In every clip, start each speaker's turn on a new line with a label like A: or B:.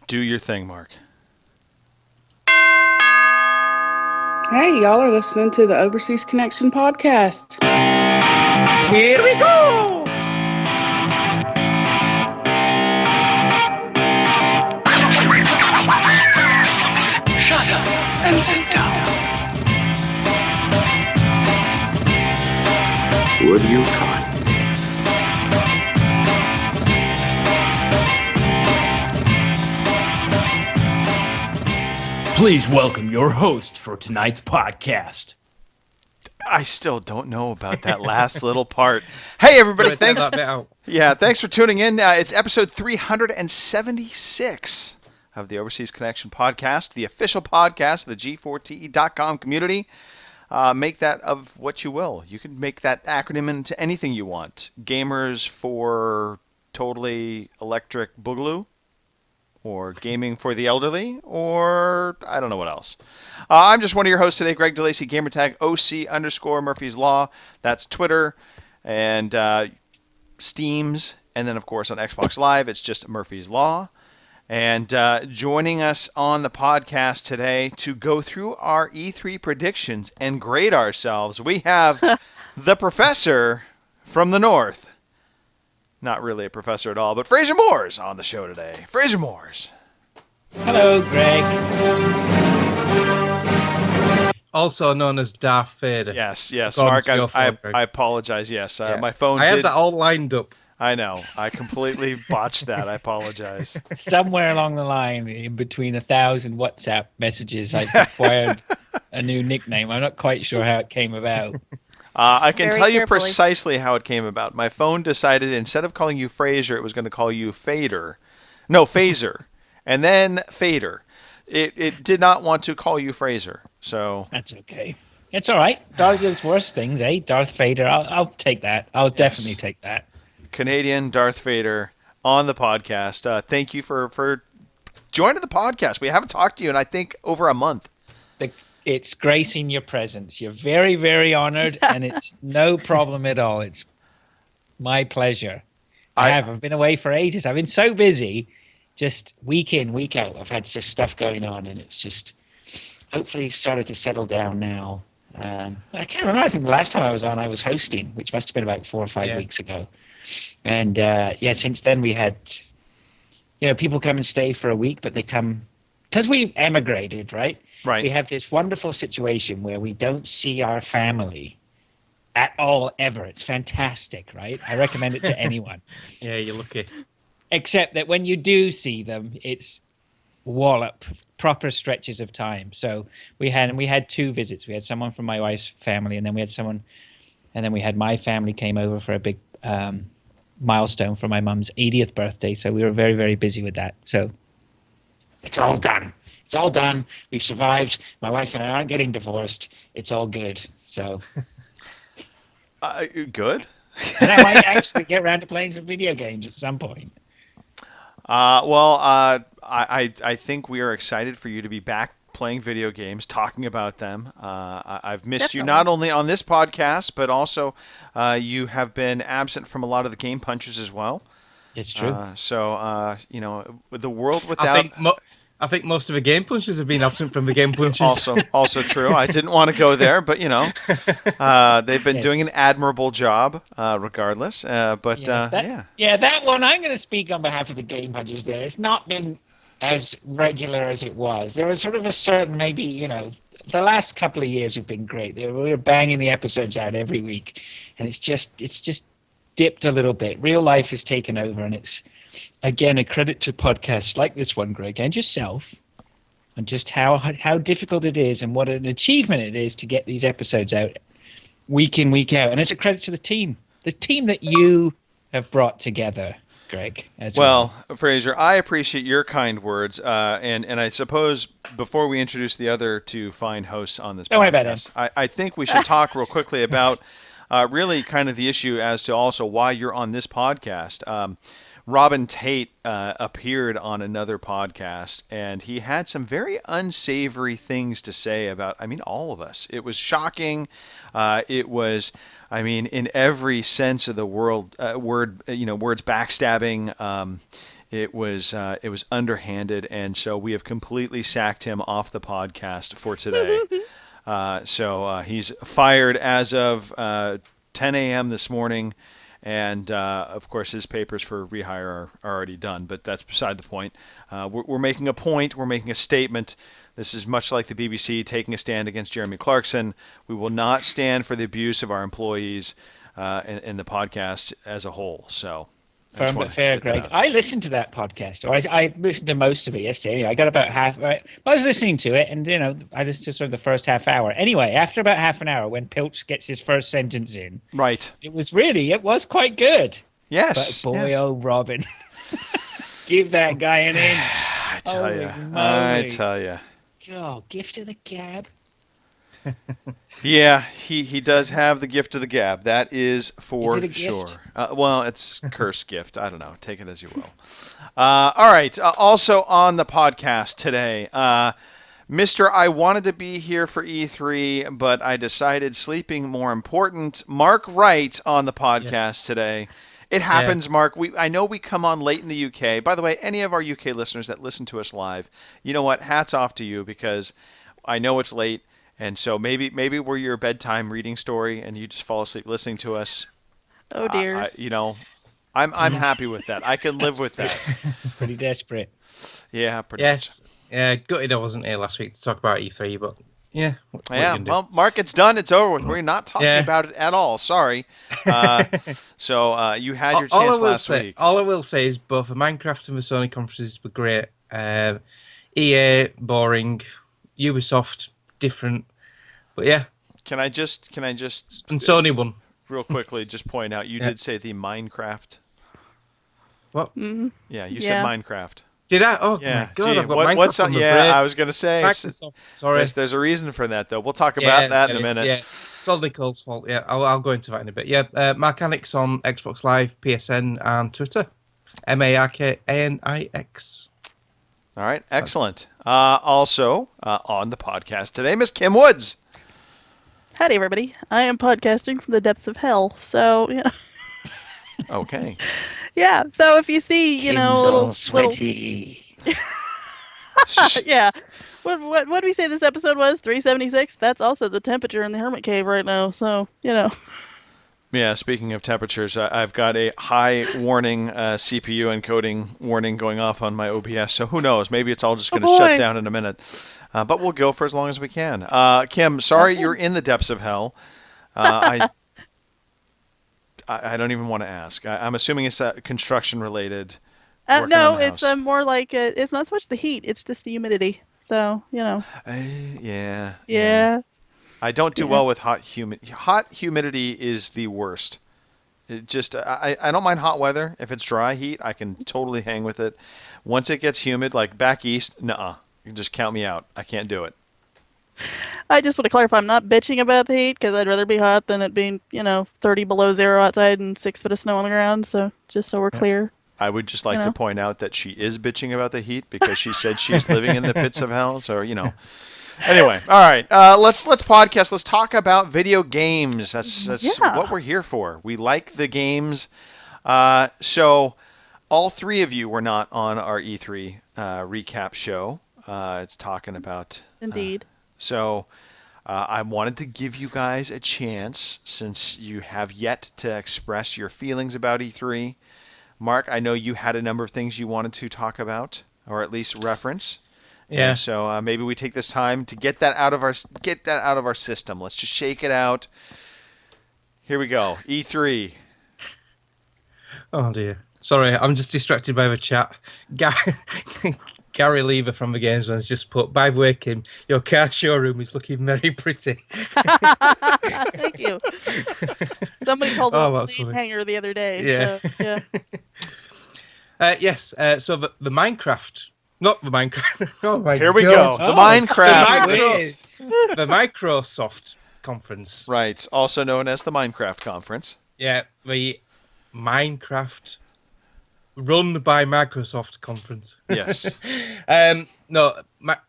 A: Do your thing, Mark.
B: Hey, y'all are listening to the Overseas Connection podcast.
C: Here we go!
D: Shut up and sit down. Would you kindly?
C: Please welcome your host for tonight's podcast.
A: I still don't know about that last little part. Hey, everybody! Thanks. Yeah, thanks for tuning in. It's episode 376 of the Overseas Connection podcast, the official podcast of the G4TE.com community. Make that of what you will. You can make that acronym into anything you want. Gamers for totally electric boogaloo, or gaming for the elderly, or I don't know what else. I'm just one of your hosts today, Greg DeLacy, gamertag OC_Murphy's Law. That's Twitter and Steams, and then of course on Xbox Live, it's just Murphy's Law. And joining us on the podcast today to go through our E3 predictions and grade ourselves, we have the professor from the north. Not really a professor at all, but Fraser Moore's on the show today. Fraser Moore's.
E: Hello, Greg.
F: Also known as Darth Vader.
A: Yes, Mark, I apologize. Yes, my phone
F: I have that all lined up.
A: I know. I completely botched that. I apologize.
E: Somewhere along the line, in between 1,000 WhatsApp messages, I've acquired a new nickname. I'm not quite sure how it came about.
A: I can tell you precisely how it came about. My phone decided instead of calling you Fraser, it was going to call you Fader. No, Phaser. And then Fader. It did not want to call you Fraser. So
E: that's okay. It's all right. There's worse things, eh? Darth Vader. I'll take that. I'll definitely take that.
A: Canadian Darth Vader on the podcast. Thank you for joining the podcast. We haven't talked to you in, I think, over a month.
E: It's gracing your presence. You're very, very honored, and it's no problem at all. It's my pleasure. I've been away for ages. I've been so busy, just week in, week out. I've had just stuff going on, and it's just hopefully started to settle down now. I can't remember. I think the last time I was on, I was hosting, which must have been about 4 or 5 weeks ago. And since then we had, people come and stay for a week, but they come because we've emigrated, right?
A: Right.
E: We have this wonderful situation where we don't see our family at all ever. It's fantastic, right? I recommend it to anyone.
F: Yeah, you're lucky.
E: Except that when you do see them, it's wallop, proper stretches of time. So we had 2 visits. We had someone from my wife's family, and then we had my family came over for a big milestone for my mum's 80th birthday. So we were very, very busy with that. So it's all done. It's all done. We've survived. My wife and I aren't getting divorced. It's all good. So
A: good.
E: And I might actually get around to playing some video games at some point.
A: I think we are excited for you to be back playing video games, talking about them. I've missed you not only on this podcast, but also you have been absent from a lot of the Game Punchers as well.
E: It's true.
A: The world without...
F: I think most of the Game Punchers have been absent from the Game Punchers.
A: Also true. I didn't want to go there, but they've been doing an admirable job, regardless. That
E: one I'm going to speak on behalf of the Game Punchers. There, it's not been as regular as it was. There was sort of a certain the last couple of years have been great. We were banging the episodes out every week, and it's just dipped a little bit. Real life has taken over, and it's. Again, a credit to podcasts like this one, Greg, and yourself, and just how difficult it is and what an achievement it is to get these episodes out week in, week out. And it's a credit to the team that you have brought together, Greg.
A: Fraser, I appreciate your kind words, and I suppose before we introduce the other 2 fine hosts on this podcast,
E: don't worry about it.
A: I think we should talk real quickly about really kind of the issue as to also why you're on this podcast. Robin Tate appeared on another podcast, and he had some very unsavory things to say about, all of us. It was shocking. It was, in every sense of the words backstabbing. It was underhanded, and so we have completely sacked him off the podcast for today. So he's fired as of 10 a.m. this morning, and of course his papers for rehire are already done. But that's beside the point. We're making a point. We're making a statement. This is much like the BBC taking a stand against Jeremy Clarkson. We will not stand for the abuse of our employees in the podcast as a whole. So.
E: Firm but fair, Greg. I listened to that podcast, or I listened to most of it yesterday. Anyway, I got about half. I was listening to it, and I listened to sort of the first half hour. Anyway, after about half an hour, when Pilch gets his first sentence in,
A: right,
E: it was quite good.
A: Yes,
E: but boy,
A: yes.
E: oh Robin, give that guy an inch.
A: I tell you.
E: Oh, gift of the gab.
A: Yeah, he does have the gift of the gab. That is for
E: Is it a
A: sure.
E: gift?
A: Well, it's curse gift. I don't know. Take it as you will. All right. Also on the podcast today, Mr. I wanted to be here for E3, but I decided sleeping more important. Mark Wright on the podcast today. It happens, Mark. I know we come on late in the UK. By the way, any of our UK listeners that listen to us live, you know what? Hats off to you, because I know it's late. And so maybe we're your bedtime reading story, and you just fall asleep listening to us.
G: Oh dear.
A: I'm happy with that. I can live with that.
E: Pretty desperate.
A: Yeah, pretty
F: Yes. Yeah, gutted I wasn't here last week to talk about E3, but yeah. What
A: yeah.
F: you can do?
A: Well, Mark, it's done. It's over with. We're not talking about it at all. Sorry. So you had your chance last week.
F: All I will say is both the Minecraft and the Sony conferences were great. EA boring, Ubisoft different, but yeah.
A: Can I just
F: And Sony won.
A: Real quickly just point out you did say the Minecraft.
F: What?
G: Mm-hmm.
A: Yeah, you said Minecraft.
F: Did I? Oh
A: Yeah.
F: my god!
A: Gee,
F: I've got Minecraft on the brain.
A: I was gonna say.
F: Microsoft, sorry.
A: There's a reason for that, though. We'll talk about that in a minute.
F: Yeah, it's all Nicole's fault. Yeah, I'll go into that in a bit. Yeah, Markanix on Xbox Live, PSN, and Twitter. Markanix.
A: All right, excellent. Also on the podcast today, Miss Kim Woods.
G: Howdy, everybody. I am podcasting from the depths of hell. So,
A: Okay.
G: Yeah. So if you see, little
E: sweaty.
G: Yeah. What did we say this episode was? 376? That's also the temperature in the Hermit Cave right now. So,
A: Yeah, speaking of temperatures, I've got a high warning CPU encoding warning going off on my OBS, so who knows? Maybe it's all just going to shut down in a minute. But we'll go for as long as we can. Kim, sorry you're in the depths of hell. I don't even want to ask. I'm assuming it's construction related.
G: No, it's more like it's not so much the heat; it's just the humidity. So
A: Yeah. I don't do well with hot humidity is the worst. It just I don't mind hot weather. If it's dry heat, I can totally hang with it. Once it gets humid, like back east, nuh-uh. You can just count me out. I can't do it.
G: I just want to clarify, I'm not bitching about the heat because I'd rather be hot than it being, 30 below zero outside and 6 foot of snow on the ground. So just so we're clear.
A: I would just like to point out that she is bitching about the heat because she said she's living in the pits of hell. So, Anyway, all right. Let's podcast. Let's talk about video games. That's what we're here for. We like the games. So all three of you were not on our E3 recap show. It's talking about...
G: Indeed.
A: So I wanted to give you guys a chance, since you have yet to express your feelings about E3. Mark, I know you had a number of things you wanted to talk about, or at least reference.
F: Yeah.
A: And so maybe we take this time to get that out of our system. Let's just shake it out. Here we go. E3.
F: Oh dear. Sorry, I'm just distracted by the chat. Gary Lever from the Games has just put, by the way, Kim, your car showroom is looking very pretty.
G: Thank you. Somebody called it a clean hanger the other day.
F: Yeah.
G: So, yeah.
F: Yes. So the Minecraft, not the Minecraft. Oh my God.
A: Here we go. The Minecraft.
F: The Microsoft conference.
A: Right. Also known as the Minecraft conference.
F: Yeah. The Minecraft run by Microsoft conference.
A: Yes.
F: No,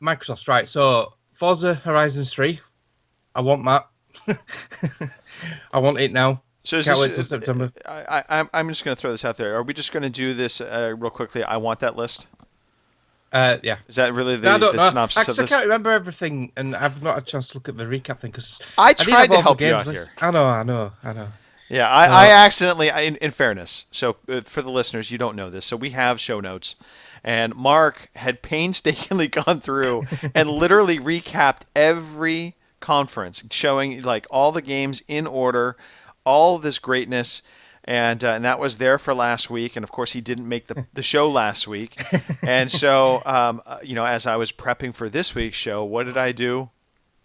F: Microsoft's right. So Forza Horizon 3, I want that. I want it now.
A: So is
F: Can't
A: this,
F: wait till September.
A: I'm just going to throw this out there. Are we just going to do this real quickly? I want that list.
F: Yeah.
A: Is that really
F: No, I don't
A: the
F: know.
A: synopsis
F: Actually,
A: of
F: I
A: this?
F: can't remember everything, and I've not had a chance to look at the recap thing because
A: I
F: did
A: tried
F: have
A: to
F: all the
A: help you
F: games
A: out
F: list.
A: here.
F: I know.
A: Yeah,
F: So-
A: I accidentally, in fairness, so for the listeners, you don't know this, so we have show notes, and Mark had painstakingly gone through and literally recapped every conference, showing like all the games in order, all this greatness, and that was there for last week, and of course he didn't make the show last week, and so as I was prepping for this week's show, what did I do?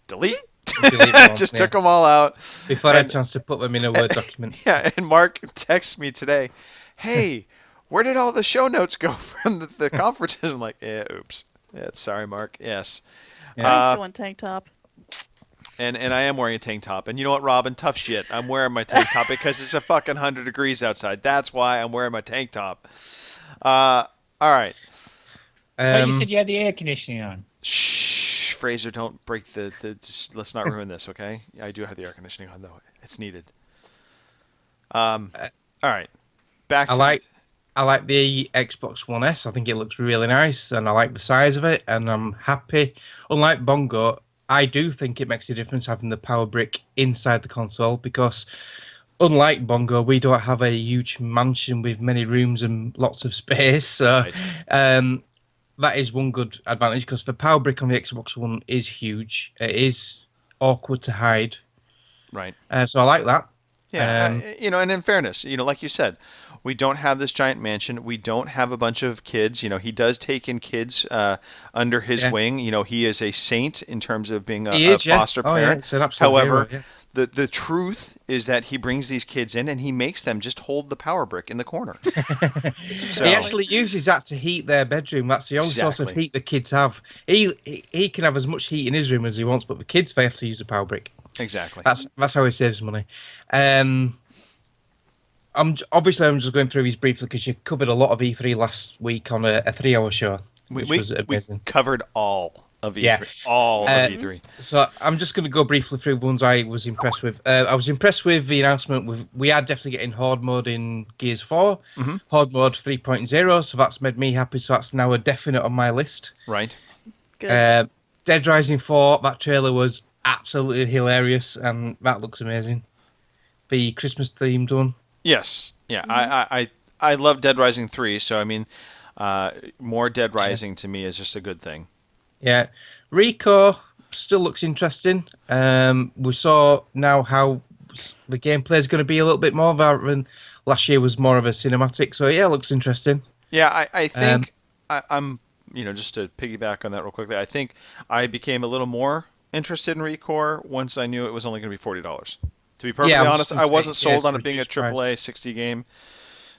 A: Delete.
F: Delete them all,
A: Just
F: yeah.
A: took them all out.
F: Before I had a
A: And-
F: chance to put them in a Word document.
A: Yeah, and Mark texts me today, hey, where did all the show notes go from the conferences? I'm like, oops. Yeah, sorry, Mark. Yes.
F: Yeah.
G: He's going tank top.
A: And I am wearing a tank top. And you know what, Robin? Tough shit. I'm wearing my tank top because it's a fucking 100 degrees outside. That's why I'm wearing my tank top. All right.
E: Oh, you said you had the air conditioning on.
A: Shh, Fraser, don't break just, let's not ruin this, okay? I do have the air conditioning on, though. It's needed. All right. Back to
F: I like the Xbox One S. I think it looks really nice, and I like the size of it, and I'm happy. Unlike Bongo, I do think it makes a difference having the power brick inside the console because, unlike Bongo, we don't have a huge mansion with many rooms and lots of space. So,
A: Right.
F: that is one good advantage because the power brick on the Xbox One is huge. It is awkward to hide.
A: Right.
F: So I like that.
A: Yeah, and in fairness, like you said, we don't have this giant mansion. We don't have a bunch of kids. He does take in kids under his
F: Yeah.
A: wing. He is a saint in terms of being
F: He
A: a
F: is, yeah.
A: foster
F: Oh, yeah,
A: parent.
F: it's an absolute
A: However,
F: hero,
A: the truth is that he brings these kids in and he makes them just hold the power brick in the corner. So-
F: He actually uses that to heat their bedroom. That's the only source of
A: Exactly.
F: heat the kids have. He can have as much heat in his room as he wants, but the kids they have to use a power brick.
A: Exactly.
F: That's how he saves money. I'm just going through these briefly because you covered a lot of E3 last week on a 3-hour show, which was amazing.
A: We covered all of E3.
F: Yeah.
A: All of E E3.
F: So I'm just going to go briefly through the ones I was impressed with. I was impressed with the announcement. We are definitely getting Horde mode in Gears 4, Horde mode 3.0, so that's made me happy. So that's now a definite on my list.
A: Right.
G: Good.
F: Dead Rising 4, that trailer was absolutely hilarious, and that looks amazing. The Christmas themed one.
A: Yes. Yeah. I love Dead Rising 3, so I mean, more Dead Rising to me is just a good thing.
F: Yeah, Rico still looks interesting. We saw now how the gameplay is going to be a little bit more rather than last year was more of a cinematic. So yeah, it looks interesting.
A: Yeah, I think I'm just to piggyback on that real quickly. I think I became a little more interested in Recore once I knew it was only going to be $40. To be perfectly honest, I wasn't sold on it being a AAA 60 game.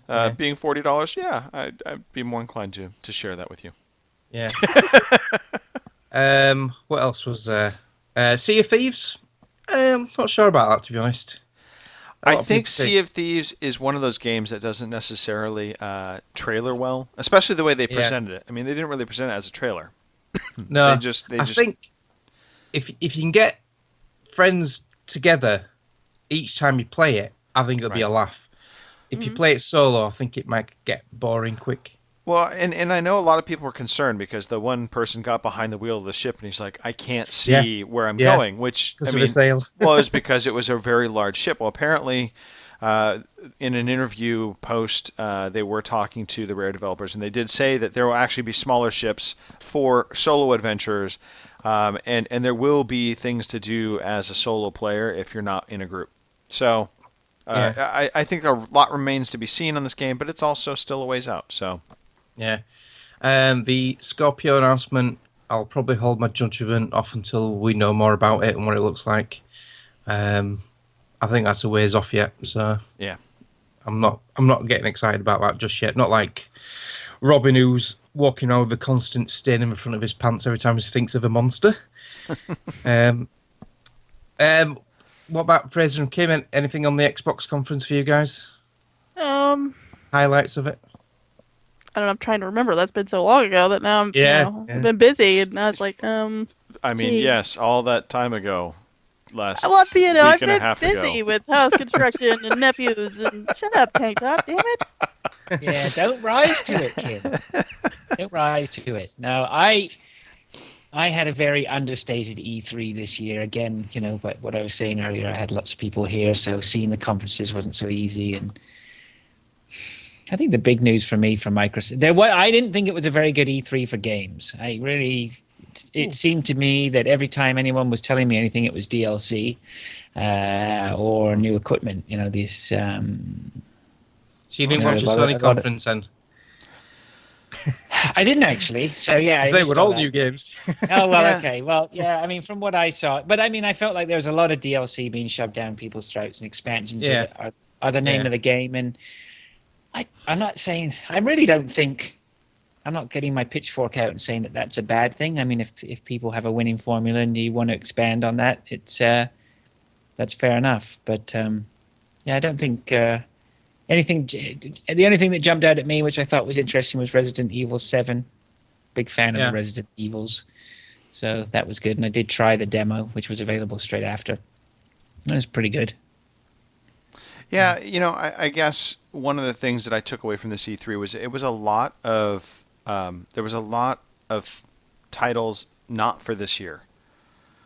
A: Being $40, yeah, I'd be more inclined to share that with you.
F: Yeah. What else was there? Sea of Thieves. Not sure about that, to be honest.
A: I think Sea of Thieves is one of those games that doesn't necessarily trailer well, especially the way they presented it. I mean, they didn't really present it as a trailer.
F: No,
A: I
F: think if you can get friends together each time you play it, I think it'll be a laugh. If you play it solo, I think it might get boring quick.
A: Well, and I know a lot of people were concerned because the one person got behind the wheel of the ship and he's like, I can't see where I'm going, which I mean, was because it was a very large ship. Well, apparently, in an interview post, they were talking to the Rare developers, and they did say that there will actually be smaller ships for solo adventures, and there will be things to do as a solo player if you're not in a group. So I think a lot remains to be seen on this game, but it's also still a ways out. So.
F: Yeah. The Scorpio announcement, I'll probably hold my judgment off until we know more about it and what it looks like. I think that's a ways off yet, so
A: yeah,
F: I'm not getting excited about that just yet. Not like Robin, who's walking around with a constant stain in the front of his pants every time he thinks of a monster. What about Fraser and Kim? Anything on the Xbox conference for you guys? Highlights of it?
G: I don't know. I'm trying to remember. That's been so long ago that now I've been busy, and I was like,
A: I mean, yes, all that time ago. last
G: Well, you know, I've
A: week and a
G: been
A: half
G: busy
A: ago.
G: with house construction and nephews. And shut up, Tank Top. Damn it.
E: Yeah, don't rise to it, kid. Don't rise to it. No, I had a very understated E3 this year. Again, you know, what I was saying earlier, I had lots of people here, so seeing the conferences wasn't so easy. And I think the big news for me from Microsoft, I didn't think it was a very good E3 for games. It seemed to me that every time anyone was telling me anything, it was DLC or new equipment. You know, these.
F: So you didn't
E: You know,
F: watch a
E: a lot of-
F: Sony
E: a lot of-
F: conference then?
E: I didn't actually. So yeah, I
F: They
E: missed
F: were
E: all
F: all
E: that.
F: new games.
E: Oh well,
A: Yeah.
E: okay. Well, yeah. I mean, from what I saw, but I mean, I felt like there was a lot of DLC being shoved down people's throats and expansions
F: Yeah.
E: that are the name
F: Yeah.
E: of the game. And I'm not saying. I really don't think. I'm not getting my pitchfork out and saying that that's a bad thing. I mean, if people have a winning formula and you want to expand on that, it's that's fair enough. But yeah, I don't think anything. The only thing that jumped out at me, which I thought was interesting, was Resident Evil 7. Big fan of
F: Yeah.
E: the Resident Evils, so that was good. And I did try the demo, which was available straight after. It was pretty good.
A: Yeah, you know, I guess one of the things that I took away from the C3 was it was a lot of there was a lot of titles not for this year.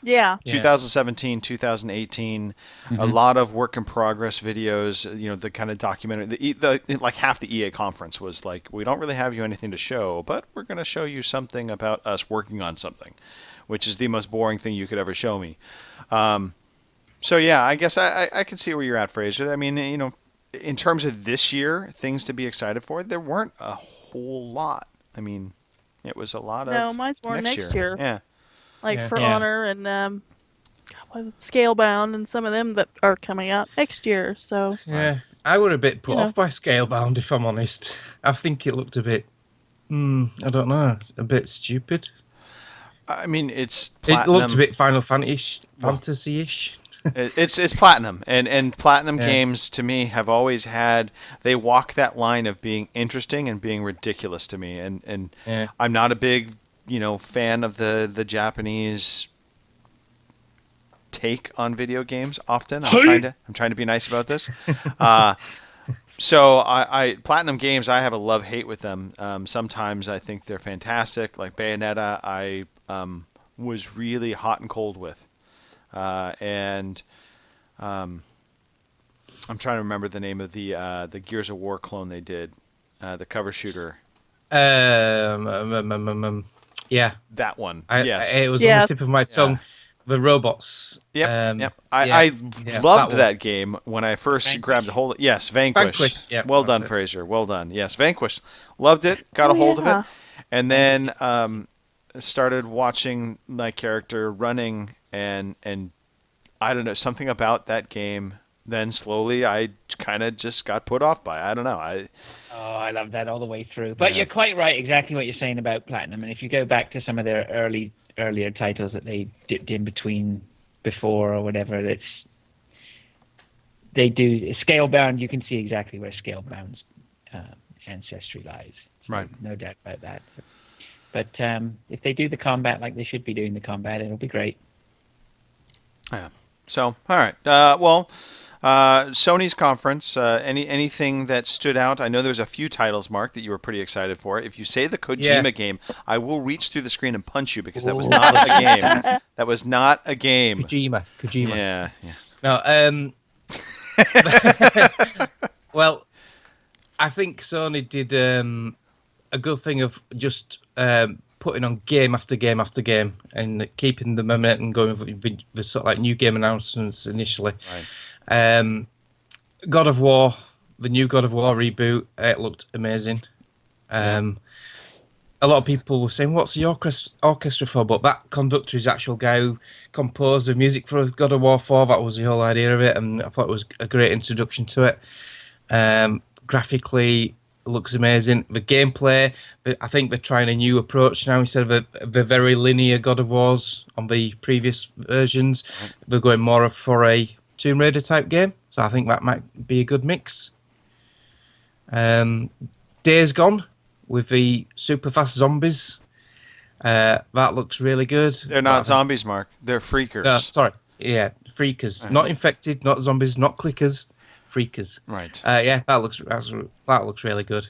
G: Yeah.
F: Yeah.
A: 2017, 2018, a lot of work in progress videos. You know, the kind of documentary. Like half the EA conference was like, we don't really have you anything to show, but we're going to show you something about us working on something, which is the most boring thing you could ever show me. So yeah, I guess I can see where you're at, Fraser. I mean, you know, in terms of this year, things to be excited for, there weren't a whole lot. I mean, it was a lot
G: No,
A: of
G: mine's more next year.
A: Yeah.
G: Like
F: Yeah.
G: For
E: Yeah.
G: Honor and Scalebound and some of them that are coming out next year. So
F: Yeah, I were a bit put
G: You know.
F: off by Scalebound, if I'm honest. I think it looked a bit, I don't know, a bit stupid.
A: I mean, it's
F: It
A: platinum.
F: looked a bit Final Fantasy-ish.
A: It's platinum, and platinum
F: Yeah.
A: games to me have always they walk that line of being interesting and being ridiculous to me, and
F: Yeah.
A: I'm not a big fan of the Japanese take on video games. Often I'm trying to be nice about this. So I Platinum Games, I have a love-hate with them. Sometimes I think they're fantastic, like Bayonetta. I was really hot and cold with. And I'm trying to remember the name of the Gears of War clone they did, the cover shooter.
F: Yeah,
A: That one.
F: it was on
G: Yes.
F: the tip of my tongue. The robots.
A: Yep.
F: yeah,
A: I
F: yeah,
A: loved
F: that
A: that
F: one.
A: game when I first
E: Vanquish.
A: grabbed a hold of it. Yes, Vanquish.
F: Vanquish, yeah,
A: Well
F: that's
A: done,
F: it.
A: Fraser. Well done. Yes, Vanquish. Loved it. Got a
G: Oh,
A: hold of
G: yeah.
A: it. And then started watching my character running and I don't know, something about that game. Then slowly I kind of just got put off by it. I don't know.
E: Oh, I love that all the way through. But
A: Yeah.
E: you're quite right, exactly what you're saying about Platinum. And if you go back to some of their earlier titles that they dipped in between before or whatever, they do Scalebound. You can see exactly where Scalebound's ancestry lies. So
A: Right.
E: No doubt about that. But if they do the combat like they should be doing the combat, it'll be great.
A: Yeah. So, all right. Sony's conference. Anything that stood out? I know there's a few titles, Mark, that you were pretty excited for. If you say the Kojima
F: Yeah.
A: game, I will reach through the screen and punch you because that was not a game. That was not a game.
F: Kojima.
A: Yeah.
F: No, well, I think Sony did a good thing of just putting on game after game after game and keeping the momentum going with the sort of like new game announcements initially.
A: Right.
F: God of War, the new God of War reboot, it looked amazing. A lot of people were saying, "What's the orchestra for?" But that conductor is the actual guy who composed the music for God of War 4. That was the whole idea of it, and I thought it was a great introduction to it. Graphically, it looks amazing. The gameplay, I think they're trying a new approach now. Instead of the very linear God of Wars on the previous versions, they're going more for a Tomb Raider type game. So I think that might be a good mix. Days Gone with the super fast zombies. That looks really good.
A: They're not zombies, Mark. They're freakers.
F: Sorry. Yeah, freakers,
A: Uh-huh.
F: not infected, not zombies, not clickers, freakers.
A: Right.
F: Yeah, that looks really good.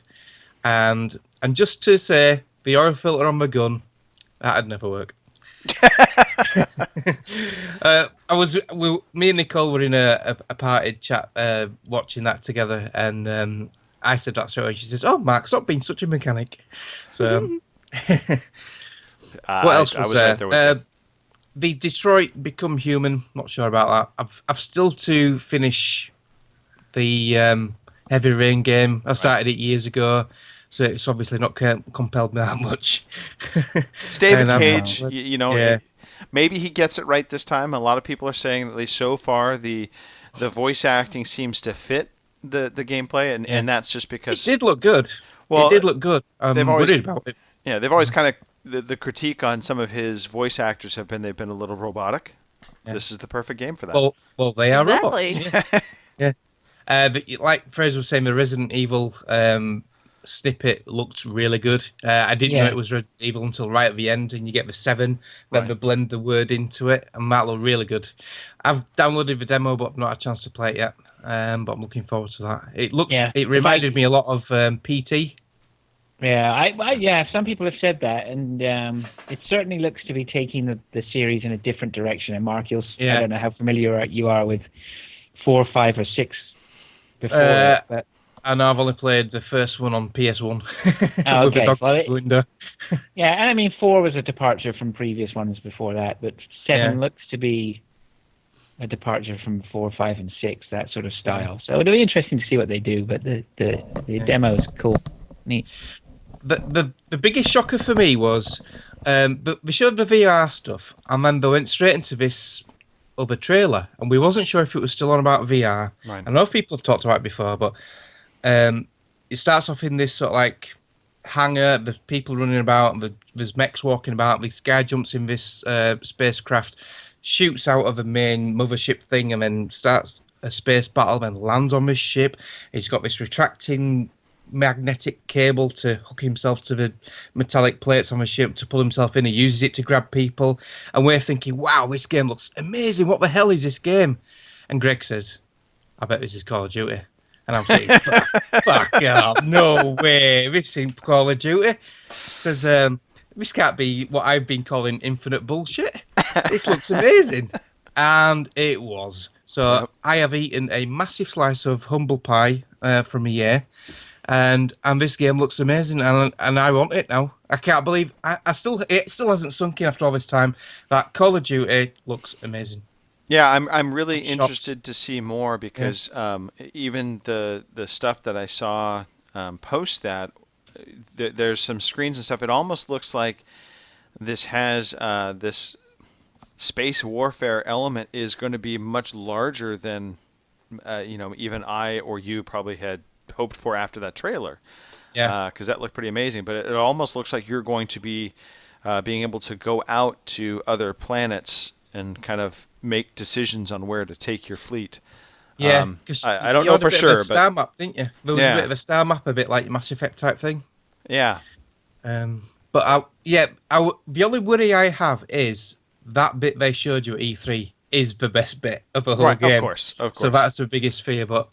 F: And just to say, the oil filter on my gun, that'd never work. Me and Nicole were in a party chat watching that together, and I said that straight away. She says, "Oh, Mark, stop being such a mechanic." So, what else
A: I
F: was
A: was right there with you.
F: The Detroit Become Human. Not sure about that. I've still to finish the Heavy Rain game. I started it years ago, so it's obviously not compelled me that much.
A: It's David
F: And I've not
A: Cage.
F: played-
A: You know,
F: yeah.
A: maybe he gets it right this time. A lot of people are saying that at least so far the voice acting seems to fit the gameplay, and that's just
F: It
A: because
F: did look good.
A: Well,
F: it did look good. I'm
A: they've always-
F: worried about it.
A: they've always kind of the critique on some of his voice actors have been they've been a little robotic.
F: Yeah.
A: This is the perfect game for that.
F: Well, they are
G: Exactly.
F: robots. Yeah. But like Fraser was saying, the Resident Evil snippet looked really good. I didn't know
E: Yeah.
F: it was Resident Evil until right at the end, and you get the 7, then
A: Right.
F: they blend the word into it, and that looked really good. I've downloaded the demo, but I've not had a chance to play it yet. But I'm looking forward to that. It reminded me a lot of PT.
E: Yeah, some people have said that, and it certainly looks to be taking the series in a different direction. And Mark, I don't know how familiar you are with 4, 5, or 6 before it, but
F: And I've only played the first one on PS1
E: Oh,
F: with the
E: okay.
F: dog's
E: Well,
F: window.
E: yeah, and I mean 4 was a departure from previous ones before that, but 7
F: Yeah.
E: looks to be a departure from 4, 5, and 6, that sort of style. So it'll be interesting to see what they do. But the demo is cool, neat.
F: The biggest shocker for me was they showed the VR stuff, and then they went straight into this other trailer, and we wasn't sure if it was still on about VR.
A: Right.
F: I know people have talked about it before, but it starts off in this sort of like hangar. There's people running about, and there's mechs walking about. This guy jumps in this spacecraft, shoots out of the main mothership thing, and then starts a space battle. Then lands on this ship. He's got this retracting magnetic cable to hook himself to the metallic plates on the ship to pull himself in. He uses it to grab people, and we're thinking, wow, this game looks amazing. What the hell is this game? And Greg says, I bet this is Call of Duty. And I'm saying, fuck off, no way, this ain't Call of Duty. Says, this can't be what I've been calling infinite bullshit. This looks amazing. And it was. So I have eaten a massive slice of humble pie from a year. And this game looks amazing, and I want it now. I can't believe it still hasn't sunk in after all this time. That Call of Duty looks amazing.
A: Yeah, I'm really
F: I'm shocked.
A: interested to see more because even the stuff that I saw post that there's some screens and stuff. It almost looks like this has this space warfare element is going to be much larger than even I or you probably had hoped for after that trailer.
F: Yeah.
A: Because that looked pretty amazing. But it almost looks like you're going to be being able to go out to other planets and kind of make decisions on where to take your fleet.
F: Yeah, because
A: I don't know for sure,
F: a star map, didn't you? There was
A: Yeah.
F: a bit of a star map, a bit like Mass Effect type thing.
A: Yeah.
F: But the only worry I have is that bit they showed you at E3 is the best bit of the whole
A: Right,
F: game.
A: of course.
F: So that's the biggest fear. But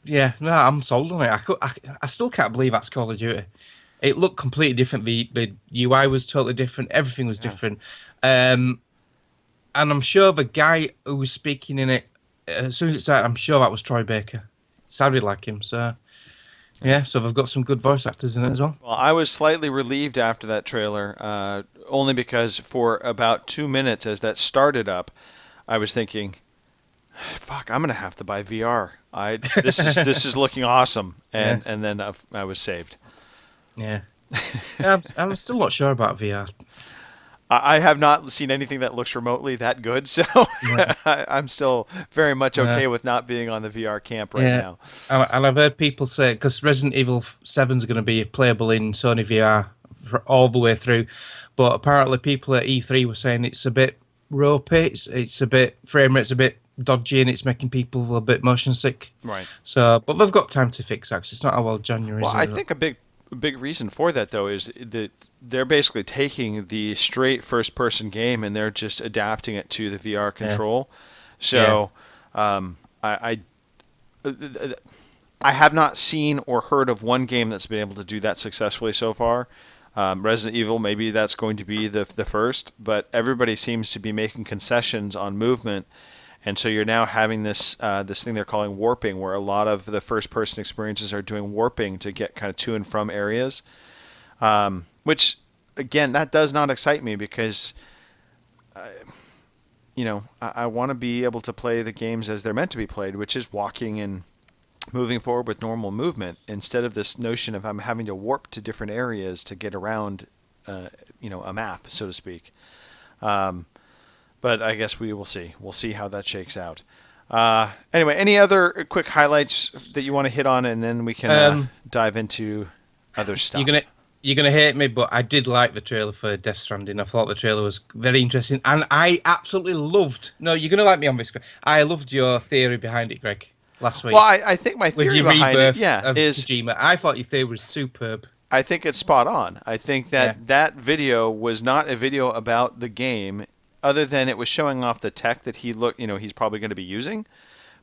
F: yeah, no, I'm sold on it. I still can't believe that's Call of Duty. It looked completely different. The UI was totally different. Everything was different. And I'm sure the guy who was speaking in it, as soon as it started, I'm sure that was Troy Baker. Sounded like him. So yeah, so they've got some good voice actors in it as well.
A: Well, I was slightly relieved after that trailer, only because for about 2 minutes as that started up, I was thinking, "Fuck, I'm gonna have to buy VR. This is looking awesome," and then I was saved.
F: Yeah, I'm still not sure about VR.
A: I have not seen anything that looks remotely that good, so I'm still very much okay with not being on the VR camp right now.
F: And I've heard people say, because Resident Evil 7 is going to be playable in Sony VR all the way through, but apparently people at E3 were saying it's a bit ropey, it's a bit, frame rate's a bit dodgy, and it's making people a bit motion sick.
A: Right.
F: So, but they've got time to fix that, 'cause it's not how January
A: Well,
F: is.
A: I think a big reason for that though is that they're basically taking the straight first-person game and they're just adapting it to the VR control. So I have not seen or heard of one game that's been able to do that successfully so far. Resident Evil, maybe that's going to be the first, but everybody seems to be making concessions on movement, and so you're now having this this thing they're calling warping, where a lot of the first-person experiences are doing warping to get kind of to and from areas, which again, that does not excite me because I want to be able to play the games as they're meant to be played, which is walking and moving forward with normal movement, instead of this notion of I'm having to warp to different areas to get around, a map, so to speak. But I guess we will see. We'll see how that shakes out. Anyway, any other quick highlights that you want to hit on, and then we can dive into other stuff.
F: You're gonna hate me, but I did like the trailer for Death Stranding. I thought the trailer was very interesting, and I absolutely loved. No, you're gonna like me on this. I loved your theory behind it, Greg. Last week.
A: Well, I think my theory
F: with your
A: behind
F: rebirth
A: it,
F: of
A: is
F: Kojima. I thought your theory was superb.
A: I think it's spot on. I think that that video was not a video about the game, other than it was showing off the tech that he's probably going to be using.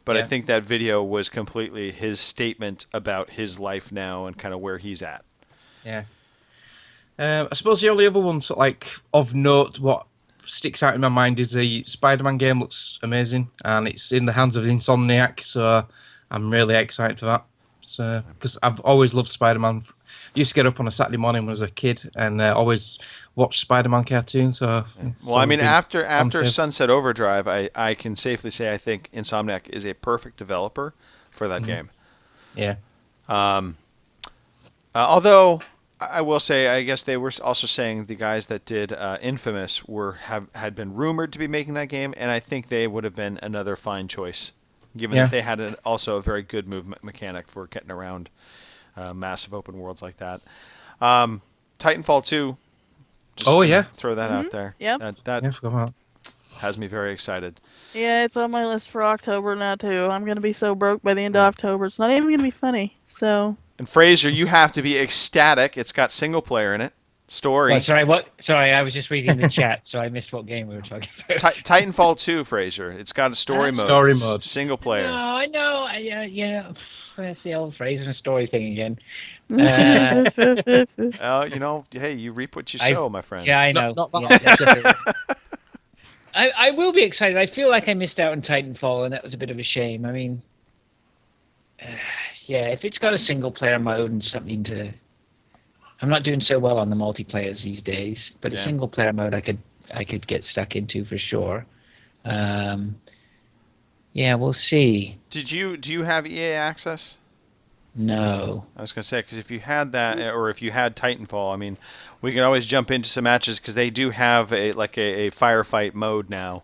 A: But I think that video was completely his statement about his life now and kind of where he's at.
F: Yeah. I suppose the only other one of note, what sticks out in my mind, is the Spider-Man game. Looks amazing, and it's in the hands of Insomniac, so I'm really excited for that. So, because I've always loved Spider-Man. Used to get up on a Saturday morning when I was a kid and always watch Spider-Man cartoons. So,
A: well, I mean, after Sunset Overdrive, I can safely say I think Insomniac is a perfect developer for that game.
F: Yeah.
A: Although I will say, I guess they were also saying the guys that did Infamous had been rumored to be making that game, and I think they would have been another fine choice, given that they had also a very good movement mechanic for getting around massive open worlds like that. Titanfall 2. Throw that out there.
G: Yeah.
A: That has me very excited.
G: Yeah, it's on my list for October now too. I'm gonna be so broke by the end of October. It's not even gonna be funny. So.
A: And Fraser, you have to be ecstatic. It's got single player in it. Story.
H: Oh, sorry, what? Sorry, I was just reading the chat, so I missed what game we were talking about.
A: Titanfall 2, Fraser. It's got a story mode.
F: Story mode.
A: Single player.
H: No, I know. That's the old Fraser and story thing again.
A: Well, hey, you reap what you sow, my friend.
H: Yeah, I know. I will be excited. I feel like I missed out on Titanfall, and that was a bit of a shame. I mean, if it's got a single player mode and something to... I'm not doing so well on the multiplayers these days, but a single player mode I could get stuck into for sure. We'll see. Do
A: you have EA access?
H: No.
A: I was going to say, because if you had that, or if you had Titanfall, I mean, we can always jump into some matches, because they do have a firefight mode now,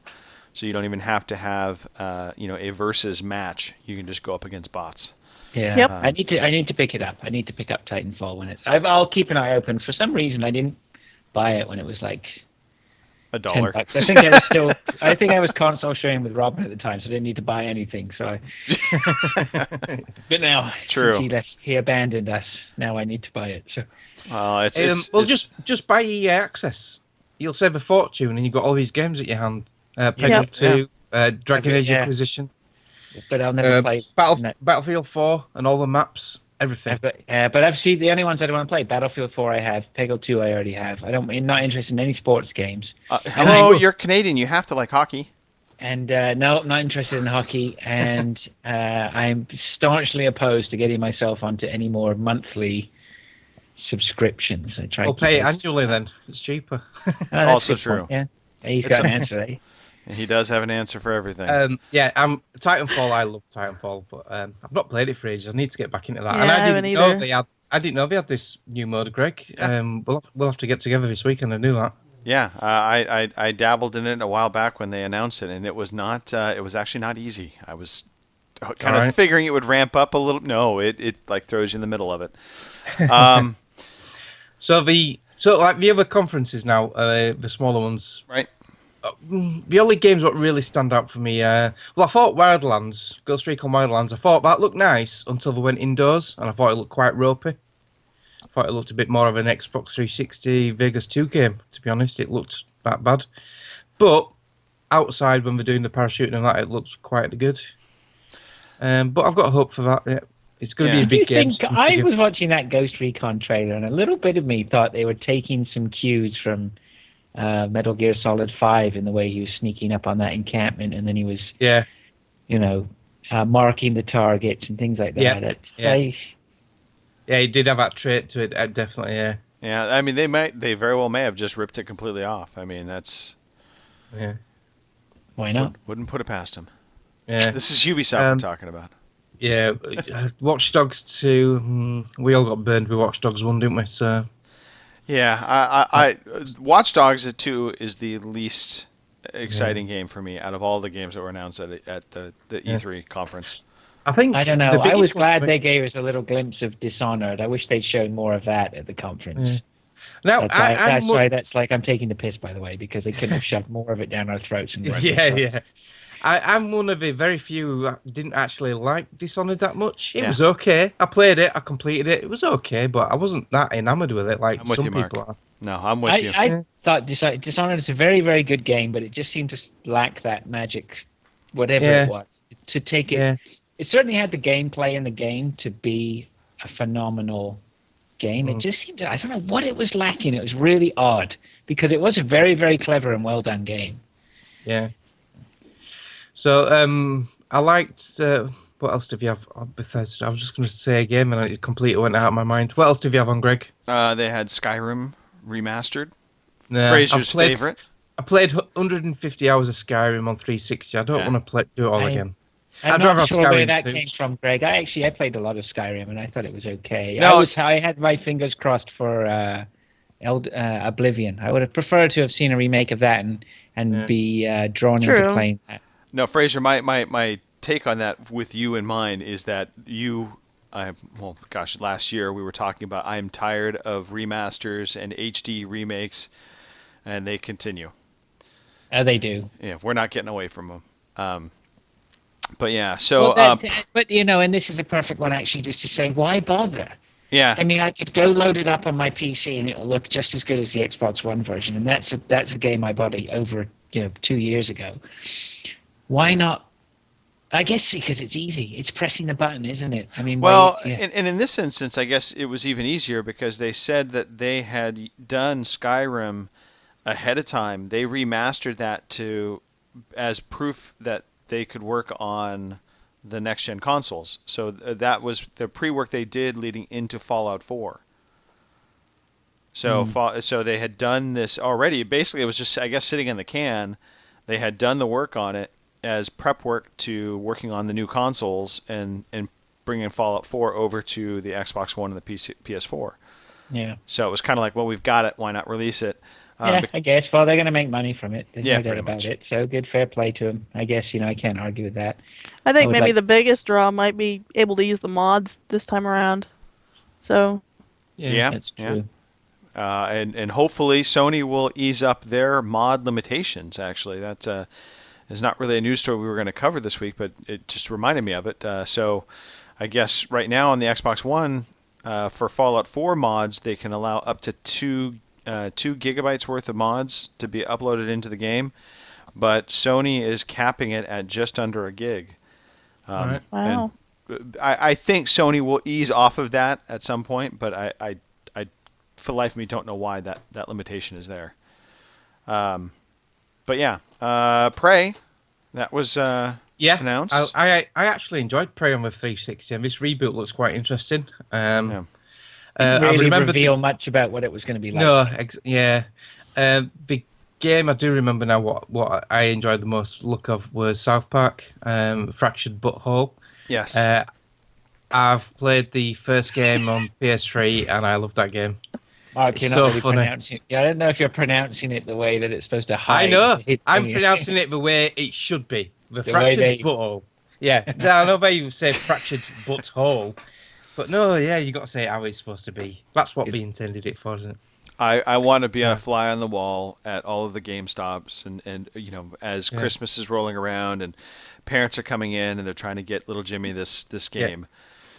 A: so you don't even have to have a versus match. You can just go up against bots.
H: Yeah.
G: Yep.
H: I need to pick it up. I need to pick up Titanfall when it's... I'll keep an eye open. For some reason, I didn't buy it when it was like
A: $1.
H: I think I was console sharing with Robin at the time, so I didn't need to buy anything. So, but now
A: it's true.
H: He abandoned us. Now I need to buy it. So,
F: just buy EA Access. You'll save a fortune, and you've got all these games at your hand. Peggle 2, Dragon Age Inquisition.
H: But I'll never play
F: Battlefield 4 and all the maps, everything.
H: But I've seen the only ones I don't want to play. Battlefield 4 I have. Peggle 2 I already have. I'm not interested in any sports games.
A: Hello, you're Canadian. You have to like hockey.
H: And no, I'm not interested in hockey. And I'm staunchly opposed to getting myself onto any more monthly subscriptions.
F: I'll pay it annually then. It's cheaper.
A: Also true.
H: Yeah, he's got an answer. Eh?
A: He does have an answer for everything.
F: Titanfall. I love Titanfall, but I've not played it for ages. I need to get back into that.
G: Yeah,
F: and
G: I
F: didn't know they had this new mode, Greg. Yeah. We'll have to get together this weekend and do that.
A: Yeah, I dabbled in it a while back when they announced it, and it was not. It was actually not easy. I was kind of figuring it would ramp up a little. No, it like throws you in the middle of it.
F: So the other conferences now, the smaller ones,
A: right?
F: The only games that really stand out for me, I thought Wildlands, Ghost Recon Wildlands, I thought that looked nice until they went indoors, and I thought it looked quite ropey. I thought it looked a bit more of an Xbox 360 Vegas 2 game, to be honest. It looked that bad. But outside when they're doing the parachuting and that, it looks quite good. But I've got hope for that. Yeah. It's going to be a big game.
H: I was watching that Ghost Recon trailer, and a little bit of me thought they were taking some cues from Metal Gear Solid 5 in the way he was sneaking up on that encampment, and then he was, marking the targets and things like that.
F: Yeah, he did have that trait to it, definitely. Yeah.
A: Yeah, I mean, they very well may have just ripped it completely off. I mean, that's.
F: Yeah.
H: Why not?
A: Wouldn't put it past him.
F: Yeah.
A: This is Ubisoft we're talking about.
F: Yeah, Watch Dogs 2. We all got burned with Watch Dogs 1, didn't we? So.
A: Yeah, I Watch Dogs 2 is the least exciting game for me out of all the games that were announced at the E3 conference.
F: I don't
H: know. I was glad they gave us a little glimpse of Dishonored. I wish they'd shown more of that at the conference.
F: Yeah. Now,
H: that's like I'm taking the piss, by the way, because they couldn't have shoved more of it down our throats. And
F: yeah. I'm one of the very few who didn't actually like Dishonored that much. It was okay. I played it. I completed it. It was okay, but I wasn't that enamored with it like some people are.
A: No, I'm with you.
H: I thought Dishonored is a very, very good game, but it just seemed to lack that magic, whatever it was, to take it.
F: Yeah.
H: It certainly had the gameplay in the game to be a phenomenal game. It just seemed to, I don't know what it was lacking. It was really odd because it was a very, very clever and well done game.
F: Yeah. So I liked. What else did you have on Bethesda? I was just going to say a game and it completely went out of my mind. What else did you have on, Greg?
A: They had Skyrim remastered.
F: Nah,
A: Fraser's favorite.
F: I played 150 hours of Skyrim on 360. I don't want to do it all again.
H: I'm not sure where that came from, Greg. I played a lot of Skyrim and I thought it was okay.
A: No,
H: I had my fingers crossed for Oblivion. I would have preferred to have seen a remake of that and be drawn into playing that.
A: No, Fraser, my take on that with you in mind is that last year we were talking about I'm tired of remasters and HD remakes, and they continue.
E: Oh, they do.
A: Yeah, we're not getting away from them. But yeah, so.
E: But and this is a perfect one actually, just to say why bother.
A: Yeah.
E: I mean, I could go load it up on my PC and it'll look just as good as the Xbox One version, and that's a game I bought over 2 years ago. Why not? I guess because it's easy. It's pressing the button, isn't it? I mean,
A: and in this instance, I guess it was even easier because they said that they had done Skyrim ahead of time. They remastered that as proof that they could work on the next gen consoles. So that was the pre-work they did leading into Fallout 4. So so they had done this already. Basically, it was just, I guess, sitting in the can. They had done the work on it as prep work to working on the new consoles and bringing Fallout 4 over to the Xbox One and the PS4.
H: Yeah.
A: So it was kind of like, well, we've got it. Why not release it?
H: I guess. Well, they're going to make money from it. There's no doubt
A: pretty
H: about
A: much.
H: it. So good, fair play to them. I guess, I can't argue with that.
G: I think maybe the biggest draw might be able to use the mods this time around. So.
A: Yeah.
H: That's true.
A: And hopefully Sony will ease up their mod limitations, actually. That is not really a news story we were going to cover this week, but it just reminded me of it. So I guess right now on the Xbox One, for Fallout 4 mods, they can allow up to 2 gigabytes worth of mods to be uploaded into the game, but Sony is capping it at just under a gig.
F: Right.
G: Wow.
A: I think Sony will ease off of that at some point, but I for the life of me don't know why that limitation is there. But yeah, Prey, that was announced.
F: I actually enjoyed Prey on the 360, and this reboot looks quite interesting.
H: Didn't
F: I
H: really
F: remember
H: reveal much about what it was going to be like.
F: No, the game I do remember now. What I enjoyed the most look of was South Park, Fractured Butthole.
A: Yes.
F: I've played the first game on PS3, and I loved that game.
H: Mark, you're
F: So
H: not really
F: funny.
H: pronouncing it. Yeah, I don't know if you're pronouncing it the way that it's supposed to hide.
F: I know.
H: the hit
F: I'm
H: from you.
F: pronouncing it the way it should be. The
H: way
F: fractured
H: they-
F: butthole. Yeah. I know they say fractured butthole. But no, yeah, you got to say it how it's supposed to be. That's what we intended it for, isn't it?
A: I want to be a fly on the wall at all of the GameStops and as Christmas is rolling around and parents are coming in and they're trying to get little Jimmy this game.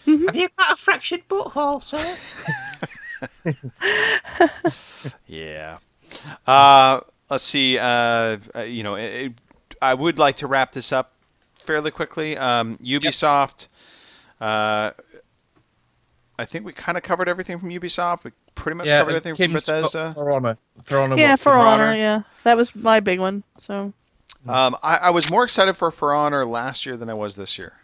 F: Have you got a fractured butthole, sir?
A: Yeah. Let's see. I would like to wrap this up fairly quickly. Ubisoft. I think we kind of covered everything from Ubisoft. We pretty much covered everything from Bethesda.
F: For Honor.
G: Yeah, For
A: Honor.
G: Honor. Yeah, that was my big one. So.
A: I was more excited for Honor last year than I was this year.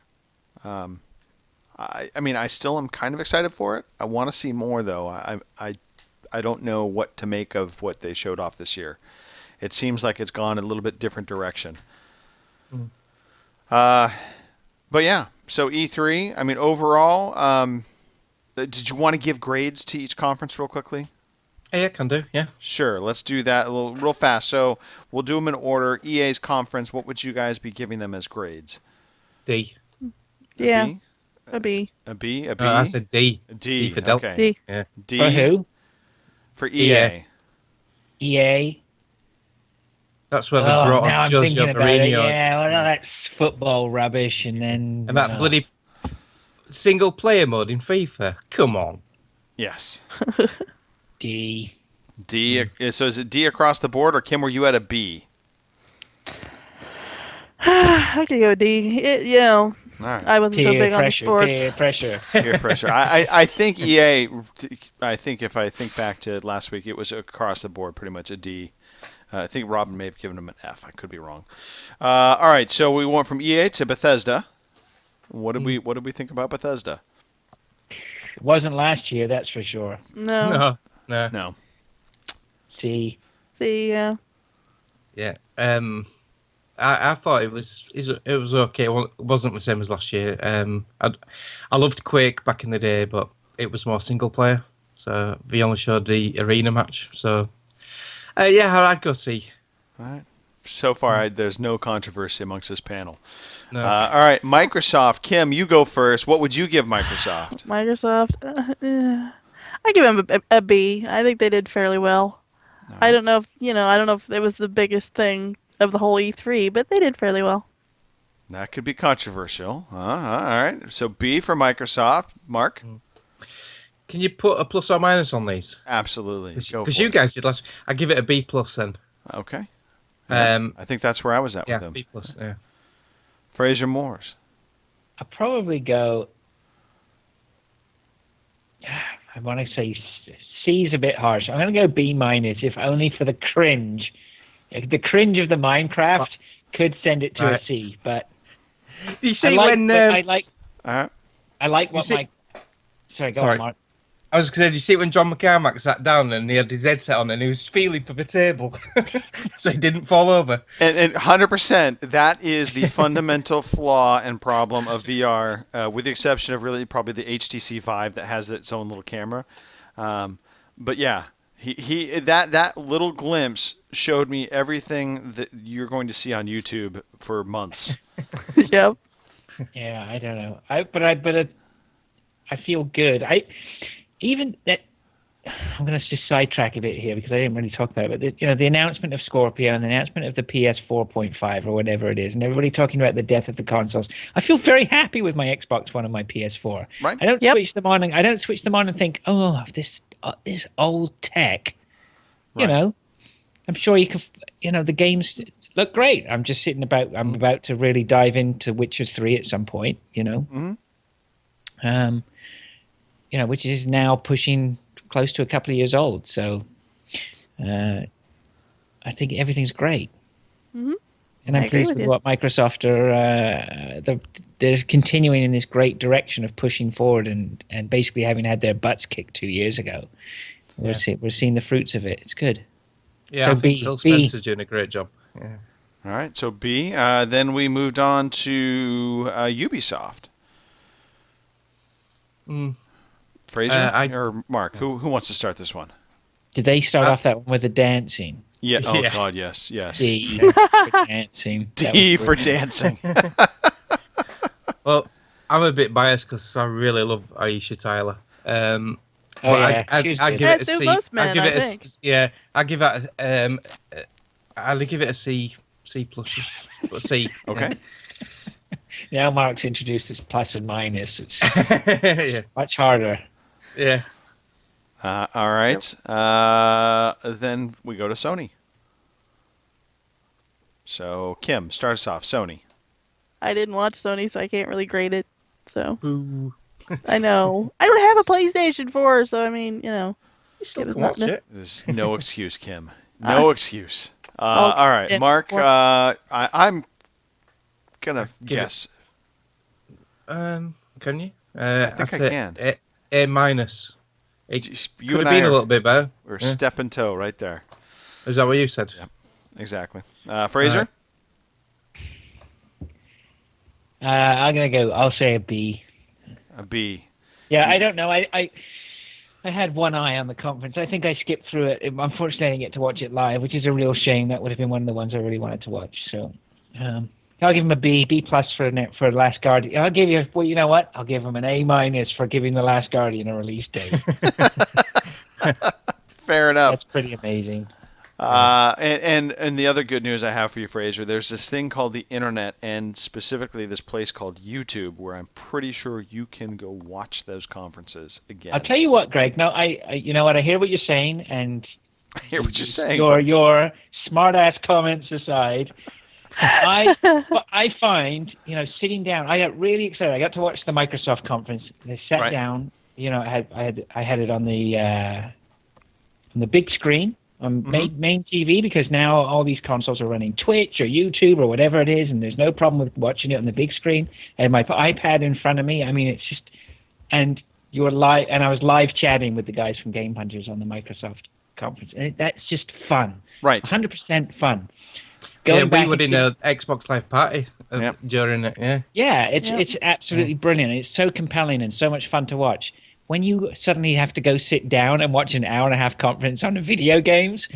A: I mean, I still am kind of excited for it. I want to see more, though. I don't know what to make of what they showed off this year. It seems like it's gone a little bit different direction. But yeah, so E3, I mean, overall, did you want to give grades to each conference real quickly?
F: Yeah, can do, yeah.
A: Sure, let's do that real fast. So we'll do them in order. EA's conference, what would you guys be giving them as grades?
F: D.
G: Yeah.
A: B?
G: A B.
A: A B? A B?
F: I said D.
A: A D.
F: D for Delta.
A: Okay.
G: D.
F: Yeah.
A: D.
H: For who?
A: For EA.
H: EA.
F: That's where they
H: Oh,
F: brought
H: now
F: on
H: I'm
F: Jose
H: thinking about it.
F: Mourinho.
H: Yeah, well, that's football rubbish, and then
F: And that bloody single player mode in FIFA. Come on.
A: Yes.
H: D.
A: D. So is it D across the board, or Kim, were you at a B?
G: I could go D.
A: All right.
G: I wasn't so
H: Peer
G: big on the
H: pressure.
G: sports.
H: Peer pressure.
A: Peer pressure. I think EA. I think if I think back to last week, it was across the board, pretty much a D. I think Robin may have given him an F. I could be wrong. All right, so we went from EA to Bethesda. What did we think about Bethesda?
H: It wasn't last year, that's for sure.
G: No.
A: No.
H: C.
G: C. Yeah.
F: Yeah. I thought it was okay. It wasn't the same as last year. I loved Quake back in the day, but it was more single player. So they only showed the arena match. So yeah, I'd go C.
A: All right. So far, there's no controversy amongst this panel.
F: No.
A: All right, Microsoft. Kim, you go first. What would you give Microsoft?
G: Microsoft. I give them a B. I think they did fairly well.
A: Right.
G: I don't know if it was the biggest thing of the whole E3, but they did fairly well.
A: That could be controversial. All right. So B for Microsoft. Mark?
F: Can you put a plus or minus on these?
A: Absolutely.
F: Because you guys did last. I give it a B plus then.
A: Okay. Yeah, I think that's where I was at
F: Yeah,
A: with them.
F: B plus. Yeah.
A: Fraser Moores.
H: I'd probably go. I want to say C is a bit harsh. I'm going to go B minus, if only for the cringe. The cringe of the Minecraft could send it to a C, but
F: You see
H: I like
A: All right.
H: what
F: see-
H: my. Sorry, go on, Mark.
F: I was going to say, did you see when John McCormack sat down and he had his headset on and he was feeling for the table, so he didn't fall over.
A: And 100%, that is the fundamental flaw and problem of VR, with the exception of really probably the HTC Vive that has its own little camera. But yeah, that little glimpse showed me everything that you're going to see on YouTube for months.
G: Yep.
H: Yeah, I don't know. I feel good. I'm going to just sidetrack a bit here because I didn't really talk about it. But the announcement of Scorpio and the announcement of the PS 4.5 or whatever it is, and everybody talking about the death of the consoles. I feel very happy with my Xbox One and my PS4.
A: Right.
H: I don't switch them on. I don't switch them on and think, oh, this old tech.
A: Right.
H: I'm sure you could. The games look great. I'm just sitting about. I'm about to really dive into Witcher 3 at some point.
A: Mm-hmm.
H: Which is now pushing close to a couple of years old. So, I think everything's great.
G: Mm-hmm.
H: And I'm
G: I agree
H: pleased
G: with
H: with
G: you.
H: what Microsoft are. They're continuing in this great direction of pushing forward and basically having had their butts kicked 2 years ago. We're seeing the fruits of it. It's good.
F: Yeah,
H: So
F: I think
H: B-
F: Phil
H: B.
F: Spencer's doing a great job. Yeah.
A: All right, so B. Then we moved on to Ubisoft. Fraser or Mark? Who wants to start this one?
H: Did they start off that one with the dancing?
A: Yeah. Oh
F: Yeah.
A: God, yes.
H: D for dancing. That
A: D
H: was
A: for
H: brilliant.
A: dancing.
F: Well, I'm a bit biased because I really love Aisha Tyler.
H: Oh,
F: But
H: yeah. She was
F: I
H: good.
F: give it a
G: As do
F: C.
G: most
F: I
G: men,
F: give
G: I
F: it
G: think.
F: yeah. I give it I'll give it a C. C plus. But C.
A: Okay.
H: Now Mark's introduced this plus and minus. It's
F: Yeah.
H: much harder.
F: Yeah.
A: All right. Then we go to Sony. So, Kim, start us off. Sony.
G: I didn't watch Sony, so I can't really grade it. So
F: Boo.
G: I know I don't have a PlayStation 4, so I mean,
F: You still
G: It was
F: can
G: not
F: watch it.
A: There's no excuse, Kim. No excuse.
G: I'll
A: All right,
G: stand
A: Mark.
G: for it.
A: I'm gonna
F: Give it-
A: guess.
F: Can you?
A: I think
F: I'd
A: I
F: say
A: can.
F: A minus. It
A: Just-
F: could
A: You
F: have
A: and I
F: been a
A: are
F: little bit better.
A: we're
F: Yeah.
A: step and toe right there.
F: Is that what you said?
A: Yep. Exactly. Fraser.
H: I'm gonna go. I'll say a B.
A: A B.
H: Yeah, I don't know. I had one eye on the conference. I think I skipped through it. Unfortunately, I didn't get to watch it live, which is a real shame. That would have been one of the ones I really wanted to watch. So, I'll give him a B plus for Last Guardian. I'll give you. Well, you know what? I'll give him an A minus for giving The Last Guardian a release date.
A: Fair enough.
H: That's pretty amazing.
A: And the other good news I have for you, Fraser, there's this thing called the internet, and specifically this place called YouTube, where I'm pretty sure you can go watch those conferences again.
H: I'll tell you what, Greg. No, I you know what? I hear what you're saying, and
A: I hear what you're saying.
H: Your smart ass comments aside, I find, sitting down, I got really excited. I got to watch the Microsoft conference. I sat
A: Right.
H: down. I had it on the big screen on main TV, because now all these consoles are running Twitch or YouTube or whatever it is, and there's no problem with watching it on the big screen. And my iPad in front of me. I mean, it's just, and you were live, and I was live chatting with the guys from Game Punchers on the Microsoft conference, and that's just fun.
A: Right.
H: 100% fun.
F: Yeah,
H: Going back
F: we were in
H: and-
F: a Xbox Live party
A: Yep.
F: during it. Yeah.
H: Yeah, it's
G: Yep.
H: it's absolutely brilliant. It's so compelling and so much fun to watch. When you suddenly have to go sit down and watch an hour and a half conference on video games,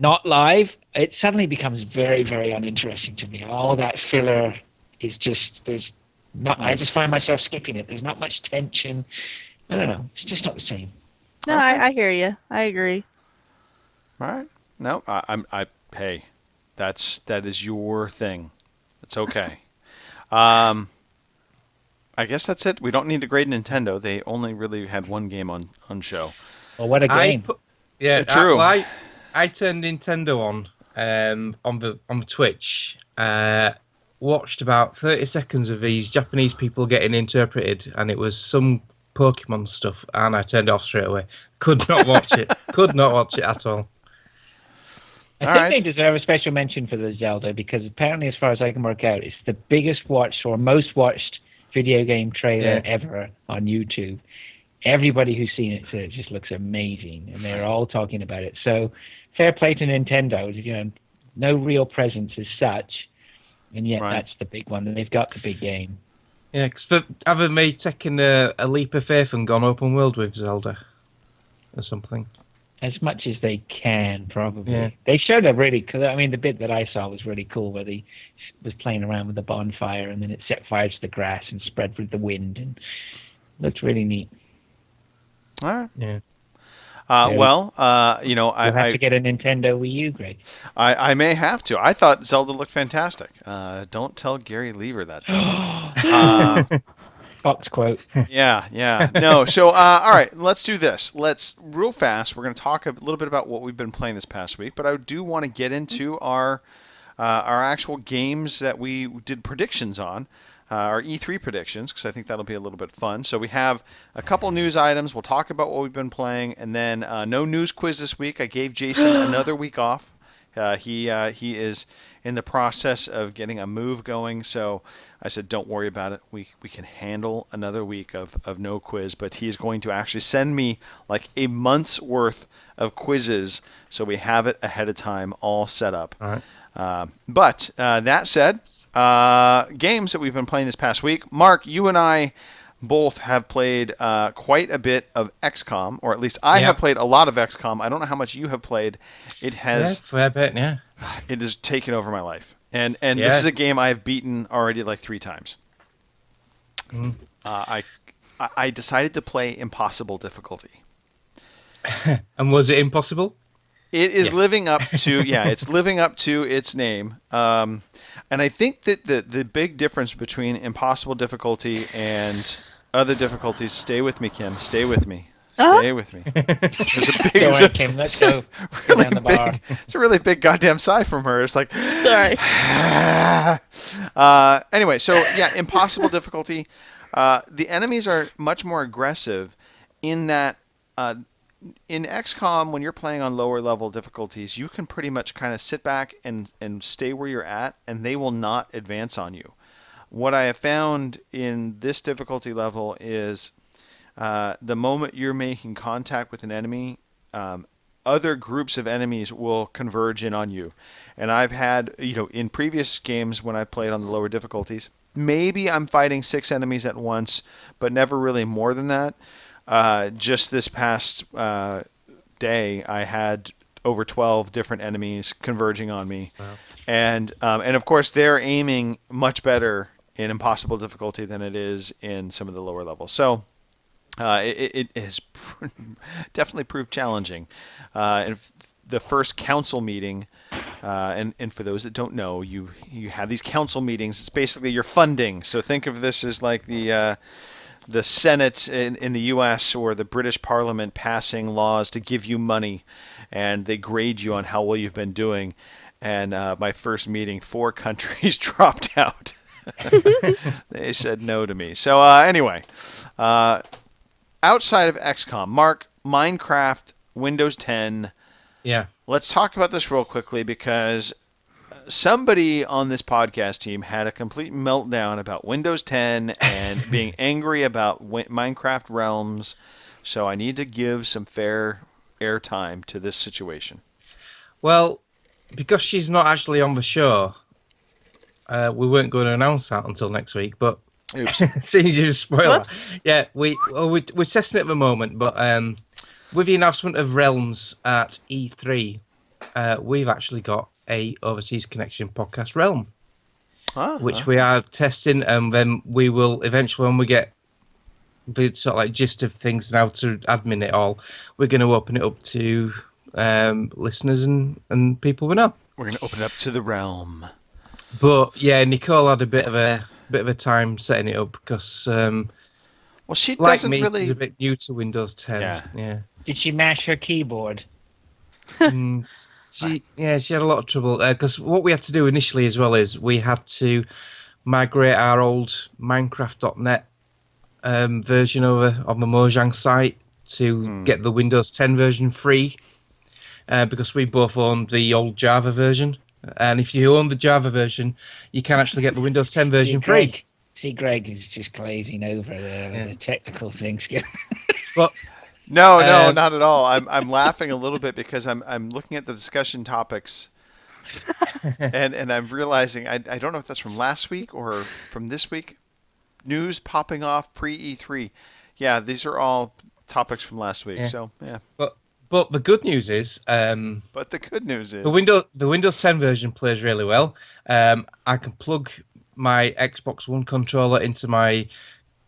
H: not live, it suddenly becomes very, very uninteresting to me. All that filler is just I just find myself skipping it. There's not much tension. I don't know. It's just not the same.
G: no, I hear you. I agree.
A: All right. No, hey, that is your thing. It's okay. I guess that's it. We don't need to grade Nintendo. They only really had one game on show.
H: Well, what a game.
A: True.
F: I turned Nintendo on the Twitch. Watched about 30 seconds of these Japanese people getting interpreted, and it was some Pokemon stuff, and I turned it off straight away. Could not watch it. Could not watch it at all.
H: I
A: All
H: think
A: right.
H: they deserve a special mention for the Zelda, because apparently, as far as I can work out, it's the biggest watched or most watched video game trailer ever on YouTube. Everybody who's seen it said it just looks amazing, and they're all talking about it. So, fair play to Nintendo. No real presence as such, and yet
A: Right.
H: that's the big one. And they've got the big game.
F: Yeah, because haven't they taken a leap of faith and gone open world with Zelda or something?
H: As much as they can, probably.
F: Yeah.
H: They showed a really cool. I mean, the bit that I saw was really cool, where he was playing around with the bonfire, and then it set fire to the grass and spread with the wind, and looked really neat.
A: All right.
F: Yeah.
H: You'll have
A: I
H: to get a Nintendo Wii U, Greg.
A: I may have to. I thought Zelda looked fantastic. Don't tell Gary Lever that. Though.
H: Fox quote.
A: Yeah. No. So, all right, let's do this. Let's real fast. We're going to talk a little bit about what we've been playing this past week, but I do want to get into our actual games that we did predictions on, our E3 predictions, because I think that'll be a little bit fun. So we have a couple news items. We'll talk about what we've been playing, and then no news quiz this week. I gave Jason another week off. He is in the process of getting a move going, so I said, don't worry about it. We can handle another week of no quiz, but he's going to actually send me like a month's worth of quizzes, so we have it ahead of time all set up.
F: All right.
A: But that said, games that we've been playing this past week. Mark, you and I both have played quite a bit of XCOM, or at least I have played a lot of XCOM. I don't know how much you have played. It has
F: fair bit, yeah.
A: it has taken over my life, and this is a game I have beaten already like 3 times. I decided to play impossible difficulty.
F: And was it impossible?
A: It is
F: Yes.
A: living up to it's living up to its name. And I think that the big difference between impossible difficulty and other difficulties, stay with me, Kim, stay with me. Stay with me. There's a big,
E: Go
A: it's
E: on,
A: a-
E: Kim. Let's
A: it's a
E: go. Let's go
A: really
E: down the bar.
A: big, it's a really big goddamn sigh from her. It's like,
G: Sorry.
A: anyway, so yeah, impossible difficulty. The enemies are much more aggressive in that in XCOM, when you're playing on lower level difficulties, you can pretty much kind of sit back and stay where you're at, and they will not advance on you. What I have found in this difficulty level is the moment you're making contact with an enemy, other groups of enemies will converge in on you. And I've had, in previous games when I played on the lower difficulties, maybe I'm fighting 6 enemies at once, but never really more than that. Just this past day, I had over 12 different enemies converging on me. Wow. And of course, they're aiming much better in impossible difficulty than it is in some of the lower levels. So it has definitely proved challenging. And the first council meeting, and for those that don't know, you have these council meetings. It's basically your funding. So think of this as like the Senate in the U.S. or the British Parliament passing laws to give you money, and they grade you on how well you've been doing. And my first meeting, 4 countries dropped out. They said no to me. So anyway, outside of XCOM, Mark, Minecraft, Windows 10.
F: Yeah.
A: Let's talk about this real quickly because somebody on this podcast team had a complete meltdown about Windows 10 and being angry about Minecraft Realms. So I need to give some fair airtime to this situation.
F: Well, because she's not actually on the show, we weren't going to announce that until next week. But since you spoil it, yeah, we're testing it at the moment. But with the announcement of Realms at E3, we've actually got a Overseas Connection podcast Realm, which we are testing, and then we will eventually, when we get the sort of like gist of things and how to admin it all, we're going to open it up to listeners and people we know.
A: We're going to open it up to the realm.
F: But yeah, Nicole had a bit of a time setting it up because
A: well, she
F: like
A: doesn't
F: me,
A: really.
F: she's a bit new to Windows 10. Yeah.
E: Did she mash her keyboard?
F: She had a lot of trouble because what we had to do initially as well is we had to migrate our old Minecraft.net version over on the Mojang site to get the Windows 10 version free because we both owned the old Java version. And if you own the Java version, you can actually get the Windows 10 version free.
E: Greg is just glazing over there with the technical things.
F: But
A: No, not at all. I'm laughing a little bit because I'm looking at the discussion topics, and I'm realizing I don't know if that's from last week or from this week. News popping off pre E3. Yeah, these are all topics from last week. Yeah. So yeah.
F: But the good news is,
A: but the good news is
F: the Windows 10 version plays really well. I can plug my Xbox One controller into my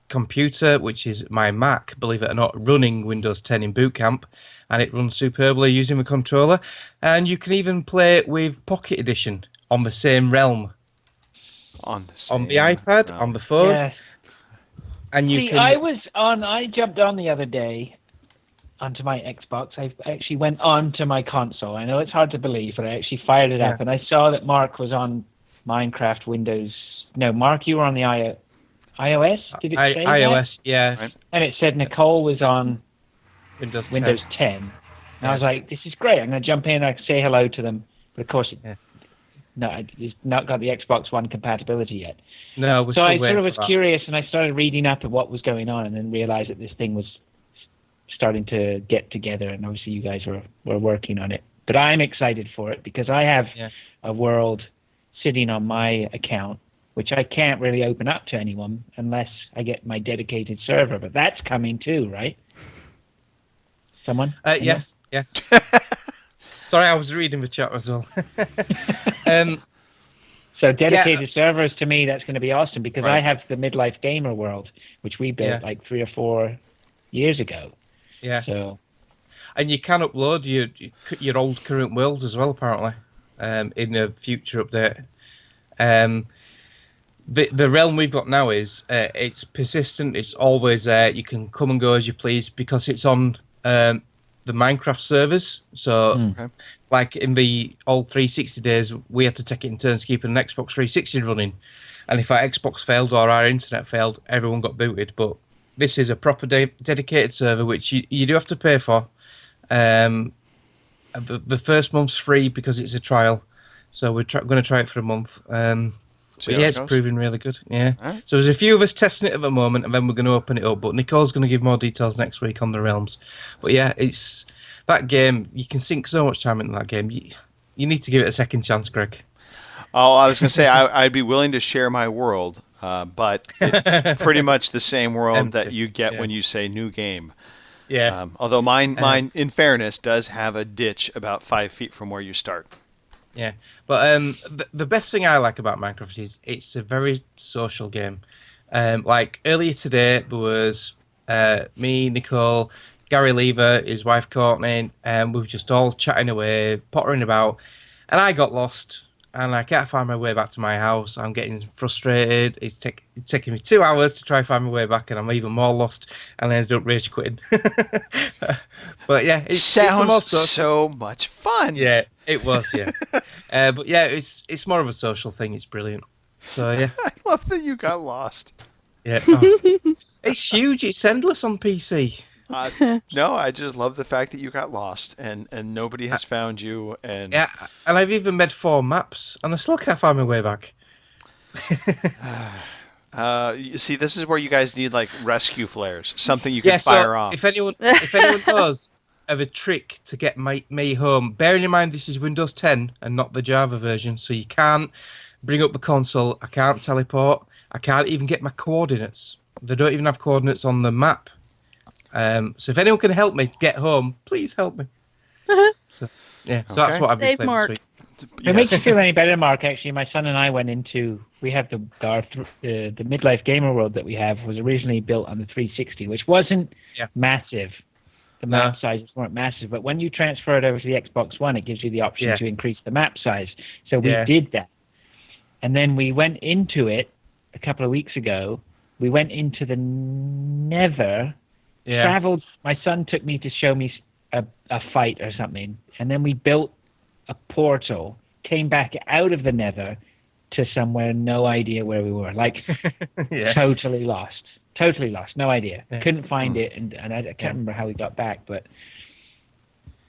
F: computer, which is my Mac, believe it or not, running Windows 10 in Boot Camp, and it runs superbly using the controller. And you can even play it with Pocket Edition on the same realm.
A: On the
F: iPad, on the phone.
E: Yeah.
F: And you can.
E: I jumped on the other day onto my Xbox. I actually went on to my console. I know it's hard to believe, but I actually fired it up, and I saw that Mark was on Minecraft Windows. No, Mark, you were on the iOS? Did it say
F: iOS,
E: that?
F: yeah.
A: Right.
E: And it said Nicole was on
F: Windows
E: 10. And I was like, this is great. I'm going to jump in and I can say hello to them. But of course, it's not got the Xbox One compatibility yet.
F: No, we're
E: so
F: still
E: I sort of was
F: for that.
E: curious, and I started reading up at what was going on, and then realized that this thing was starting to get together, and obviously you guys were working on it. But I'm excited for it because I have a world sitting on my account, which I can't really open up to anyone unless I get my dedicated server. But that's coming too, right? Someone?
F: Yes, yeah. Sorry, I was reading the chat as well.
E: So dedicated servers, to me, that's going to be awesome because I have the Midlife Gamer world, which we built like 3 or 4 years ago.
F: Yeah.
E: So,
F: and you can upload your old current worlds as well, apparently, in a future update. the realm we've got now is it's persistent. It's always there. You can come and go as you please because it's on the Minecraft servers. So, like in the old 360 days, we had to take it in turns keeping an Xbox 360 running. And if our Xbox failed or our internet failed, everyone got booted. But this is a proper dedicated server, which you do have to pay for. The first month's free because it's a trial. So we're going to try it for a month. But yeah, it's proving really good. Yeah.
A: Right.
F: So there's a few of us testing it at the moment, and then we're going to open it up. But Nicole's going to give more details next week on the realms. But yeah, it's that game. You can sink so much time into that game. You need to give it a second chance, Greg.
A: Oh, I was going to say I'd be willing to share my world, but it's pretty much the same world that you get when you say new game.
F: Yeah.
A: Although mine, in fairness, does have a ditch about 5 feet from where you start.
F: Yeah, but the best thing I like about Minecraft is it's a very social game. Like earlier today, there was me, Nicole, Gary Lever, his wife Courtney, and we were just all chatting away, pottering about, and I got lost, and I can't find my way back to my house. I'm getting frustrated. It's taking me 2 hours to try and find my way back, and I'm even more lost, and I ended up rage quitting. But yeah, it
A: sounds so much fun.
F: Yeah, it was. Yeah, but yeah, it's more of a social thing. It's brilliant. So yeah,
A: I love that you got lost.
F: yeah, it's huge. It's endless on PC.
A: No, I just love the fact that you got lost and nobody has found you. And
F: yeah, and I've even made 4 maps, and I still can't find my way back.
A: You see, this is where you guys need like rescue flares, something you can fire off.
F: If anyone knows of a trick to get me home, bearing in mind this is Windows 10 and not the Java version, so you can't bring up the console. I can't teleport. I can't even get my coordinates. They don't even have coordinates on the map. So if anyone can help me get home, please help me. So that's what I've been playing this week.
H: If it makes me feel any better, Mark, actually, my son and I went into, we have the Midlife Gamer World that we have was originally built on the 360, which wasn't massive. The map sizes weren't massive, but when you transfer it over to the Xbox One, it gives you the option to increase the map size. So we did that. And then we went into it a couple of weeks ago. We went into the Nether, traveled. My son took me to show me a fight or something, and then we built a portal, came back out of the Nether to somewhere, no idea where we were. Like, totally lost, no idea. Couldn't find it, and I can't remember how we got back, but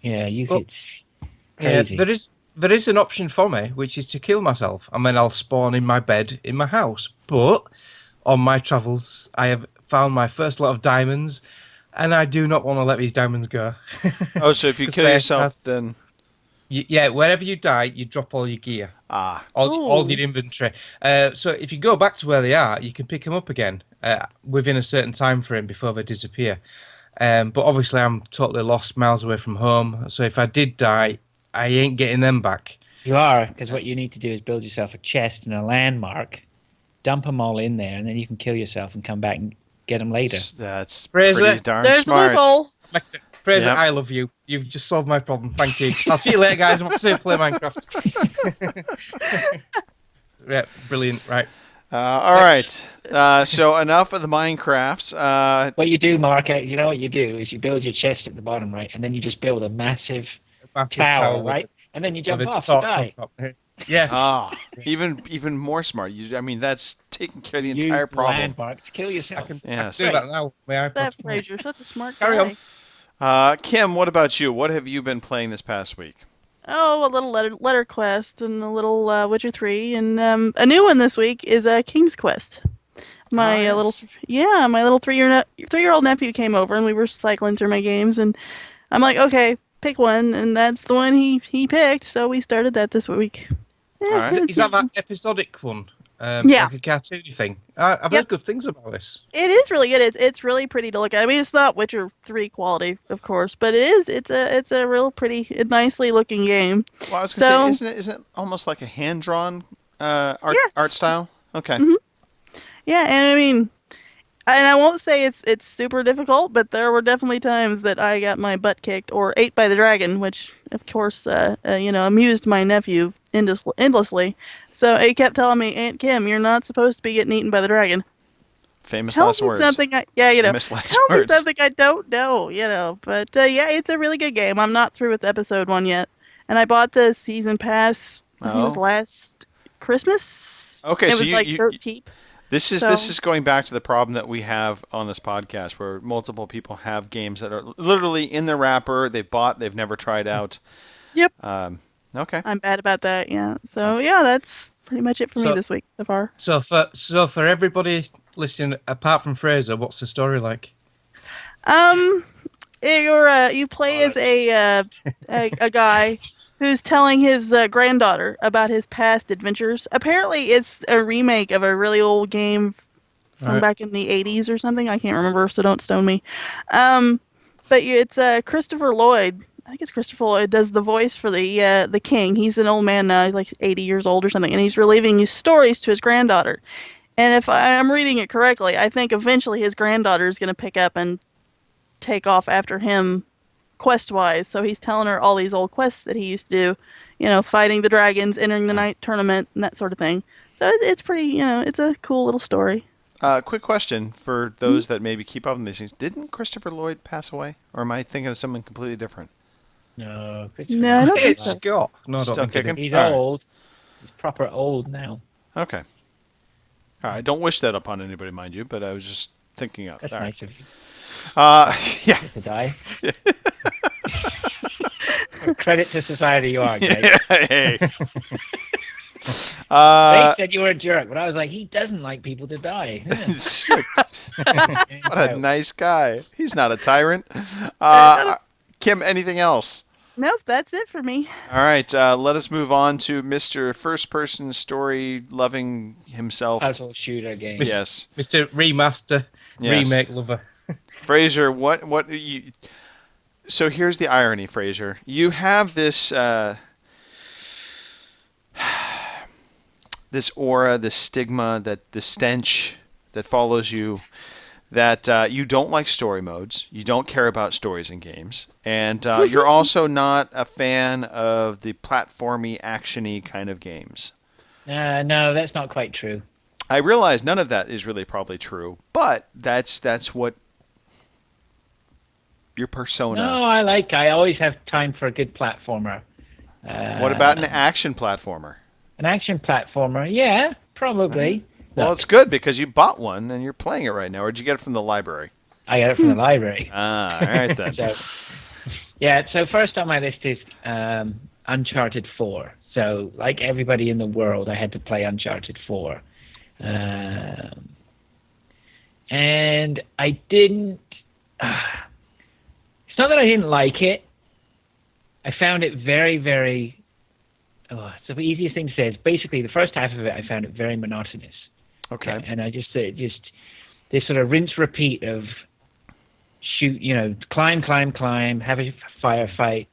H: it's crazy.
F: Yeah, there is an option for me, which is to kill myself, and then I'll spawn in my bed in my house. But on my travels, I have found my first lot of diamonds, and I do not want to let these diamonds go.
A: Oh, so if you kill yourself, then...
F: wherever you die, you drop all your gear. All your inventory. So if you go back to where they are, you can pick them up again within a certain time frame before they disappear. But obviously, I'm totally lost, miles away from home. So if I did die, I ain't getting them back.
H: You are, because what you need to do is build yourself a chest and a landmark, dump them all in there, and then you can kill yourself and come back and get them later.
A: That's
F: Fraser,
A: pretty darn
G: There's
A: smart.
G: the loophole.
F: Fraser, I love you. You've just solved my problem. Thank you. I'll see you later, guys. I'm going to play Minecraft. Yeah, brilliant. Right.
A: All right. So enough of the Minecrafts.
E: What you do, Mark, you know what you do is you build your chest at the bottom, right? And then you just build a massive tower, right? And then you jump off to die.
F: Yeah.
A: Even more smart. I mean, that's taking care of the entire problem.
E: Landmark to kill yourself.
F: I can
A: Yes.
F: do that now.
G: That Fraser, such a smart
F: Carry
G: guy.
F: on.
A: Kim, what about you? What have you been playing this past week?
G: Oh, a little letter quest and a little Witcher 3, and a new one this week is King's Quest. My little three-year-old nephew came over, and we were cycling through my games, and I'm like, okay, pick one, and that's the one he picked. So we started that this week.
A: All right.
F: Is that episodic one?
G: Yeah.
F: Like a cartoony thing. I've heard good things about this.
G: It is really good. It's really pretty to look at. I mean, it's not Witcher 3 quality, of course, but it's a real pretty, nicely looking game.
A: Well, I was going to say, isn't it almost like a hand-drawn art style? Okay.
G: Mm-hmm. Yeah, and I mean, and I won't say it's super difficult, but there were definitely times that I got my butt kicked or ate by the dragon, which of course amused my nephew endlessly. So it kept telling me, Aunt Kim, you're not supposed to be getting eaten by the dragon.
A: Famous
G: Tell
A: last
G: me
A: words.
G: something
A: Famous last
G: tell me
A: words.
G: something I don't know, But yeah, it's a really good game. I'm not through with episode 1 yet. And I bought the season pass, I think it was
A: Oh.
G: last Christmas.
A: Okay,
G: It
A: so
G: was like
A: you
G: dirt cheap.
A: this
G: So-
A: is going back to the problem that we have on this podcast, where multiple people have games that are literally in the wrapper they've bought, they've never tried out.
G: Yep.
A: Okay.
G: I'm bad about that, yeah. So yeah, that's pretty much it for me
F: So-
G: this week so far.
F: So for everybody listening, apart from Fraser, what's the story like?
G: You play as a guy who's telling his granddaughter about his past adventures. Apparently, it's a remake of a really old game from
F: Right.
G: back in the 80s or something. I can't remember, so don't stone me. But it's Christopher Lloyd. I think it's Christopher Lloyd does the voice for the king. He's an old man now. He's like 80 years old or something, and he's reliving his stories to his granddaughter. And if I'm reading it correctly, I think eventually his granddaughter is going to pick up and take off after him quest-wise. So he's telling her all these old quests that he used to do, fighting the dragons, entering the night tournament, and that sort of thing. So it's pretty, it's a cool little story.
A: Quick question for those that maybe keep up on these things. Didn't Christopher Lloyd pass away? Or am I thinking of someone completely different?
H: No,
G: No, I don't think
F: It's
G: so.
F: Scott. No, I don't
A: Still
F: think it
A: kicking?
F: is.
H: he's
A: All right.
H: old. He's proper old now.
A: Okay. All right. Don't wish that upon anybody, mind you, but I was just thinking of.
H: That's
A: All right.
H: nice of you
A: Yeah.
H: to die. Credit to society, you are, Greg.
A: Hey.
H: They said you were a jerk, but I was like, he doesn't like people to die.
A: What a nice guy. He's not a tyrant. Kim, anything else?
G: Nope, that's it for me.
A: All right, let us move on to Mr. First-person story loving himself.
E: Puzzle shooter game.
A: Yes,
F: Mr. Remaster,
A: Yes.
F: remake lover.
A: Fraser. What you? So here's the irony, Fraser. You have this this aura, this stigma, the stench that follows you. That you don't like story modes, you don't care about stories in games, and you're also not a fan of the platformy, actiony kind of games.
H: No, that's not quite true.
A: I realize none of that is really probably true, but that's what your persona.
H: No, I always have time for a good platformer.
A: What about an action platformer?
H: An action platformer? Yeah, probably.
A: Well, it's good because you bought one and you're playing it right now, or did you get it from the library?
H: I got it from the library.
A: Ah, all right then.
H: So first on my list is Uncharted 4. So like everybody in the world, I had to play Uncharted 4. And I didn't... it's not that I didn't like it. I found it very, very... so the easiest thing to say is basically the first half of it, I found it very monotonous.
A: Okay.
H: And I just this sort of rinse repeat of shoot, climb, have a firefight,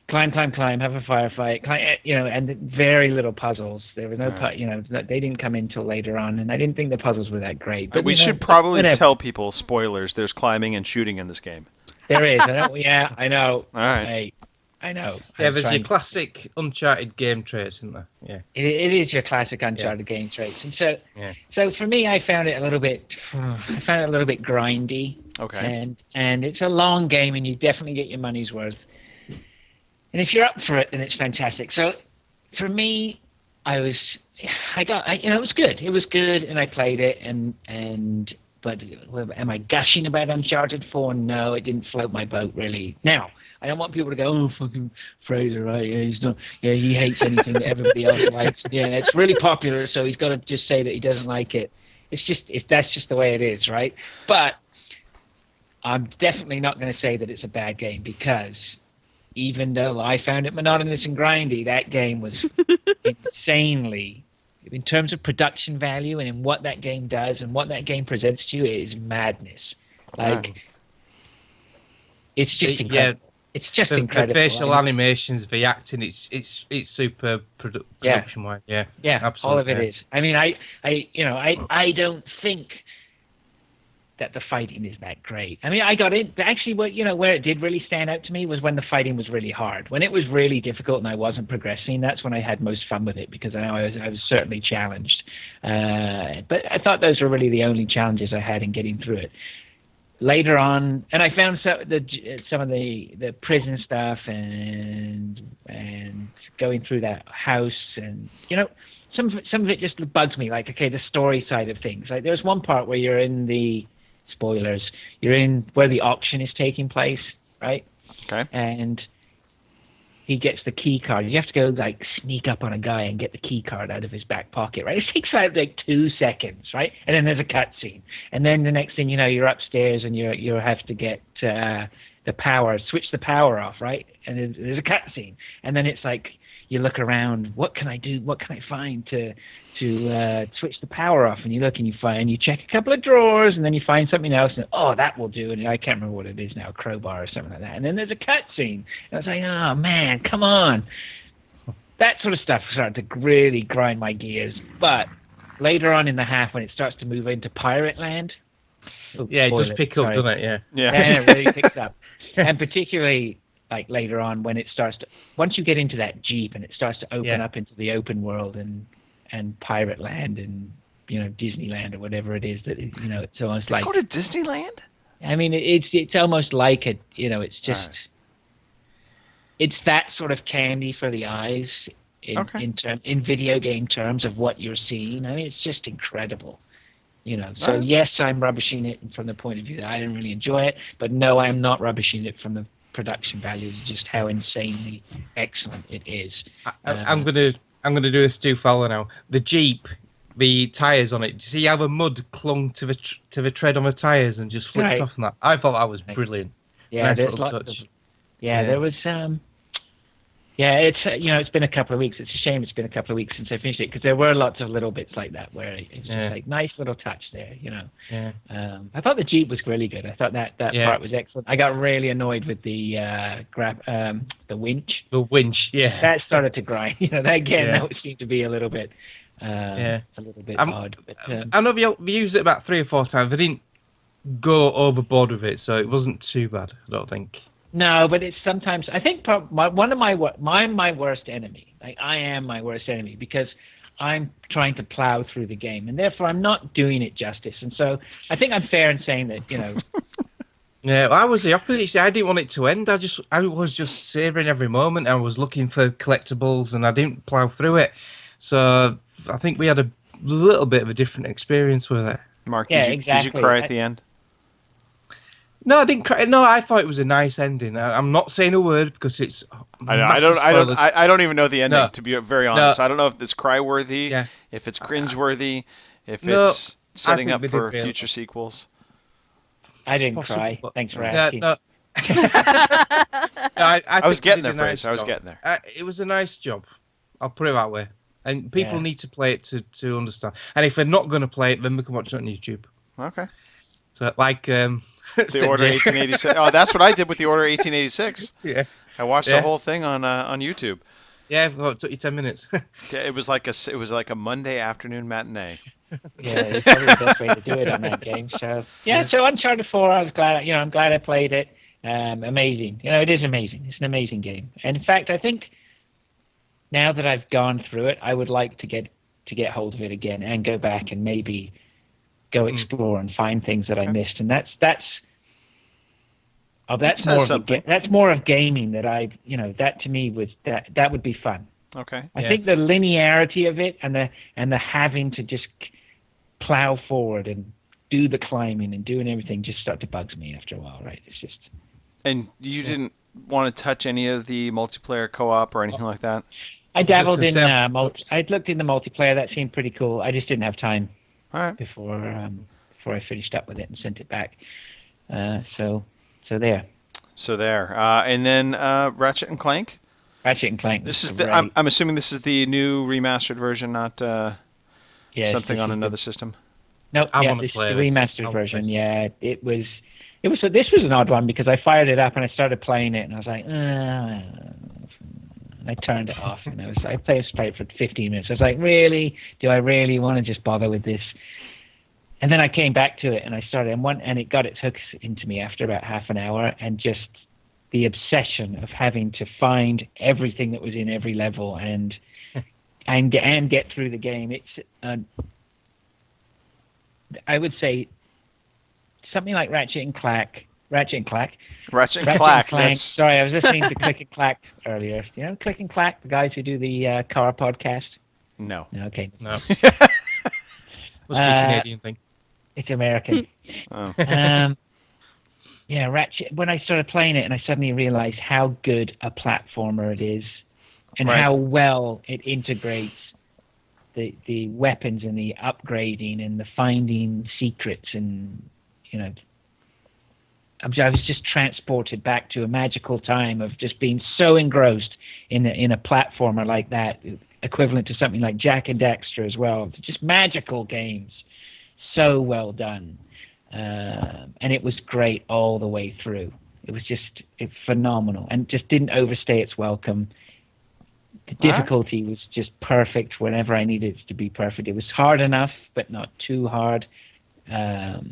H: climb, have a firefight, and very little puzzles. There was no, they didn't come in till later on, and I didn't think the puzzles were that great. But
A: we should probably
H: whatever.
A: tell people spoilers. There's climbing and shooting in this game.
H: There is. I know.
A: All right.
H: I know.
F: Yeah,
H: I'm
F: there's your
H: trying-
F: classic Uncharted game traits, isn't there? Yeah.
H: It is your classic Uncharted game traits, and so for me, I found it a little bit grindy.
A: Okay.
H: And it's a long game, and you definitely get your money's worth. And if you're up for it, then it's fantastic. So for me, it was good. It was good, and I played it, but am I gushing about Uncharted 4? No, it didn't float my boat really. Now, I don't want people to go, oh, fucking Fraser, right? Yeah, he's not. Yeah, he hates anything that everybody else likes. Yeah, it's really popular, so he's got to just say that he doesn't like it. That's just the way it is, right? But I'm definitely not going to say that it's a bad game, because even though I found it monotonous and grindy, that game was insanely, in terms of production value and in what that game does and what that game presents to you, it is madness. Like, it's just incredible. It's just incredible.
F: The facial animations, the acting, it's super production wise. Yeah,
H: yeah,
F: absolutely.
H: all of it is. I mean, I don't think that the fighting is that great. I mean, I got it. Actually, where it did really stand out to me was when the fighting was really hard. When it was really difficult and I wasn't progressing, that's when I had most fun with it, because I was certainly challenged. But I thought those were really the only challenges I had in getting through it. Later on, and I found some of the prison stuff and going through that house, and some of it just bugs me. Like, okay, the story side of things. Like, there's one part where you're in the spoilers. You're in where the auction is taking place, right?
A: Okay.
H: And he gets the key card. You have to go like sneak up on a guy and get the key card out of his back pocket, right? It takes like 2 seconds, right? And then there's a cutscene, and then the next thing you know, you're upstairs and you have to get the power, switch the power off, right? And there's a cutscene, and then it's like you look around. What can I do? What can I find to switch the power off? And you look and you check a couple of drawers, and then you find something else, and that will do. And I can't remember what it is now, a crowbar or something like that. And then there's a cutscene, and I was like, oh man, come on. That sort of stuff started to really grind my gears. But later on in the half, when it starts to move into Pirate Land,
F: it does pick up, doesn't it? Yeah.
H: Yeah, it really picks up, and particularly like later on when it starts to, once you get into that Jeep and it starts to open up into the open world and Pirate Land and Disneyland or whatever it is, that it's almost like
A: Go to Disneyland?
H: I mean, it's almost like it's just
A: Right.
H: It's that sort of candy for the eyes in video game terms of what you're seeing. I mean, it's just incredible. So
A: Right.
H: yes, I'm rubbishing it from the point of view that I didn't really enjoy it, but no, I'm not rubbishing it from the production values, just how insanely excellent it is.
F: I'm gonna do a Stu Fowler now. The Jeep, the tires on it. Do you see how the mud clung to the tread on the tires and just flicked
H: Right.
F: off? And that I thought that was brilliant.
H: Yeah,
F: Nice
H: there's
F: little
H: lots
F: touch.
H: of. Yeah, there was. It's it's been a couple of weeks. It's a shame it's been a couple of weeks since I finished it, because there were lots of little bits like that where it's just like nice little touch there.
F: Yeah.
H: I thought the Jeep was really good. I thought that
F: Yeah.
H: part was excellent. I got really annoyed with the the winch.
F: The winch. Yeah.
H: That started to grind. That
F: Yeah.
H: seemed to be a little bit. A little bit odd. But,
F: I know we used it about 3 or 4 times. I didn't go overboard with it, so it wasn't too bad. I don't think.
H: no, but it's sometimes. I think one of my worst enemy. Like, I am my worst enemy, because I'm trying to plow through the game, and therefore I'm not doing it justice. And so I think I'm fair in saying that
F: Yeah, I was the opposite. See, I didn't want it to end. I was just savouring every moment. I was looking for collectibles, and I didn't plow through it. So I think we had a little bit of a different experience with it.
A: Mark,
H: Yeah,
A: did you
H: exactly.
A: cry at the end?
F: No, I didn't cry. No, I thought it was a nice ending. I'm not saying a word because it's.
A: I don't even know the ending,
F: No.
A: to be very honest.
F: No.
A: I don't know if it's cry-worthy,
F: Yeah.
A: if it's cringe-worthy, if
F: No,
A: it's setting
F: think
A: up
F: they did
A: for
F: really
A: future sequels.
H: I didn't
F: possible,
H: cry.
F: but-
H: Thanks for
F: Yeah,
H: asking.
F: no. I
A: I was
F: think they
A: getting
F: did
A: there,
F: a nice
A: Fraser. I was
F: job.
A: getting there.
F: It was a nice job. I'll put it that way. And people
H: Yeah.
F: need to play it to understand. And if they're not going to play it, then they can watch it on YouTube.
A: Okay.
F: So like
A: The Order 1886. Oh, that's what I did with the Order 1886.
F: Yeah,
A: I watched
F: Yeah.
A: the whole thing on YouTube.
F: yeah. Well, it took you 10 minutes.
A: Yeah, it was like a Monday afternoon matinee.
H: Yeah, it's probably the best way to do it on that game. So so Uncharted 4, I was glad. I'm glad I played it. Amazing. It is amazing. It's an amazing game. And in fact, I think now that I've gone through it, I would like to get hold of it again and go back and maybe go explore and find things that I missed. And that's
A: says
H: more of gaming that that to me was that would be fun.
A: Okay.
H: I
F: Yeah.
H: think the linearity of it and the having to just plow forward and do the climbing and doing everything just start to bugs me after a while, right? It's just.
A: And you didn't want to touch any of the multiplayer co-op or anything like that?
H: I dabbled
F: gonna
H: in
F: say, I've touched.
H: I looked in the multiplayer. That seemed pretty cool. I just didn't have time
A: All right.
H: before I finished up with it and sent it back. So there.
A: So there. And then Ratchet and Clank.
H: Ratchet and Clank.
A: This
H: was
A: is the.
H: great.
A: I'm assuming this is the new remastered version, not
H: Yes,
A: something
H: this
A: on
H: is
A: another system.
H: No,
F: I
H: yeah,
F: wanna
H: this is
F: play
H: the
F: this.
H: remastered
F: I'll
H: version.
F: play this.
H: Yeah, it was. This was an odd one because I fired it up and I started playing it and I was like, and I turned it off and I played it for 15 minutes. I was like, really? Do I really want to just bother with this? and then I came back to it and I started, and it got its hooks into me after about half an hour, and just the obsession of having to find everything that was in every level and get through the game. It's I would say something like Ratchet and Clank.
A: That's...
H: Sorry, I was listening to Click and Clack earlier. You know Click and Clack, the guys who do the car podcast?
A: No.
H: Okay.
F: No. Must be a Canadian thing.
H: It's American.
A: Oh.
H: Yeah, Ratchet. When I started playing it, and I suddenly realized how good a platformer it is, and
A: Right.
H: how well it integrates the weapons and the upgrading and the finding secrets, and you know, I was just transported back to a magical time of just being so engrossed in a platformer like that, equivalent to something like Jak and Daxter as well. Just magical games, so well done, and it was great all the way through. It was just phenomenal, and just didn't overstay its welcome. The difficulty was just perfect whenever I needed it to be perfect. It was hard enough, but not too hard. The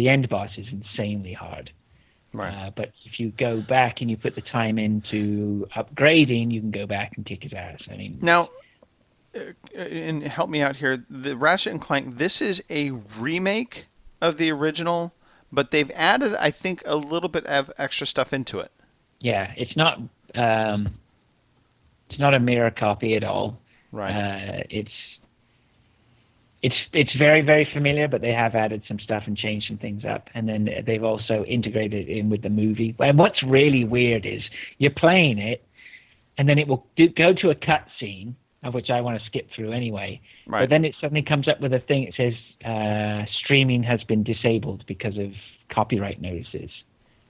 H: end boss is insanely hard.
A: Right.
H: But if you go back and you put the time into upgrading, you can go back and kick his ass. I mean,
A: Now, and help me out here. The Ratchet and Clank. This is a remake of the original, but they've added, I think, a little bit of extra stuff into it.
H: yeah, it's not a mirror copy at all.
A: Right.
H: It's very, very familiar, but they have added some stuff and changed some things up. And then they've also integrated it in with the movie. And what's really weird is you're playing it, and then it will go to a cutscene, of which I want to skip through anyway.
A: Right.
H: But then it suddenly comes up with a thing that says streaming has been disabled because of copyright notices.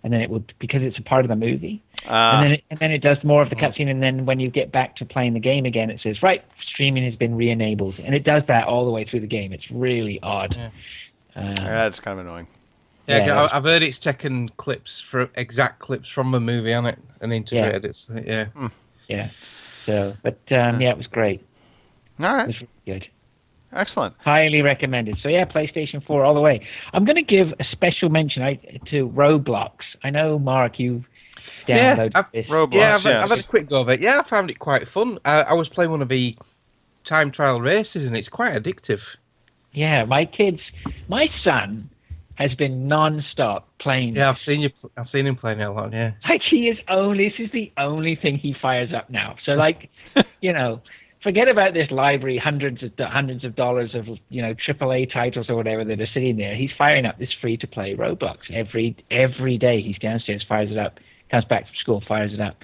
H: And then it will, because it's a part of the movie. And then it does more of the cutscene, and then when you get back to playing the game again, it says, right, streaming has been re-enabled. And it does that all the way through the game. It's really odd.
F: Yeah.
A: That's kind of annoying.
F: Yeah,
H: Yeah.
F: I've heard it's taken exact clips from the movie on it and integrated it. So, yeah.
H: Yeah. So, but yeah, it was great.
A: All
H: It
A: right.
H: was really good.
A: Excellent.
H: Highly recommended. So yeah, PlayStation 4 all the way. I'm going to give a special mention to Roblox. I know, Mark, you downloaded this.
A: Roblox,
F: Yeah, I've
A: yes.
F: had a quick go of it. Yeah, I found it quite fun. I was playing one of the time trial races, and it's quite addictive.
H: Yeah, my son has been non-stop playing.
F: Yeah,
H: this.
F: I've seen him playing it a lot. Yeah.
H: Like this is the only thing he fires up now. So like, you know, forget about this library, hundreds of dollars of, you know, AAA titles or whatever that are sitting there. He's firing up this free-to-play Roblox every day. He's downstairs, fires it up, comes back from school, fires it up.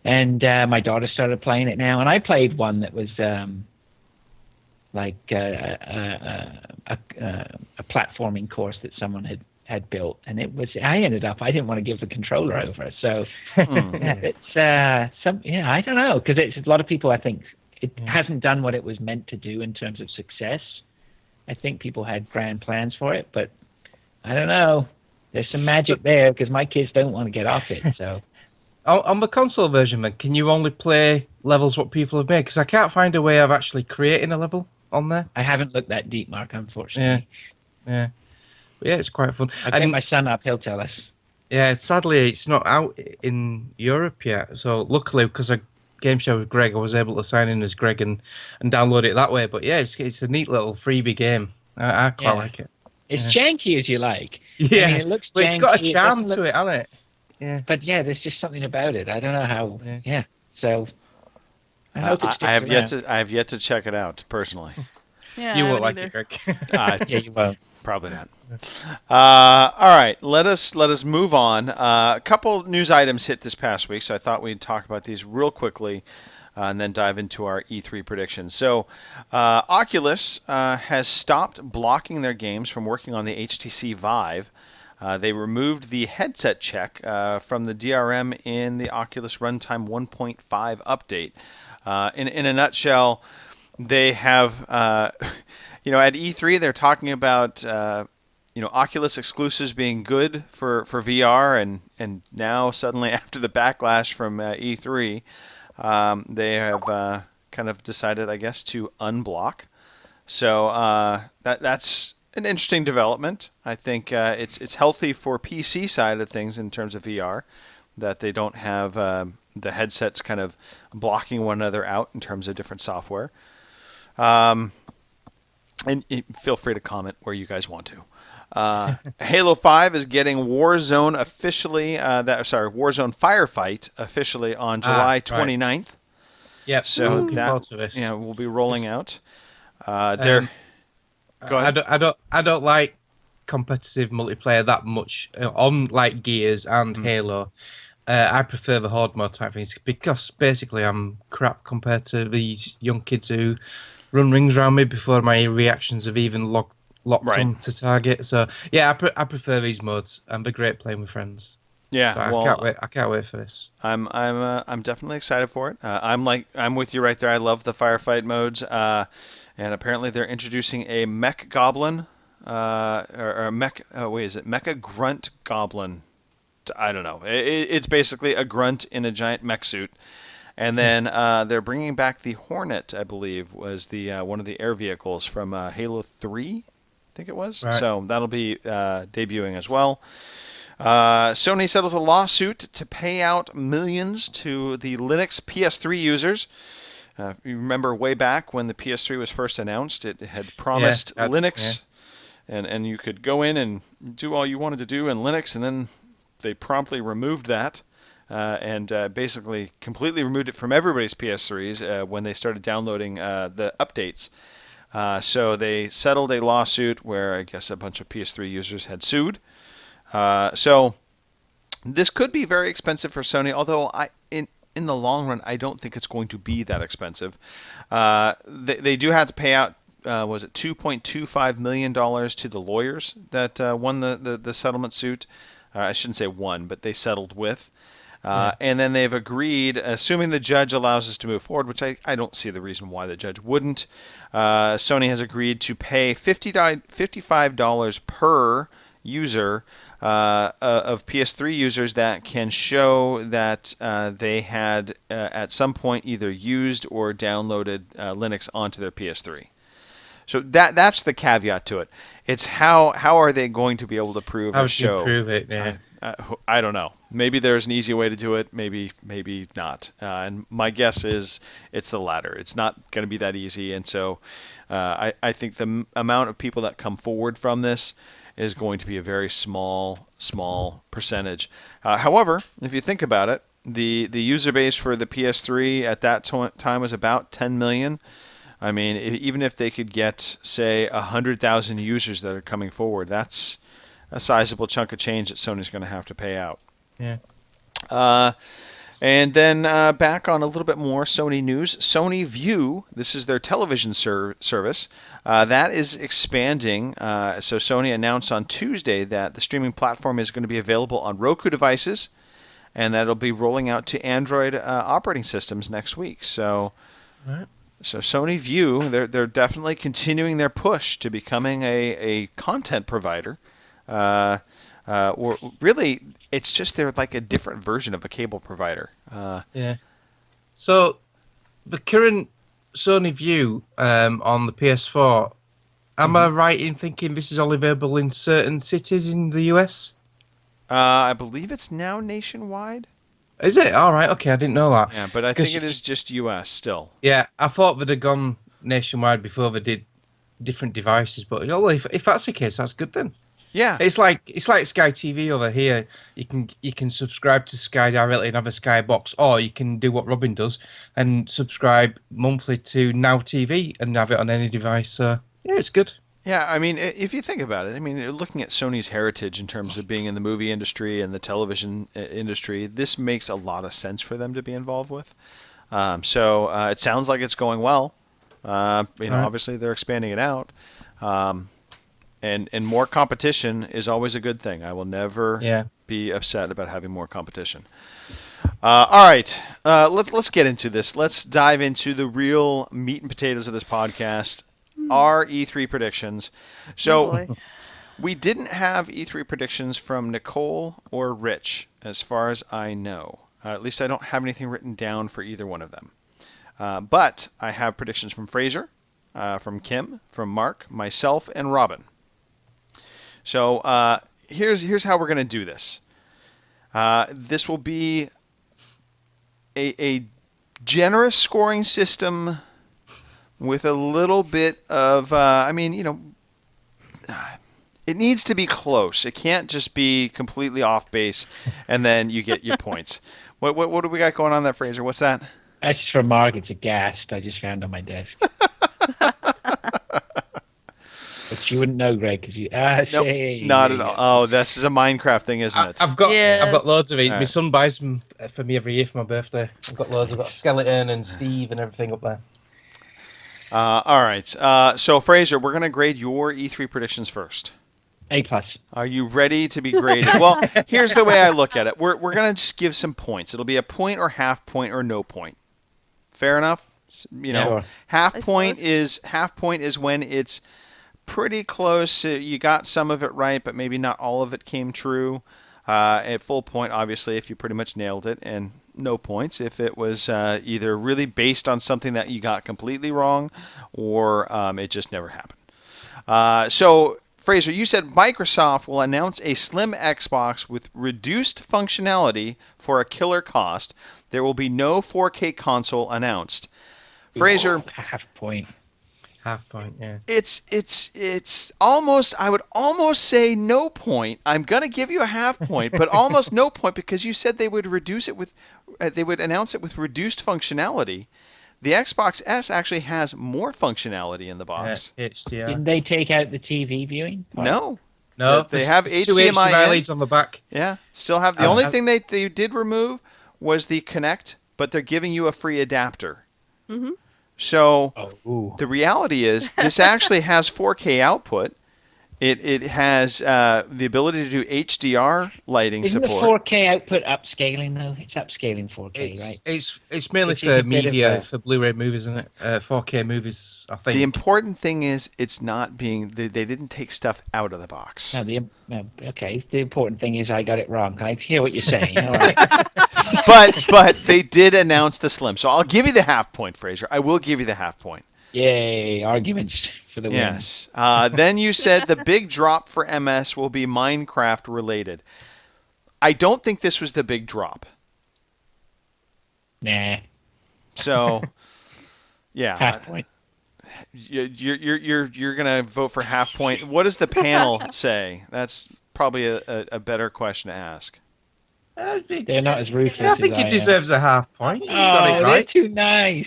H: And my daughter started playing it now, and I played one that was like a platforming course that someone had built, and I didn't want to give the controller over. So yeah, it's I don't know, because it's a lot of people, I think it hasn't done what it was meant to do in terms of success. I think people had grand plans for it, but I don't know. There's some magic there, because my kids don't want to get off it. So
F: On the console version, then, can you only play levels what people have made? Because I can't find a way of actually creating a level on there.
H: I haven't looked that deep, Mark, unfortunately.
F: Yeah. But yeah, it's quite fun.
H: I'll get my son up, he'll tell us.
F: Yeah, sadly, it's not out in Europe yet. So luckily, because I game show with Greg, I was able to sign in as Greg and download it that way. But yeah, it's a neat little freebie game. I quite like it.
H: It's janky as you like.
F: Yeah,
H: I mean, it looks
F: but it's got a
H: janky,
F: charm
H: doesn't
F: to
H: look-
F: it, hasn't it? Yeah.
H: But yeah, there's just something about it. I don't know how.
F: Yeah.
H: Yeah. So I hope it sticks
A: I have yet
H: around.
A: to. I have yet to check it out personally.
G: Yeah,
F: You
G: I
F: won't like
G: haven't
F: it,
G: either.
F: Greg.
H: Yeah, you won't.
A: Probably not. All right, let us move on. A couple news items hit this past week, so I thought we'd talk about these real quickly, and then dive into our E3 predictions. So, Oculus has stopped blocking their games from working on the HTC Vive. They removed the headset check from the DRM in the Oculus Runtime 1.5 update. In a nutshell, they have, at E3 they're talking about, Oculus exclusives being good for VR, and now suddenly after the backlash from E3, they have kind of decided, I guess, to unblock So that's an interesting development. I think it's healthy for PC side of things in terms of VR, that they don't have the headsets kind of blocking one another out in terms of different software. And feel free to comment where you guys want to. Halo 5 is getting Warzone officially. Warzone Firefight officially on July 29th.
F: Yep.
A: So
F: looking forward to this.
A: will be rolling out. Go
F: I
A: ahead.
F: don't like competitive multiplayer that much on like Gears and Halo. I prefer the horde mode type things because basically I'm crap compared to these young kids who run rings around me before my reactions have even locked
A: Right.
F: on to target. So yeah, I prefer these modes and they're great playing with friends.
A: Yeah,
F: So
A: well,
F: I can't wait for this.
A: I'm definitely excited for it. I'm with you right there. I love the firefight modes. And apparently they're introducing a mech goblin, or a mech. Oh wait, is it Mecha Grunt Goblin? I don't know. It's basically a grunt in a giant mech suit. And then they're bringing back the Hornet, I believe, was the one of the air vehicles from Halo 3, I think it was.
F: Right.
A: So that'll be debuting as well. Sony settles a lawsuit to pay out millions to the Linux PS3 users. You remember way back when the PS3 was first announced, it had promised Linux, and you could go in and do all you wanted to do in Linux, and then they promptly removed that. And basically completely removed it from everybody's PS3s when they started downloading the updates. So they settled a lawsuit where I guess a bunch of PS3 users had sued. So this could be very expensive for Sony, although in the long run, I don't think it's going to be that expensive. They do have to pay out, was it $2.25 million to the lawyers that won the settlement suit? I shouldn't say won, but they settled with. And then they've agreed, assuming the judge allows us to move forward, which I don't see the reason why the judge wouldn't. Sony has agreed to pay $55 per user of PS3 users that can show that they had at some point either used or downloaded Linux onto their PS3. So that's the caveat to it. It's how are they going to be able to prove
F: How
A: or show?
F: prove it? Yeah.
A: I don't know. Maybe there's an easy way to do it. Maybe not. And my guess is it's the latter. It's not going to be that easy. And so I think the amount of people that come forward from this is going to be a very small percentage. However, if you think about it, the user base for the PS3 at that time was about 10 million. I mean, even if they could get, say, 100,000 users that are coming forward, that's a sizable chunk of change that Sony's going to have to pay out.
F: Yeah.
A: And then back on a little bit more Sony news, Sony View, this is their television service, that is expanding. So Sony announced on Tuesday that the streaming platform is going to be available on Roku devices, and that it'll be rolling out to Android operating systems next week. So,
F: Right.
A: So Sony View, they're definitely continuing their push to becoming a content provider. Or really, it's just they're like a different version of a cable provider.
F: Yeah. So the current Sony View on the PS4, am I right in thinking this is only available in certain cities in the US?
A: I believe it's now nationwide.
F: Is it? All right. Okay, I didn't know that.
A: Yeah, but I think it is just US still.
F: Yeah, I thought they'd have gone nationwide before they did different devices, but if that's the case, that's good then.
A: Yeah.
F: It's like Sky TV over here. You can subscribe to Sky directly and have a Sky box, or you can do what Robin does and subscribe monthly to Now TV and have it on any device. So yeah, it's good.
A: Yeah, I mean, if you think about it, I mean, looking at Sony's heritage in terms of being in the movie industry and the television industry, this makes a lot of sense for them to be involved with. So it sounds like it's going well. Obviously they're expanding it out. And more competition is always a good thing. I will never be upset about having more competition. All right, let's get into this. Let's dive into the real meat and potatoes of this podcast. Our E3 predictions. So we didn't have E3 predictions from Nicole or Rich, as far as I know. At least I don't have anything written down for either one of them. But I have predictions from Fraser, from Kim, from Mark, myself, and Robin. So here's how we're going to do this. This will be a generous scoring system with a little bit of, it needs to be close. It can't just be completely off base, and then you get your points. What do we got going on there, Fraser? What's that?
H: That's just for Mark. It's a ghast I just found on my desk. But you wouldn't know, Greg, because you.
A: Nope, not at all. Oh, this is a Minecraft thing, isn't it?
F: I've got loads of it.
A: All
F: My
A: right.
F: son buys them for me every year for my birthday. I've got loads. I've got Skeleton and Steve and everything up there.
A: All right. So, Fraser, we're going to grade your E3 predictions first.
H: A+.
A: Are you ready to be graded? Well, here's the way I look at it. We're going to just give some points. It'll be a point or half point or no point. Fair enough?
H: Sure.
A: Half
G: I
A: point
G: suppose.
A: is when it's pretty close. You got some of it right, but maybe not all of it came true. At full point, obviously, if you pretty much nailed it, and no points if it was either really based on something that you got completely wrong or it just never happened. So, Fraser, you said Microsoft will announce a slim Xbox with reduced functionality for a killer cost. There will be no 4K console announced. Fraser,
H: Half point.
F: Half point, yeah.
A: it's almost, I would almost say no point. I'm gonna give you a half point, but almost no point because you said they would reduce it with, they would announce it with reduced functionality. The Xbox S actually has more functionality in the box.
F: HDR.
H: Didn't they take out the TV viewing?
A: No,
F: No,
A: they
F: there's
A: have
F: two
A: HDMI
F: HDMI
A: in.
F: leads on the back.
A: yeah, still have. The only thing they did remove was the Kinect, but they're giving you a free adapter.
G: Mm-hmm.
A: So
H: Oh,
A: the reality is this actually has 4K output. It has the ability to do HDR lighting
H: isn't
A: support.
H: the 4K output upscaling though? It's upscaling 4K, right?
F: It's mainly
H: Which is
F: for
H: a bit of
F: media,
H: a-
F: for Blu-ray movies, isn't it? 4K movies, I think.
A: The important thing is it's not being. They didn't take stuff out of the box.
H: No, okay. The important thing is I got it wrong. I hear what you're saying. All right.
A: But they did announce the slim. So I'll give you the half point, Fraser. I will give you the half point.
H: Yay! Arguments for the win.
A: Yes. Then you said the big drop for MS will be Minecraft related. I don't think this was the big drop.
H: Nah.
A: So, yeah,
H: Half point.
A: you're gonna vote for half point. What does the panel say? That's probably a better question to ask.
H: They're not as ruthless.
F: Yeah, I think
H: as
F: he
H: am.
F: deserves a half point. He got
H: Oh,
F: it right.
H: they're too nice.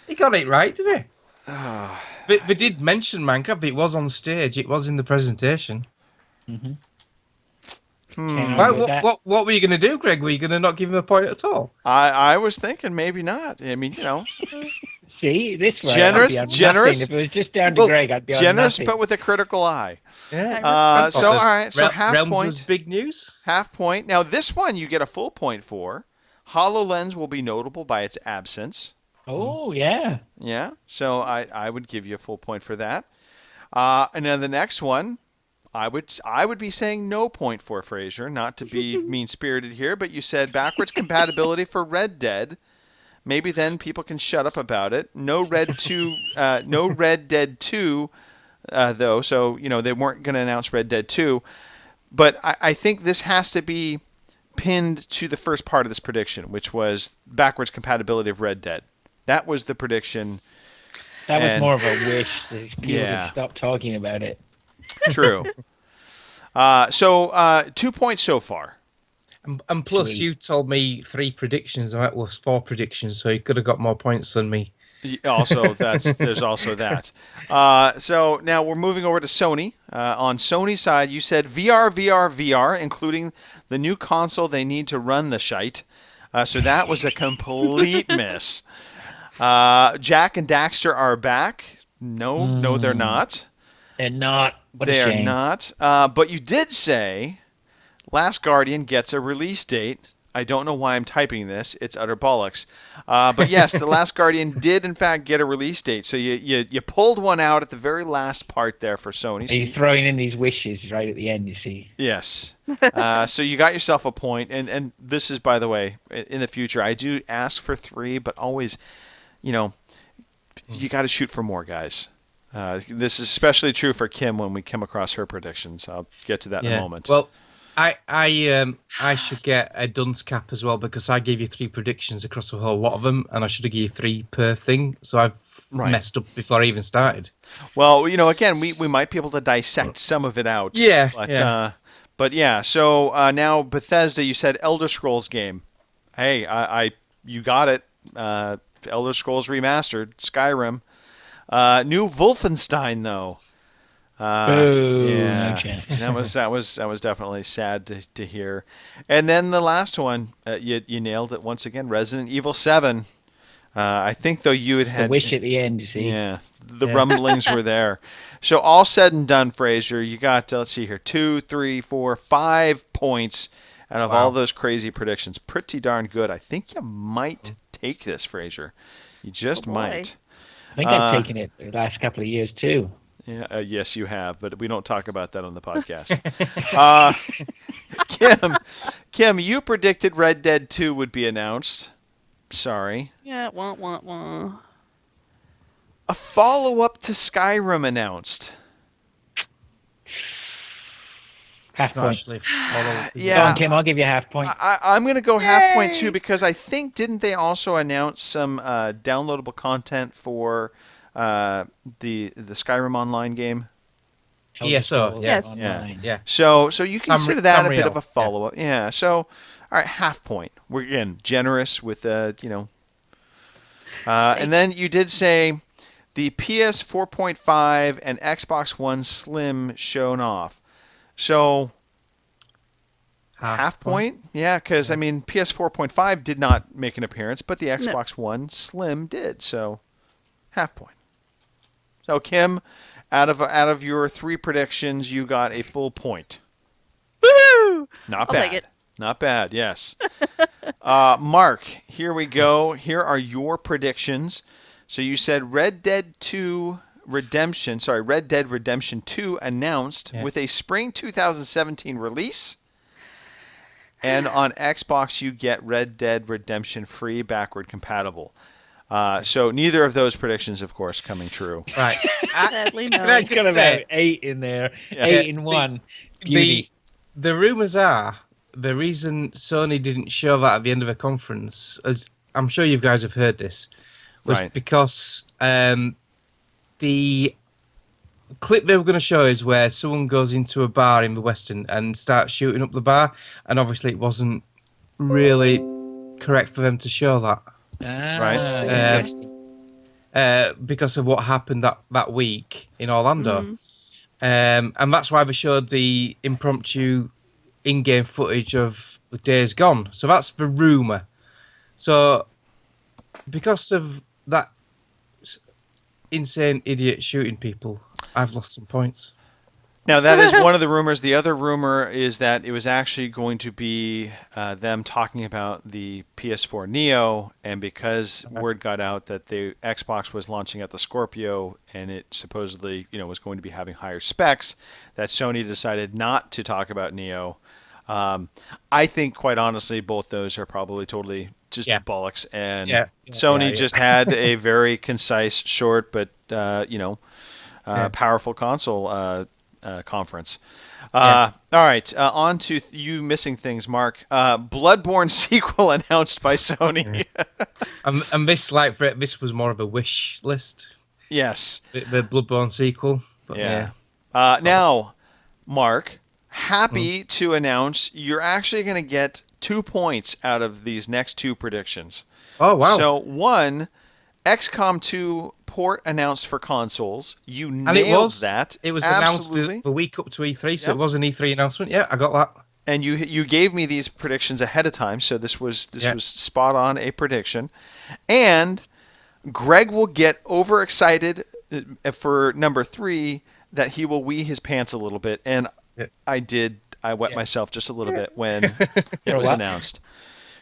F: He got it right, didn't he?
A: Ah,
F: They did mention Minecraft. It was on stage. It was in the presentation.
H: Mm-hmm.
A: hmm.
F: What were you going to do, Greg? Were you going to not give him a point at all?
A: I was thinking maybe not. I mean,
H: See, this way.
A: Generous-
H: I'd be on
A: generous-
H: nothing. If it was just down to
A: well,
H: Greg, I'd be on
A: generous,
H: nothing.
A: but with a critical eye.
F: Yeah.
A: So all right, so half
F: Realms
A: point.
F: was big news.
A: Half point. Now this one you get a full point for. HoloLens will be notable by its absence.
H: Oh, yeah.
A: Yeah, so I would give you a full point for that. And then the next one, I would be saying no point for, Fraser, not to be mean-spirited here, but you said backwards compatibility for Red Dead. Maybe then people can shut up about it. No Red Dead 2 though, so they weren't going to announce Red Dead 2. But I think this has to be pinned to the first part of this prediction, which was backwards compatibility of Red Dead. That was the prediction.
H: That was
A: And-
H: more of a wish that people
A: Yeah.
H: would stop talking about it.
A: True. So 2 points so far.
F: And plus,
H: Sweet.
F: you told me 3 predictions, and that was 4 predictions, so you could have got more points than me.
A: Also, there's also that. So now we're moving over to Sony. On Sony's side, you said VR, VR, VR, including the new console they need to run the shite. So that was a complete miss. Jack and Daxter are back. No, they're not.
H: They're not. What a
A: They are
H: shame.
A: not. But you did say Last Guardian gets a release date. I don't know why I'm typing this. It's utter bollocks. But yes, The Last Guardian did in fact get a release date. So you pulled one out at the very last part there for Sony.
H: Are
A: So
H: you throwing in these wishes right at the end, you see?
A: yes. So you got yourself a point. And this is, by the way, in the future, I do ask for 3, but always, you got to shoot for more, guys. This is especially true for Kim when we come across her predictions. I'll get to that in a moment.
F: Well, I should get a dunce cap as well because I gave you 3 predictions across a whole lot of them, and I should have given you 3 per thing. So I've messed up before I even started.
A: Well, again, we might be able to dissect some of it out.
F: Yeah.
A: But yeah. So now Bethesda, you said Elder Scrolls game. Hey, you got it. Elder Scrolls Remastered, Skyrim. New Wolfenstein though.
H: Boo,
A: Yeah,
H: no chance.
A: that was definitely sad to hear. And then the last one, you nailed it once again. Resident Evil 7. I think though you
H: The
A: had
H: wish at the end, you see.
A: yeah, the rumblings were there. So all said and done, Fraser, you got let's see here, 2, 3, 4, 5 points out of all those crazy predictions. Pretty darn good. I think you might take this, Fraser. You just
G: boy.
A: might.
H: I think I've taken it the last couple of years too.
A: Yeah, yes, you have, but we don't talk about that on the podcast. Kim, you predicted Red Dead 2 would be announced. Sorry.
G: Yeah, wah.
A: A follow-up to Skyrim announced.
H: Half point.
F: Actually, follow.
A: Yeah.
H: Go on, Kim, I'll give you a half point.
A: I'm going to go half point too because I think didn't they also announce some downloadable content for the Skyrim Online game?
F: Yeah, so
G: Yes.
H: Online.
F: yeah.
A: So you consider that a bit
F: Tamriel,
A: of a follow-up. Yeah. So all right, half point. We're again generous with and then you did say the PS 4.5 and Xbox One Slim shown off. So half point? Yeah, because I mean PS 4.5 did not make an appearance, but the Xbox One Slim did. So half point. So Kim, out of your 3 predictions, you got a full point.
G: Woo!
A: Not
G: I'll
A: bad.
G: take it.
A: Not bad. Yes. Mark, here we go. Here are your predictions. So you said Red Dead Redemption 2 announced with a spring 2017 release. And on Xbox, you get Red Dead Redemption free, backward compatible. So neither of those predictions, of course, coming true.
F: Right.
G: Sadly, no.
F: Can I
E: It's
F: just
E: got
F: say,
E: about 8 in there.
A: Yeah.
E: 8 in 1. Beauty.
F: the rumors are the reason Sony didn't show that at the end of a conference, as I'm sure you guys have heard this, was because the clip they were going to show is where someone goes into a bar in the West End and starts shooting up the bar, and obviously it wasn't really correct for them to show that.
A: Right.
E: Interesting.
F: Because of what happened that week in Orlando.
G: Mhm.
F: And that's why they showed the impromptu in-game footage of the Days Gone. So that's the rumour. So because of that insane idiot shooting people, I've lost some points.
A: Now, that is one of the rumors. The other rumor is that it was actually going to be them talking about the PS4 Neo, and because word got out that the Xbox was launching at the Scorpio, and it supposedly, was going to be having higher specs, that Sony decided not to talk about Neo. I think, quite honestly, both those are probably totally just bollocks, and Sony just had a very concise, short, but powerful console conference. All right, on to you missing things, Mark. Bloodborne sequel announced by Sony.
F: And this, this was more of a wish list.
A: Yes.
F: The Bloodborne sequel. But
A: now, Mark, happy to announce you're actually going to get 2 points out of these next 2 predictions.
F: Oh, wow.
A: So, 1, XCOM 2 port announced for consoles. You nailed that.
F: It was
A: Absolutely.
F: announced the week up to E3, so it was an E3 announcement. Yeah, I got that.
A: And you gave me these predictions ahead of time, so this was spot on a prediction. And Greg will get overexcited for number 3 that he will wee his pants a little bit, and I did. I wet myself just a little bit when it was announced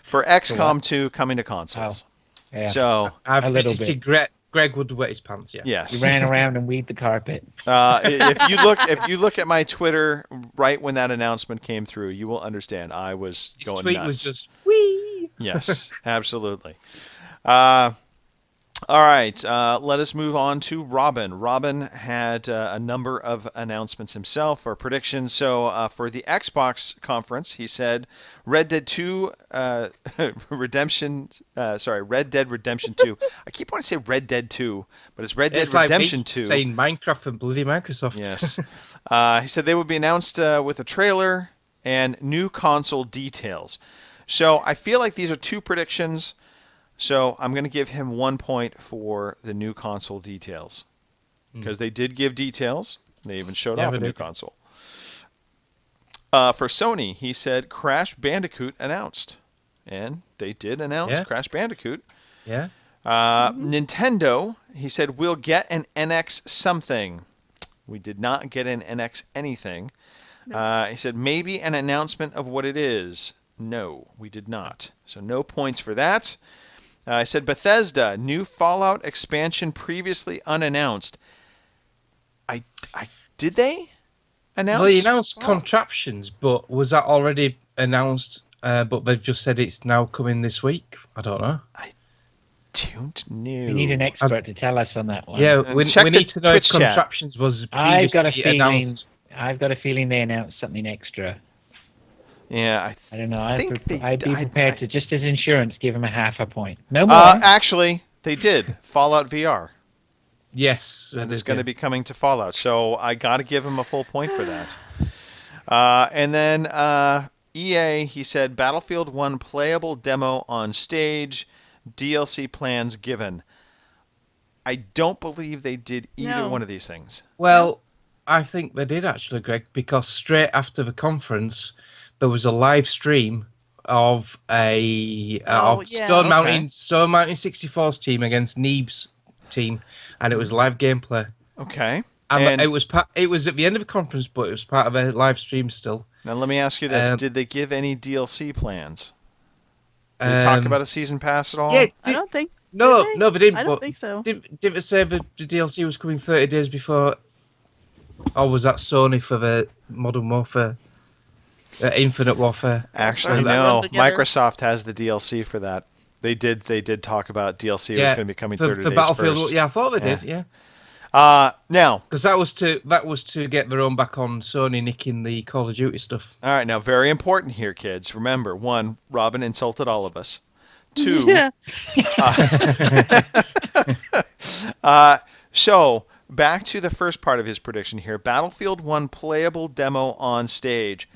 A: for XCOM 2 coming to consoles.
H: Yeah.
A: So
F: a
H: little bit.
F: Greg would wet his pants. Yeah.
A: Yes.
H: You ran around and weed the carpet.
A: If you look at my Twitter right when that announcement came through, you will understand I was going
F: tweet
A: nuts.
F: was just wee.
A: Yes, absolutely. All right, let us move on to Robin. Robin had a number of announcements himself or predictions. So for the Xbox conference, he said Red Dead 2 Redemption. Red Dead Redemption 2. I keep wanting to say Red Dead 2, but it's Red Dead
F: It's like
A: Redemption
F: me
A: 2.
F: saying Minecraft and bloody Microsoft.
A: Yes. He said they would be announced with a trailer and new console details. So I feel like these are two predictions. So I'm going to give him 1 point for the new console details. Because they did give details. They even showed off a new console. For Sony, he said Crash Bandicoot announced. And they did announce Crash Bandicoot.
F: Yeah.
A: Nintendo, he said, we'll get an NX something. We did not get an NX anything. He said maybe an announcement of what it is. No, we did not. So no points for that. I said Bethesda, new Fallout expansion previously unannounced. Did they announce?
F: Well, they announced Contraptions, but was that already announced? But they've just said it's now coming this week. I don't know.
A: I don't know.
H: We need an expert to tell us on that one.
F: Yeah, we need to know if
A: Twitch chat.
F: Contraptions was
H: I've got a
F: previously
H: feeling.
F: announced.
H: I've got a feeling they announced something extra.
A: Yeah,
H: I don't know.
A: think
H: I'd be prepared
A: I-
H: to, just as insurance, give them a half a point. No more.
A: actually, they did. Fallout VR.
F: Yes,
A: And it's going to be coming to Fallout. So I got to give him a full point for that. And then EA, he said Battlefield 1 playable demo on stage, DLC plans given. I don't believe they did either one of these things.
F: Well, I think they did actually, Greg, because straight after the conference, there was a live stream of Stone Mountain 64's team against Neeb's team, and it was live gameplay.
A: Okay.
F: And it was at the end of the conference, but it was part of a live stream still.
A: Now let me ask you this: did they give any DLC plans? Did they talk about a season pass at all?
F: Yeah,
G: I don't think.
F: no,
G: did they?
F: no, they didn't.
G: I don't
F: but
G: think so.
F: Didn't they say the DLC was coming 30 days before? Or was that Sony for the Modern Warfare, Infinite Warfare?
A: Actually,
G: They
A: no.
G: run together.
A: Microsoft has the DLC for that. They did talk about DLC was going to be coming 30
F: for
A: days
F: Battlefield.
A: first.
F: Yeah, I thought they did. Yeah.
A: Now,
F: Because that was to get their own back on Sony nicking the Call of Duty stuff.
A: all right, now very important here, kids. Remember, 1, Robin insulted all of us. 2,
G: Yeah.
A: So back to the first part of his prediction here. Battlefield 1 playable demo on stage.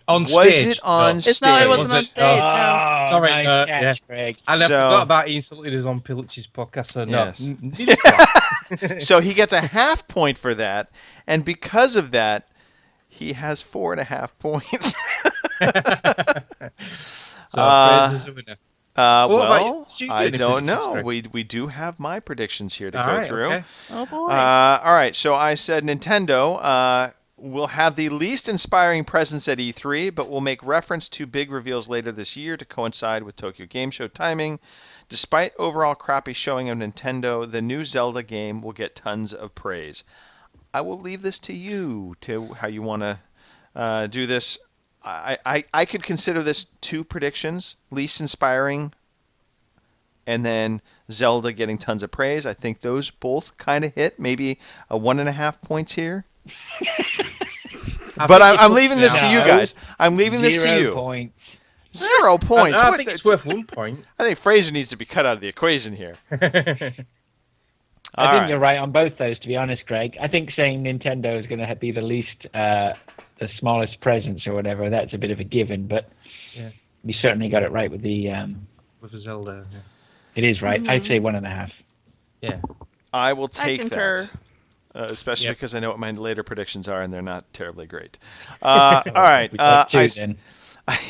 F: On
A: Was
F: stage.
A: it on
F: No.
A: stage?
G: It's not. It wasn't on stage. No.
H: Oh,
F: Sorry,
H: nice catch,
F: yeah.
H: Greg.
F: And I
A: So-
F: forgot about he insulted us on Pilich's podcast, so no.
A: Yes.
F: Neither quite.
A: So he gets a half point for that, and because of that, he has 4.5 points.
F: So Fraser's a winner.
A: Well,
F: about you? Do you
A: I
F: do any
A: don't
F: predictions,
A: know.
F: Greg?
A: We do have my predictions here to
F: All
A: go
F: right,
A: through.
F: okay.
G: Oh boy.
A: All right, so I said Nintendo will have the least inspiring presence at E3, but will make reference to big reveals later this year to coincide with Tokyo Game Show timing. Despite overall crappy showing of Nintendo, the new Zelda game will get tons of praise. I will leave this to you, to how you want to do this. I could consider this 2 predictions, least inspiring, and then Zelda getting tons of praise. I think those both kind of hit, maybe a 1.5 points here. But I'm leaving this to you
H: No.
A: guys. I'm leaving this to
H: 0
A: you.
H: points.
A: 0 points.
F: I
A: What
F: think
A: the-
F: it's worth 1 point.
A: I think Fraser needs to be cut out of the equation here.
H: I think you're right on both those, to be honest, Greg. I think saying Nintendo is going to be the least, the smallest presence or whatever, that's a bit of a given, but
F: Yeah.
H: we certainly got it right with the,
F: With Zelda. Yeah.
H: it is right. I'd say 1.5.
F: Yeah.
A: I will take
G: concur.
A: that. Especially
F: Yep.
A: because I know what my later predictions are, and they're not terribly great. All right.
H: We got 2
A: I
H: then.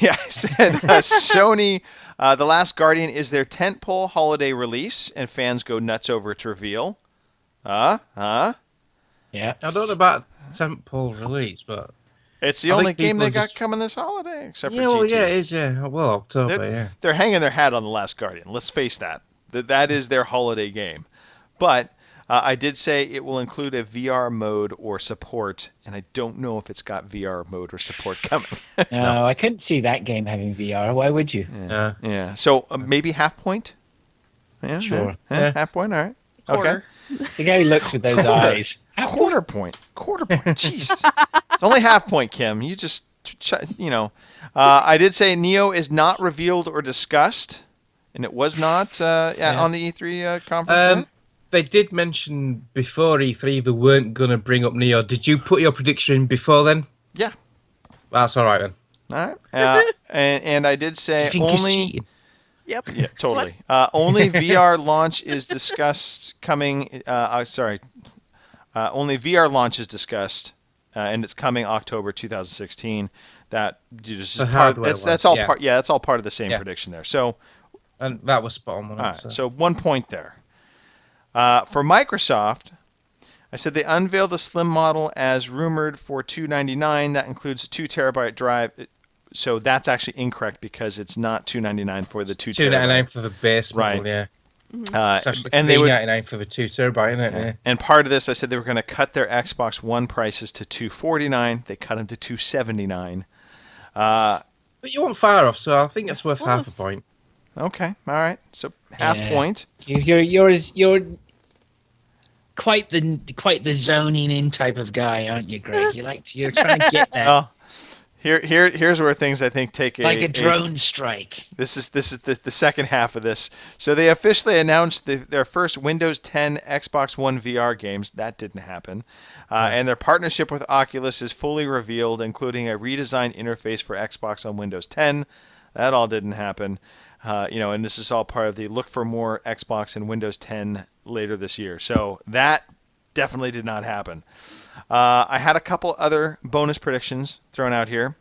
A: Yeah, I said Sony, The Last Guardian is their tentpole holiday release, and fans go nuts over its reveal.
H: Yeah.
F: I don't know about tentpole release, but
A: It's the
F: I
A: only
F: think
A: game they
F: people
A: got
F: just-
A: coming this holiday, except for
F: yeah, well,
A: GT.
F: yeah, it is. Yeah, well, October.
A: They're,
F: Yeah.
A: they're hanging their hat on The Last Guardian. Let's face that. That is their holiday game. But I did say it will include a VR mode or support, and I don't know if it's got VR mode or support coming.
H: No, I couldn't see that game having VR. Why would you?
F: Yeah.
A: Yeah. So maybe half point? Yeah,
H: Sure.
A: yeah. Half point. All right.
G: Quarter.
H: The guy looks with those eyes.
A: Quarter point. Jesus. It's only half point, Kim. You just, I did say Neo is not revealed or discussed, and it was not on the E3 conference.
F: They did mention before E3 they weren't going to bring up Neo. Did you put your prediction in before then?
A: Yeah.
F: That's all right then.
A: All right. And I did say only.
G: Yep.
A: Yeah, totally. Only VR launch is discussed coming. Only VR launch is discussed, and it's coming October 2016. That just
F: The
A: part.
F: hardware
A: That's all
F: was, yeah.
A: part. Yeah, that's all part of the same prediction there. So,
F: And that was spot on.
A: all right. So 1 point there. For Microsoft, I said they unveiled the Slim model as rumored for $299. That includes a 2 terabyte drive. So that's actually incorrect because it's not $299 for the 2 terabyte.
F: $299 for the base model,
A: Right.
F: yeah. It's actually
A: and they would,
F: $399 for the 2 terabyte, isn't it? Yeah.
A: and part of this, I said they were going to cut their Xbox One prices to $249. They cut them to $279.
F: But you weren't far off, so I think that's worth half a
G: Close.
F: point.
A: Okay, all right. So half
E: Yeah.
A: point.
E: You're quite the zoning in type of guy, aren't you, Greg? You're trying to get that
A: Well, here's where things I think take
E: like a drone strike.
A: This is the second half of this. So they officially announced their first Windows 10 Xbox One VR games. That didn't happen. And their partnership with Oculus is fully revealed, including a redesigned interface for Xbox on Windows 10. That all didn't happen. And this is all part of the look for more Xbox and Windows 10 later this year. So that definitely did not happen. I had a couple other bonus predictions thrown out here.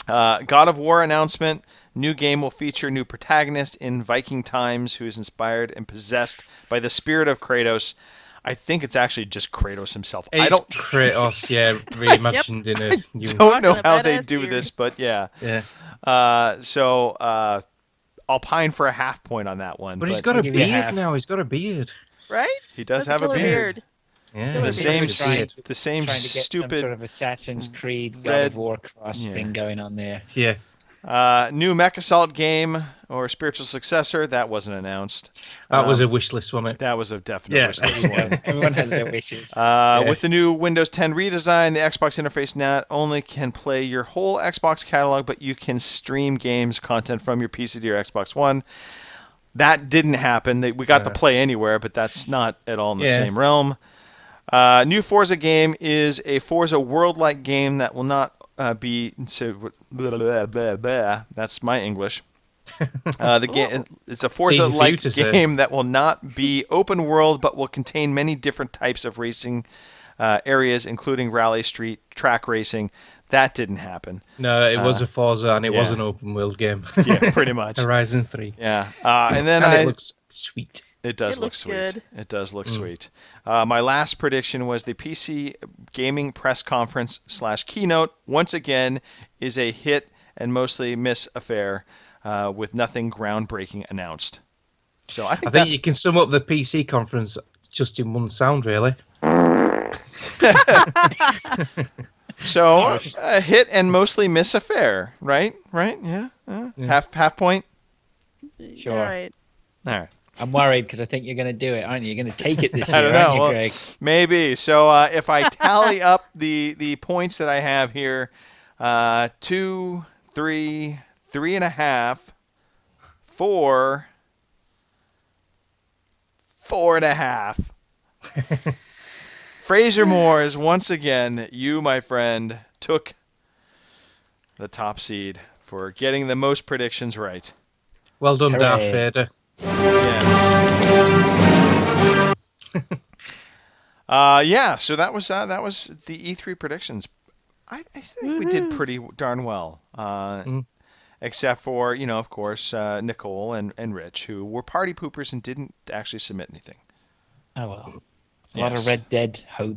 A: God of War announcement. New game will feature new protagonist in Viking times who is inspired and possessed by the spirit of Kratos. I think it's actually just Kratos himself. I don't
F: Kratos, yeah, reimagined in a new.
A: don't know
G: Rocking a
A: how they
G: badass
A: do
G: beard.
A: this, but yeah.
F: Yeah.
A: So I'll pine for a half point on that one.
F: But he's got a
H: I'll give you a
F: beard
H: half.
F: now. He's got a beard.
G: Right?
A: He does
G: That's
A: have a
G: killer
A: beard.
F: Yeah.
G: Killer
A: The same,
G: beard.
H: Trying-
A: the same
H: Trying to get some
A: stupid
H: sort of Assassin's Creed, God
A: red-
H: of War cross
A: yeah.
H: thing going on there.
F: Yeah.
A: new Mech Assault game or spiritual successor. That wasn't announced.
F: That was a wish list, wasn't it?
A: That was a definite
F: Yeah.
A: wish list one.
H: Everyone has their wishes.
A: With the new Windows 10 redesign, the Xbox interface not only can play your whole Xbox catalog, but you can stream games content from your PC to your Xbox One. That didn't happen. We got the Play Anywhere, but that's not at all in the same realm. New Forza game is a Forza World-like game that will not be... So, blah, blah, blah, blah. That's my English. The game it's a Forza-like game that will not be open world, but will contain many different types of racing areas, including rally, street, track racing. That didn't happen.
F: No, it was a Forza and it was
A: yeah.
F: an open world game.
A: Yeah, pretty much.
F: Horizon 3.
A: Yeah, and then
F: And it looks sweet.
A: It does
G: It
A: look
G: looks
A: sweet.
G: good.
A: It does look sweet. My last prediction was the PC Gaming Press Conference / keynote. Once again, is a hit and mostly miss affair with nothing groundbreaking announced. So I think that's
F: you can sum up the PC conference just in one sound, really.
A: so a hit and mostly miss affair, right? Right? Yeah. Half point.
H: Sure.
G: All right.
A: All right.
H: I'm worried because I think you're going to do it, aren't you? You're going to take it this year,
A: I don't know.
H: aren't you,
A: Well,
H: Greg?
A: maybe. So if I tally up the points that I have here, 2, 3, 3.5, 4, 4.5. Fraser Moores, once again, you, my friend, took the top seed for getting the most predictions right.
F: Well done, Darth
H: Hooray.
F: Vader.
A: Yes. So that was the E3 predictions. I think we did pretty darn well. Except for, of course, Nicole and Rich, who were party poopers and didn't actually submit anything.
H: Oh, well. A lot of Red Dead hope.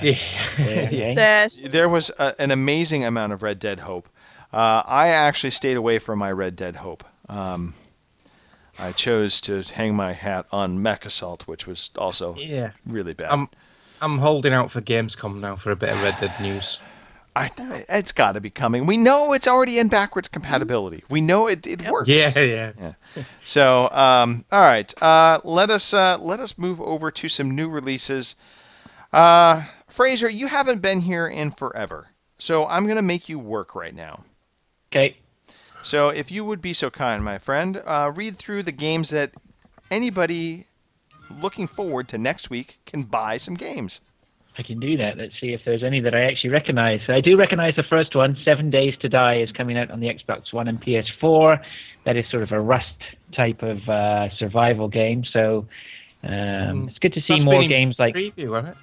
A: There was an amazing amount of Red Dead hope. I actually stayed away from my Red Dead hope. I chose to hang my hat on Mech Assault, which was also really bad.
F: I'm holding out for Gamescom now for a bit of Red Dead news.
A: It's got to be coming. We know it's already in backwards compatibility. We know it works.
F: Yeah.
A: So, all right. Let us move over to some new releases. Fraser, you haven't been here in forever, so I'm gonna make you work right now.
H: Okay.
A: So, if you would be so kind, my friend, read through the games that anybody looking forward to next week can buy some games.
H: I can do that. Let's see if there's any that I actually recognize. I do recognize the first one. 7 Days to Die is coming out on the Xbox One and PS4. That is sort of a Rust type of survival game. So it's good to see
F: That's
H: more
F: been in
H: games like.
F: preview, hasn't it?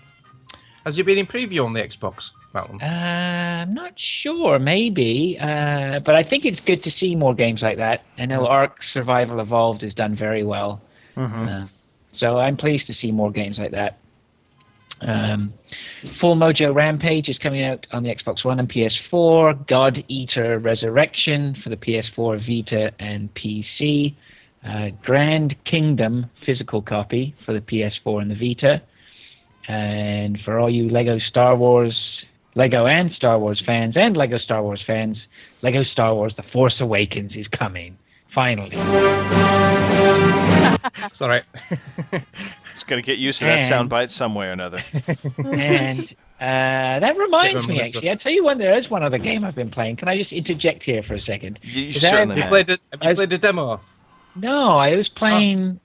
F: Has it been in preview on the Xbox, that one?
H: I'm not sure, maybe, but I think it's good to see more games like that. I know Ark Survival Evolved has done very well, so I'm pleased to see more games like that. Full Mojo Rampage is coming out on the Xbox One and PS4. God Eater Resurrection for the PS4, Vita, and PC. Grand Kingdom physical copy for the PS4 and the Vita. And for all you Lego and Star Wars fans, and Lego Star Wars fans, Lego Star Wars The Force Awakens is coming. Finally.
F: It's all right.
A: It's going to get used to that soundbite some way or another.
H: And that reminds me, actually. I'll tell you what, there is one other game I've been playing. Can I just interject here for a second?
A: You certainly
F: Have you played a demo?
H: No, I was playing...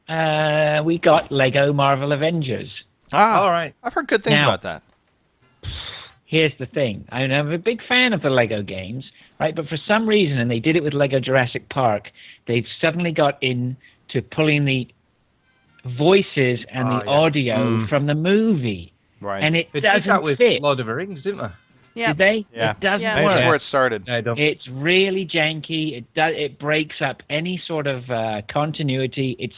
H: we got Lego Marvel Avengers.
F: All right.
A: I've heard good things about that.
H: Here's the thing. I'm a big fan of the Lego games, right? But for some reason, and they did it with Lego Jurassic Park, they've suddenly got into pulling the voices and the audio from the movie.
A: Right.
H: And it
F: They
H: doesn't
F: did that with
H: fit.
F: Lord of the Rings, didn't they?
G: Yeah.
H: Did they?
A: Yeah.
H: It doesn't
G: Yeah.
H: work.
A: That's where it started.
F: No, I don't.
H: It's really janky. It breaks up any sort of continuity. It's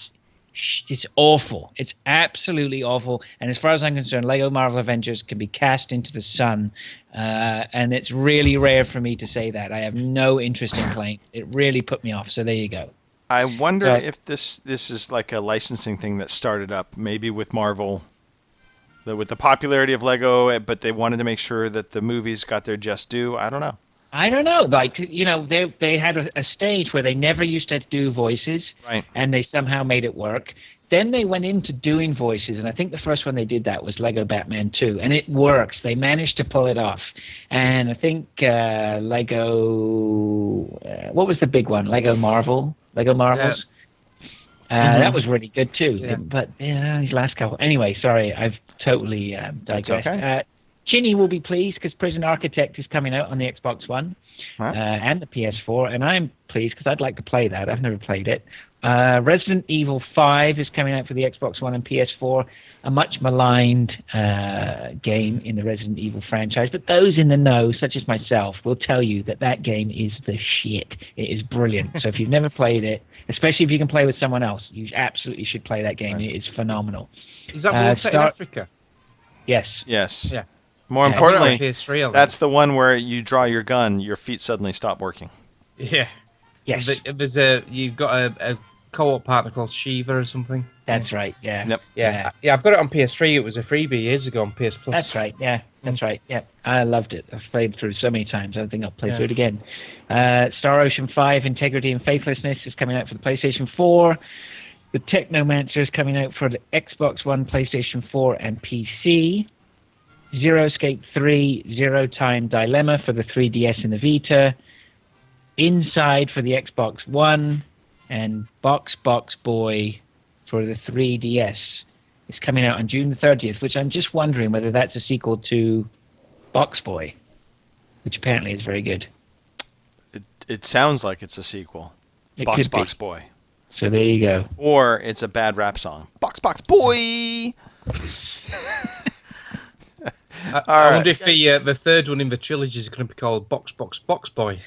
H: awful. It's absolutely awful. And as far as I'm concerned, Lego Marvel Avengers can be cast into the sun. And it's really rare for me to say that. I have no interest in playing. It really put me off. So there you go.
A: I wonder if this is like a licensing thing that started up, maybe with Marvel, with the popularity of Lego, but they wanted to make sure that the movies got their just due. I don't know.
H: I don't know. Like, they had a stage where they never used to do voices,
A: Right.
H: and they somehow made it work. Then they went into doing voices, and I think the first one they did that was Lego Batman 2, and it works. They managed to pull it off. And I think Lego... what was the big one? Lego Marvels? That was really good, too.
F: Yeah.
H: But, these last couple... Anyway, sorry, I've totally digressed.
A: okay.
H: Chinny will be pleased because Prison Architect is coming out on the Xbox One and the PS4, and I'm pleased because I'd like to play that. I've never played it. Resident Evil 5 is coming out for the Xbox One and PS4, a much maligned game in the Resident Evil franchise, but those in the know, such as myself, will tell you that that game is the shit. It is brilliant. So if you've never played it, especially if you can play with someone else, you absolutely should play that game. It is phenomenal.
F: Is that one set in Africa?
H: Yes.
A: Yes.
F: Yeah.
A: More
H: Yeah.
A: importantly,
F: PS3, I
A: that's the one where you draw your gun, your feet suddenly stop working.
F: Yeah.
H: Yes.
F: You've got a co-op partner called Shiva or something.
H: That's right. Yeah.
A: Yep.
F: Yeah, I've got it on PS3. It was a freebie years ago on PS Plus.
H: That's right. Yeah, that's right. Yeah, I loved it. I've played through so many times. I don't think I'll play through it again. Star Ocean 5: Integrity and Faithlessness is coming out for the PlayStation 4. The Technomancer is coming out for the Xbox One, PlayStation 4, and PC. Zero Escape 3: Zero Time Dilemma for the 3DS and the Vita. Inside for the Xbox One, and Box Boy for the 3DS. It's coming out on June the 30th, which I'm just wondering whether that's a sequel to Box Boy, which apparently is very good.
A: It sounds like it's a sequel.
H: It
A: Box
H: could be.
A: Box Boy.
H: So there you go.
A: Or it's a bad rap song. Box Box Boy!
F: I wonder if the third one in the trilogy is going to be called Box Boy.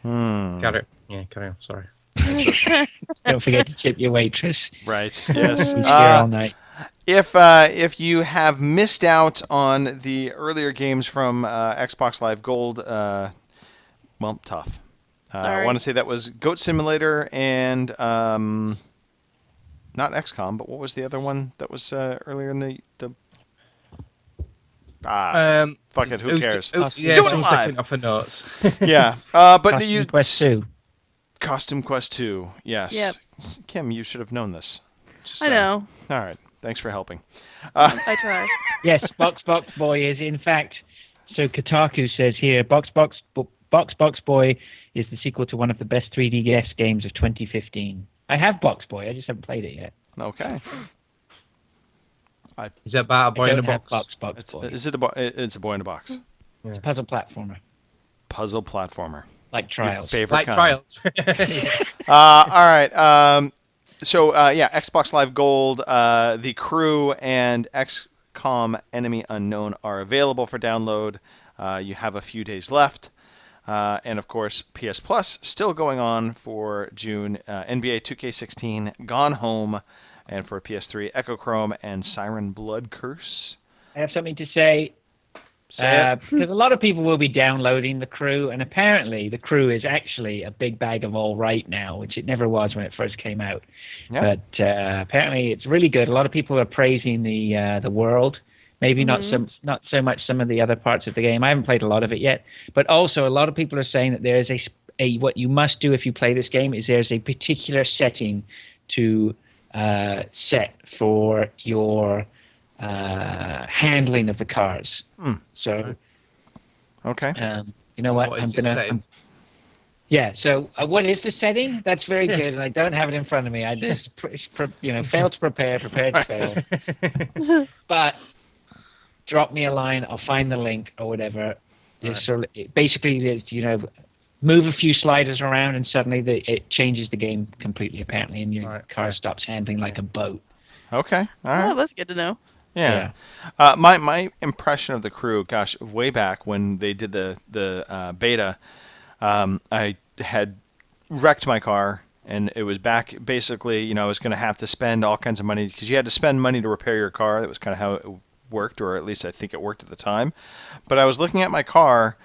F: Got it. Yeah, carry on. Sorry.
H: Don't forget to tip your waitress.
A: Right, yes.
H: She's here all night.
A: If you have missed out on the earlier games from Xbox Live Gold, well, tough. I want to say that was Goat Simulator and not XCOM, but what was the other one that was earlier in the Fuck it, who cares?
F: Yeah,
A: Do it
F: someone's
A: live.
F: taking off for notes.
A: Yeah, but
H: Costume
A: you
H: Quest 2.
A: Costume Quest 2, yes.
G: Yep.
A: Kim, you should have known this. Just
G: I
A: saying.
G: know.
A: All right, thanks for helping.
G: I try.
H: Yes, Box Boy is in fact. So Kotaku says here, Box Boy is the sequel to one of the best 3DS games of 2015. I have Box Boy, I just haven't played it yet.
A: Okay.
F: Is it about a boy in a box?
A: It's a boy in a box.
H: It's a puzzle platformer,
A: Puzzle platformer.
H: like
A: Your
H: Trials.
A: favorite
F: Like
A: kind.
F: Trials.
A: All right. So Xbox Live Gold, The Crew, and XCOM Enemy Unknown are available for download. You have a few days left. And of course, PS Plus still going on for June. NBA 2K16, Gone Home, and for PS3, Echo Chrome and Siren Blood Curse.
H: I have something to say.
A: Say it.
H: Because a lot of people will be downloading The Crew, and apparently The Crew is actually a big bag of all right now, which it never was when it first came out.
A: Yeah.
H: But apparently it's really good. A lot of people are praising the world. Maybe not so much some of the other parts of the game. I haven't played a lot of it yet, but also a lot of people are saying that there is a what you must do if you play this game is there's a particular setting to set for your handling of the cars. So,
A: Okay.
H: you know what?
F: What is the setting?
H: Yeah. So, what is the setting? That's very good, and I don't have it in front of me. I just, failed to prepare, prepared to fail. But drop me a line. I'll find the link or whatever. Basically, move a few sliders around, and suddenly it changes the game completely. Apparently, and your car stops handling like a boat.
A: Okay. All right.
G: Oh, that's good to know.
A: Yeah. My impression of The Crew, gosh, way back when they did the beta, I had wrecked my car, and it was back basically, I was going to have to spend all kinds of money because you had to spend money to repair your car. That was kind of how it worked, or at least I think it worked at the time. But I was looking at my car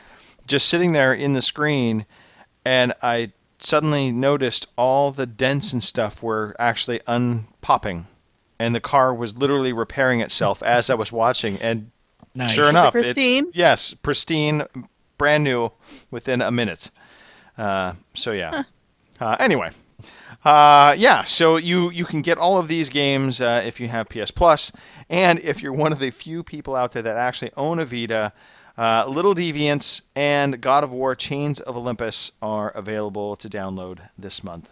A: just sitting there in the screen, and I suddenly noticed all the dents and stuff were actually unpopping. And the car was literally repairing itself as I was watching. And
H: Nice.
A: sure enough,
G: pristine?
A: Yes, pristine, brand new within a minute. So yeah. Anyway, so you can get all of these games if you have PS Plus, and if you're one of the few people out there that actually own a Vita, Little Deviants and God of War: Chains of Olympus are available to download this month,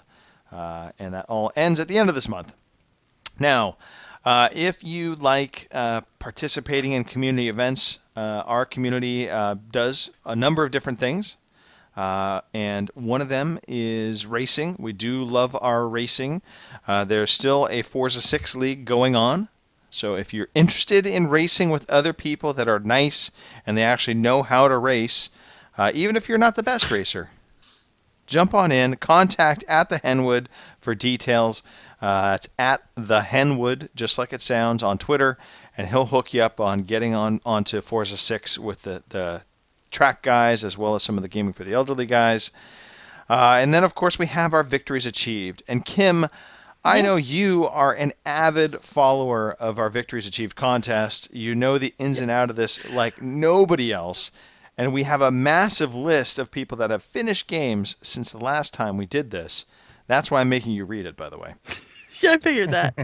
A: and that all ends at the end of this month. Now, if you like participating in community events, our community does a number of different things, and one of them is racing. We do love our racing. There's still a Forza 6 League going on, so if you're interested in racing with other people that are nice and they actually know how to race, even if you're not the best racer, jump on in, contact at the Henwood for details. It's at the Henwood, just like it sounds, on Twitter, and he'll hook you up on getting onto Forza 6 with the track guys as well as some of the Gaming for the Elderly guys. And then, of course, we have our Victories Achieved. And Kim, I know you are an avid follower of our Victories Achieved contest. You know the ins and outs of this like nobody else. And we have a massive list of people that have finished games since the last time we did this. That's why I'm making you read it, by the way.
G: Yeah, I figured that.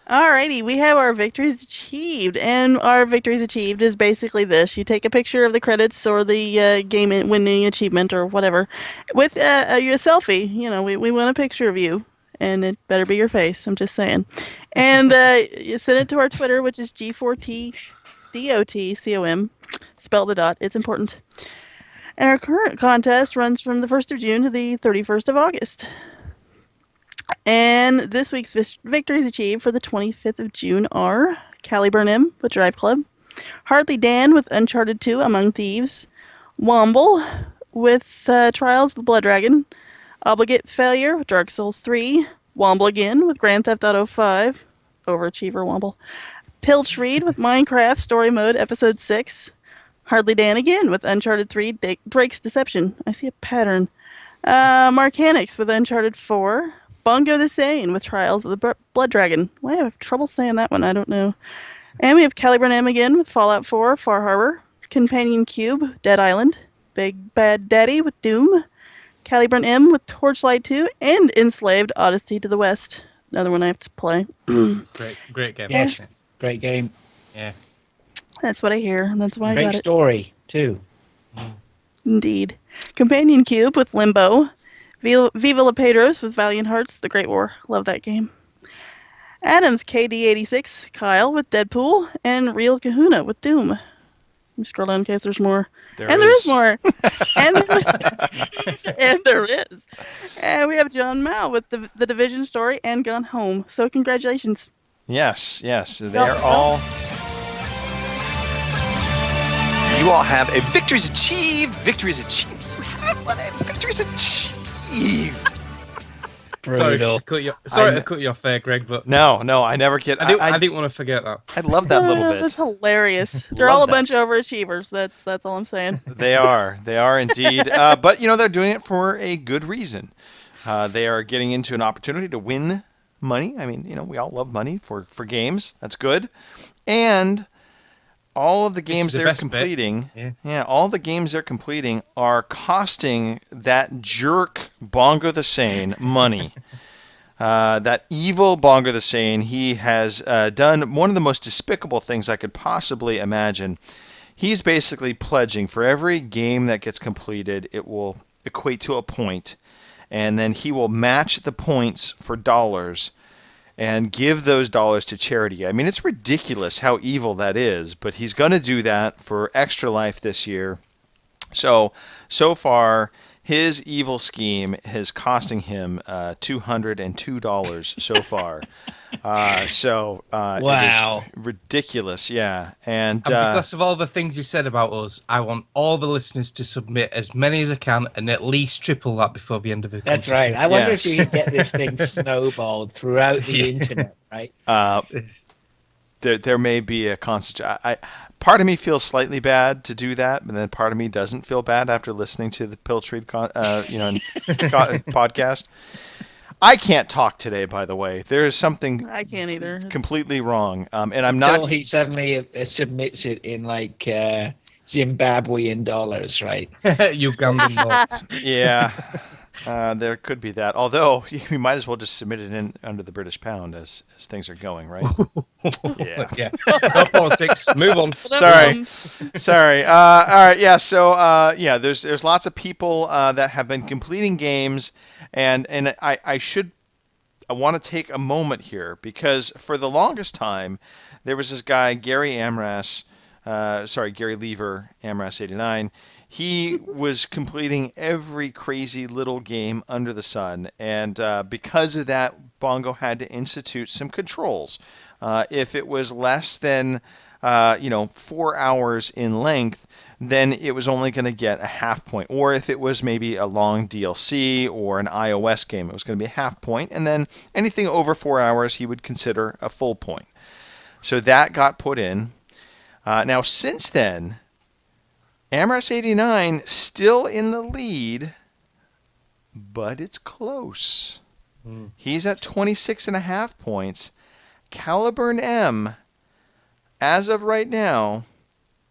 G: Alrighty, we have our Victories Achieved, and our Victories Achieved is basically this. You take a picture of the credits or the game winning achievement or whatever with a selfie. We want a picture of you, and it better be your face, I'm just saying. And you send it to our Twitter, which is G4TDOTCOM. Spell the dot, it's important. And our current contest runs from the 1st of June to the 31st of August. And this week's Victories Achieved for the 25th of June are Caliburn M with Drive Club, Hardly Dan with Uncharted 2 Among Thieves, Womble with Trials of the Blood Dragon, Obligate Failure with Dark Souls 3, Womble again with Grand Theft Auto 5, Overachiever Womble, Pilch Reed with Minecraft Story Mode Episode 6, Hardly Dan again with Uncharted 3 Drake's Deception. I see a pattern. Mark Hannix with Uncharted 4, Bongo the Sane with Trials of the Blood Dragon. Why do I have trouble saying that one? I don't know. And we have Caliburn M again with Fallout 4, Far Harbor. Companion Cube, Dead Island. Big Bad Daddy with Doom. Caliburn M with Torchlight 2. And Enslaved Odyssey to the West. Another one I have to play.
F: Great game.
H: Yes, great game.
F: Yeah.
G: That's what I hear, and that's why I got
H: Great
G: it.
H: story too.
G: Indeed. Companion Cube with Limbo. Viva La Pedros with Valiant Hearts, The Great War. Love that game. Adams KD86, Kyle with Deadpool, and Real Kahuna with Doom. Let me scroll down in case there's more. There is more. and there is. And we have John Mao with the Division story and Gone Home. So congratulations.
A: Yes. They're all. You all have a victory's achieved. Victory's achieved. You have one. A victory's achieved.
F: Sorry to cut you off there, Greg, but
A: no, I never get.
F: I didn't want to forget that.
A: I love that little bit.
G: That's hilarious. They're all a bunch of overachievers. That's all I'm saying.
A: They are indeed. But they're doing it for a good reason. They are getting into an opportunity to win money. I mean, we all love money for games. That's good. And all of the games they're completing, all the games they're completing are costing that jerk Bongo the Sane money. That evil Bongo the Sane, he has done one of the most despicable things I could possibly imagine. He's basically pledging for every game that gets completed, it will equate to a point, and then he will match the points for dollars and give those dollars to charity. I mean, it's ridiculous how evil that is, but he's going to do that for Extra Life this year. So far, his evil scheme is costing him $202 so far.
H: Wow.
A: It is ridiculous, yeah. And
F: because of all the things you said about us, I want all the listeners to submit as many as I can and at least triple that before the end of it.
H: That's right. I wonder if you can get this thing snowballed throughout the internet, right?
A: There may be a constant. Part of me feels slightly bad to do that, and then part of me doesn't feel bad after listening to the Piltreed podcast. I can't talk today, by the way. There is something
G: I can't either.
A: Completely wrong, and I'm
H: Until
A: not.
H: he suddenly submits it in like Zimbabwean dollars, right?
F: Ugandan dollars.
A: Yeah. There could be that. Although we might as well just submit it in under the British pound as things are going, right?
F: Yeah. No politics. Move on.
A: Sorry. All right. Yeah. So there's lots of people that have been completing games, and I want to take a moment here because for the longest time there was this guy Gary Lever, Amras89. He was completing every crazy little game under the sun, and because of that, Bongo had to institute some controls. If it was less than 4 hours in length, then it was only going to get a half point. Or if it was maybe a long DLC or an iOS game, it was going to be a half point. And then anything over 4 hours, he would consider a full point. So that got put in. Now, since then, Amras89 still in the lead, but it's close. He's at 26.5 points. Caliburn M, as of right now,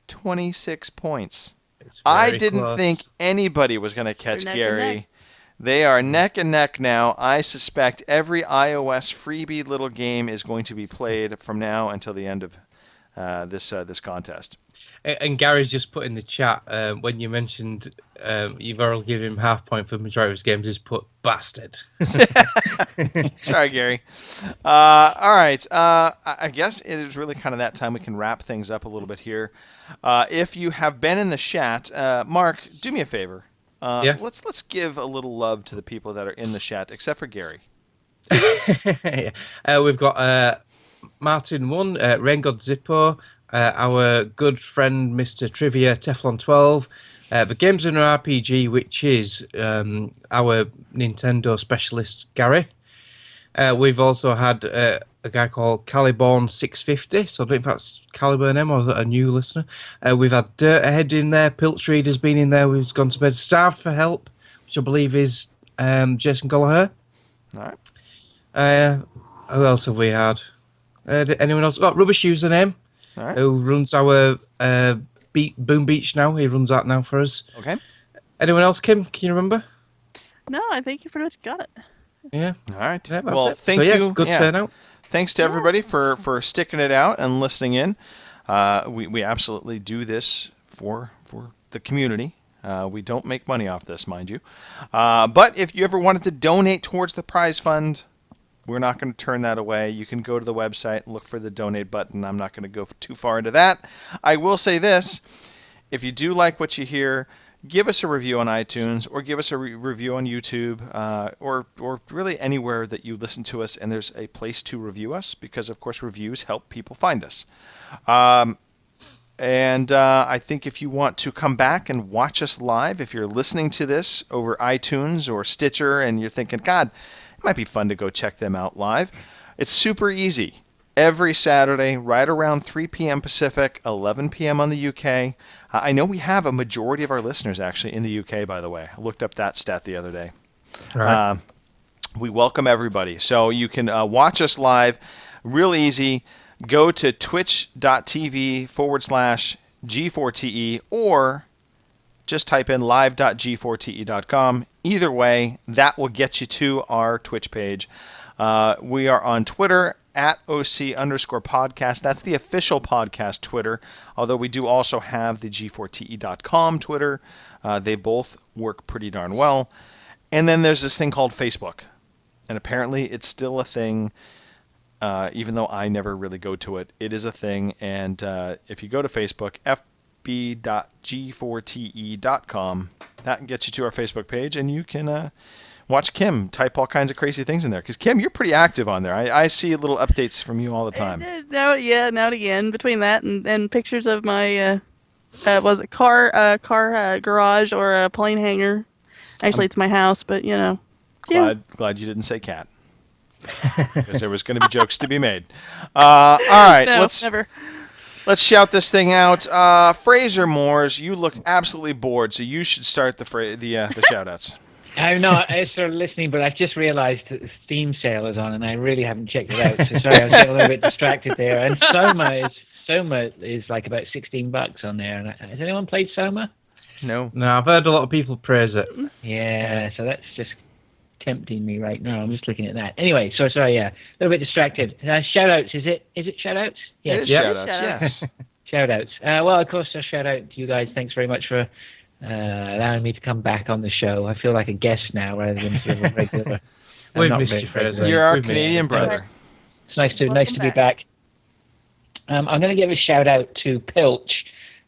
A: 26 points. I didn't think anybody was going to catch Gary. They are neck and neck now. I suspect every iOS freebie little game is going to be played from now until the end of this contest.
F: And Gary's just put in the chat when you mentioned you've already given him half point for the majority of his games. Just put bastard.
A: Sorry, Gary. All right. I guess it is really kind of that time we can wrap things up a little bit here. If you have been in the chat, Mark, do me a favor. Let's give a little love to the people that are in the chat, except for Gary.
F: We've got Martin 1, Raingod Zippo, our good friend Mr. Trivia Teflon 12, the Games and RPG, which is our Nintendo specialist Gary. We've also had a guy called Caliborn 650, so I don't know if that's Caliburn M or a new listener. We've had Dirt Ahead in there, Piltreed has been in there, we've gone to bed, Starved for Help, which I believe is Jason Gallagher.
A: All right.
F: Who else have we had? Anyone else? Oh, Rubbish Username.
A: All right.
F: who runs our Boom Beach now. He runs that now for us.
A: Okay.
F: Anyone else, Kim? Can you remember?
G: No, I think you pretty much got it.
F: Yeah.
A: All right.
F: Yeah, that's
A: Well,
F: it.
A: thank
F: so, yeah,
A: you.
F: Good turnout.
A: Thanks to everybody for sticking it out and listening in. We absolutely do this for the community. We don't make money off this, mind you. But if you ever wanted to donate towards the prize fund, we're not going to turn that away. You can go to the website and look for the donate button. I'm not going to go too far into that. I will say this. If you do like what you hear, give us a review on iTunes or give us a review on YouTube or really anywhere that you listen to us and there's a place to review us because, of course, reviews help people find us. And I think if you want to come back and watch us live, if you're listening to this over iTunes or Stitcher and you're thinking, God, it might be fun to go check them out live, it's super easy. Every Saturday, right around 3 p.m. Pacific, 11 p.m. on the UK. I know we have a majority of our listeners actually in the UK, by the way. I looked up that stat the other day.
F: Right.
A: We welcome everybody. So you can watch us live. Real easy. Go to twitch.tv/G4TE or just type in live.g4te.com. Either way, that will get you to our Twitch page. We are on Twitter at OC_podcast. That's the official podcast Twitter, although we do also have the G4TE.com Twitter. They both work pretty darn well. And then there's this thing called Facebook. And apparently it's still a thing, even though I never really go to it. It is a thing. And if you go to Facebook, fb.g4te.com, that gets you to our Facebook page, and you can watch Kim type all kinds of crazy things in there. Because, Kim, you're pretty active on there. I see little updates from you all the time.
G: Now and again. Between that and pictures of my, was it car garage or a plane hangar? Actually, it's my house, but, you know.
A: Glad you didn't say cat. Because there was going to be jokes to be made. All right,
G: No, never.
A: Let's shout this thing out. Fraser Moores, you look absolutely bored, so you should start the shout-outs.
H: I'm not. I started listening, but I've just realised that the Steam sale is on, and I really haven't checked it out. So sorry, I was getting a little bit distracted there. And Soma is like about $16 on there. And has anyone played Soma?
A: No.
F: No, I've heard a lot of people praise it.
H: Yeah, so that's just tempting me right now. I'm just looking at that. Anyway, so sorry, yeah, a little bit distracted. Shout-outs, is it shout-outs?
A: Yeah. It is shout-outs, yes.
H: Shout-outs. Well, of course, a shout-out to you guys. Thanks very much for allowing me to come back on the show. I feel like a guest now rather than sort of a regular.
F: We've missed you, Fraser.
A: You're our Canadian brother.
H: It's nice to be back. I'm going to give a shout out to Pilch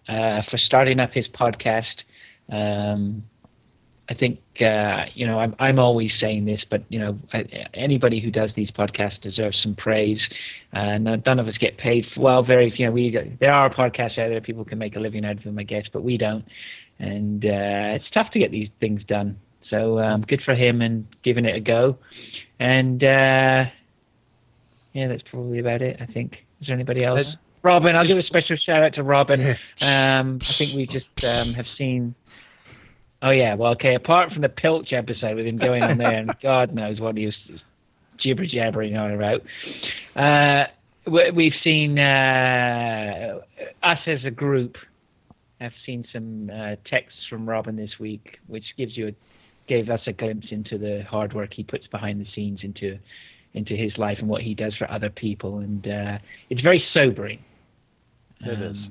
H: for starting up his podcast. I think I'm always saying this, but anybody who does these podcasts deserves some praise. None of us get paid. There are podcasts out there people can make a living out of them, I guess, but we don't. And it's tough to get these things done. So good for him and giving it a go. And that's probably about it, I think. Is there anybody else? Robin, I'll give a special shout out to Robin. I think we just have seen. Oh yeah, well, okay. Apart from the Pilch episode with him going on there, and God knows what he was jibber jabbering on about. We've seen us as a group. I've seen some texts from Robin this week, which gave us a glimpse into the hard work he puts behind the scenes into his life and what he does for other people, and it's very sobering.
A: It is.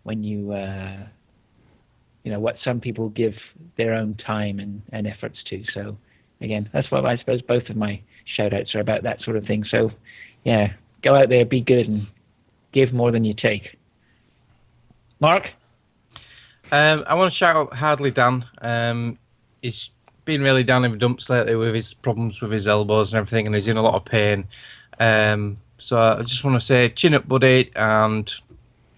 H: When you what some people give their own time and efforts to. So again, that's what I suppose both of my shout outs are about, that sort of thing. So yeah, go out there, be good, and give more than you take. Mark?
F: I want to shout out Hardly Dan. He's been really down in the dumps lately with his problems with his elbows and everything, and he's in a lot of pain. So I just want to say, chin up, buddy, and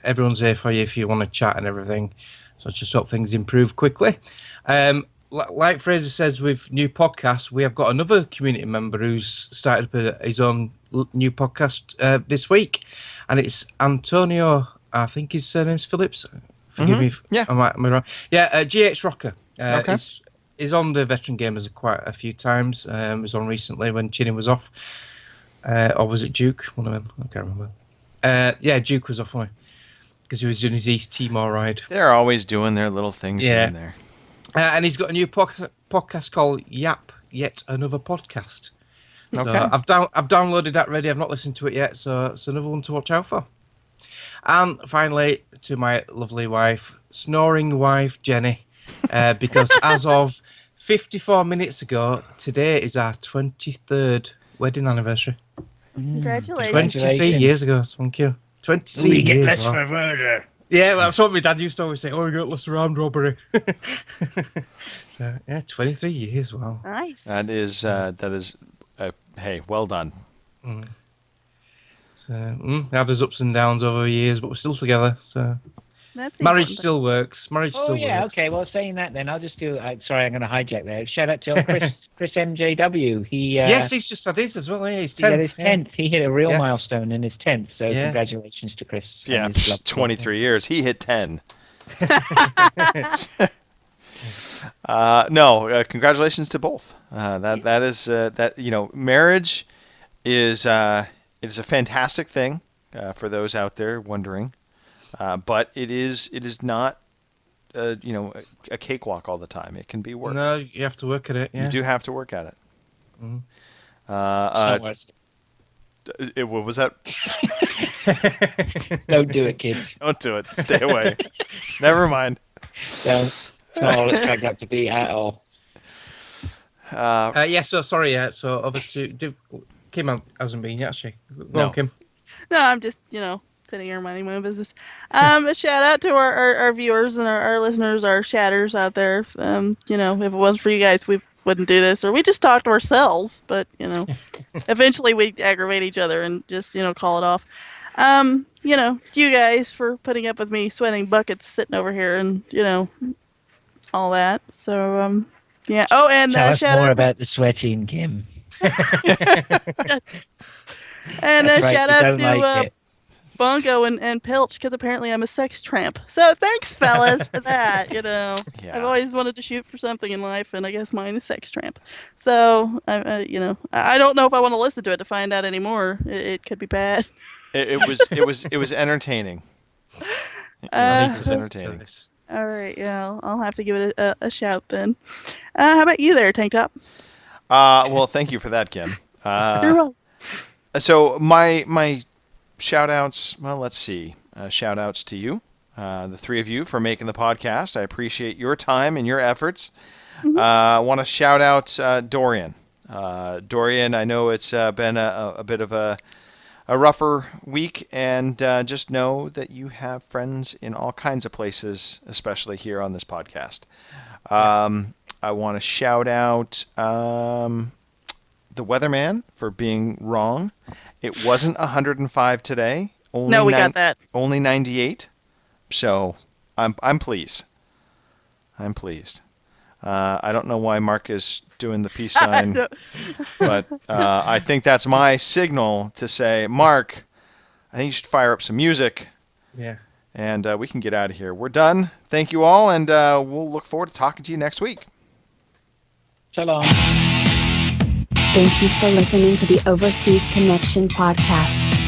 F: everyone's here for you if you want to chat and everything. So I just hope things improve quickly. Like Fraser says, with new podcasts, we have got another community member who's started up his own new podcast this week, and it's Antonio. I think his surname's Phillips. Forgive me if I might be wrong. Yeah, GH Rocker.
A: Okay.
F: He's on the Veteran Gamers quite a few times. He was on recently when Chinny was off. Or was it Duke? One of them. I can't remember. Yeah, Duke was off on because he was doing his East Timor ride.
A: They're always doing their little things here and there.
F: And he's got a new podcast called Yap, Yet Another Podcast. So
A: Okay.
F: I've downloaded that already. I've not listened to it yet, so it's another one to watch out for. And finally, to my lovely wife, snoring wife, Jenny, because as of 54 minutes ago, today is our 23rd wedding anniversary.
G: Congratulations.
F: 23 years ago, thank you. 23 years.
H: Less
F: Wow.
H: for murder.
F: Yeah, that's what my dad used to always say. Oh, we got lost around robbery. So, yeah, 23 years, wow.
G: Nice.
A: That is hey, well done.
F: So, had his ups and downs over the years, but we're still together. So
G: That's the
F: marriage
G: important
F: still works. Marriage
H: Oh
F: still
H: yeah,
F: works.
H: okay. Well, saying that, then I'll just do. Sorry, I'm going to hijack there. Shout out to Chris MJW. He
F: Yes, he's just had his as well. Yeah, he's
H: he had
F: 10th.
H: his 10th. He hit a real
F: Yeah.
H: milestone in his 10th. So
F: Yeah.
H: congratulations to Chris.
A: Yeah,
H: and his love.
A: 23 years. He hit 10. Congratulations to both. That is marriage is it is a fantastic thing for those out there wondering, but it is not a cakewalk all the time. It can be work.
F: No, you have to work at it. Yeah.
A: You do have to work at it.
E: It's not worth it.
A: What was that?
E: Don't do it, kids.
A: Don't do it. Stay away. Never mind.
E: Don't. It's not all it's cracked up to be at all.
F: Yeah. So sorry. Yeah. So over to Kim hasn't been yet, actually. Go
A: No.
F: on, Kim.
G: No, I'm just, sitting here minding my own business. A shout out to our viewers and our listeners, our chatters out there. If it wasn't for you guys, we wouldn't do this, or we just talk to ourselves. But eventually we aggravate each other and just call it off. You guys for putting up with me sweating buckets sitting over here and all that. So yeah. Oh, and
H: Tell us
G: shout
H: more
G: out
H: about the sweating, Kim.
G: and
H: That's right,
G: shout
H: you
G: out
H: don't
G: to
H: like it.
G: Bongo and Pilch, because apparently I'm a sex tramp. So thanks, fellas, for that.
A: Yeah.
G: I've always wanted to shoot for something in life, and I guess mine is sex tramp. So I don't know if I want to listen to it to find out anymore. It could be bad.
A: It was entertaining. It was entertaining.
G: All right, yeah, I'll have to give it a shout then. How about you there, Tank Top?
A: Well, thank you for that, Kim.
G: You're welcome.
A: So my shout outs, well, let's see. Shout outs to you, the three of you, for making the podcast. I appreciate your time and your efforts. I want to shout out Dorian. Dorian, I know it's been a bit of a rougher week, and just know that you have friends in all kinds of places, especially here on this podcast. I want to shout out the weatherman for being wrong. It wasn't 105 today. Only
G: No, we got that.
A: Only 98. So I'm pleased. I'm pleased. I don't know why Mark is doing the peace sign, but I think that's my signal to say, Mark, I think you should fire up some music.
F: Yeah.
A: And we can get out of here. We're done. Thank you all, and we'll look forward to talking to you next week.
H: So long.
I: Thank you for listening to the Overseas Connection podcast.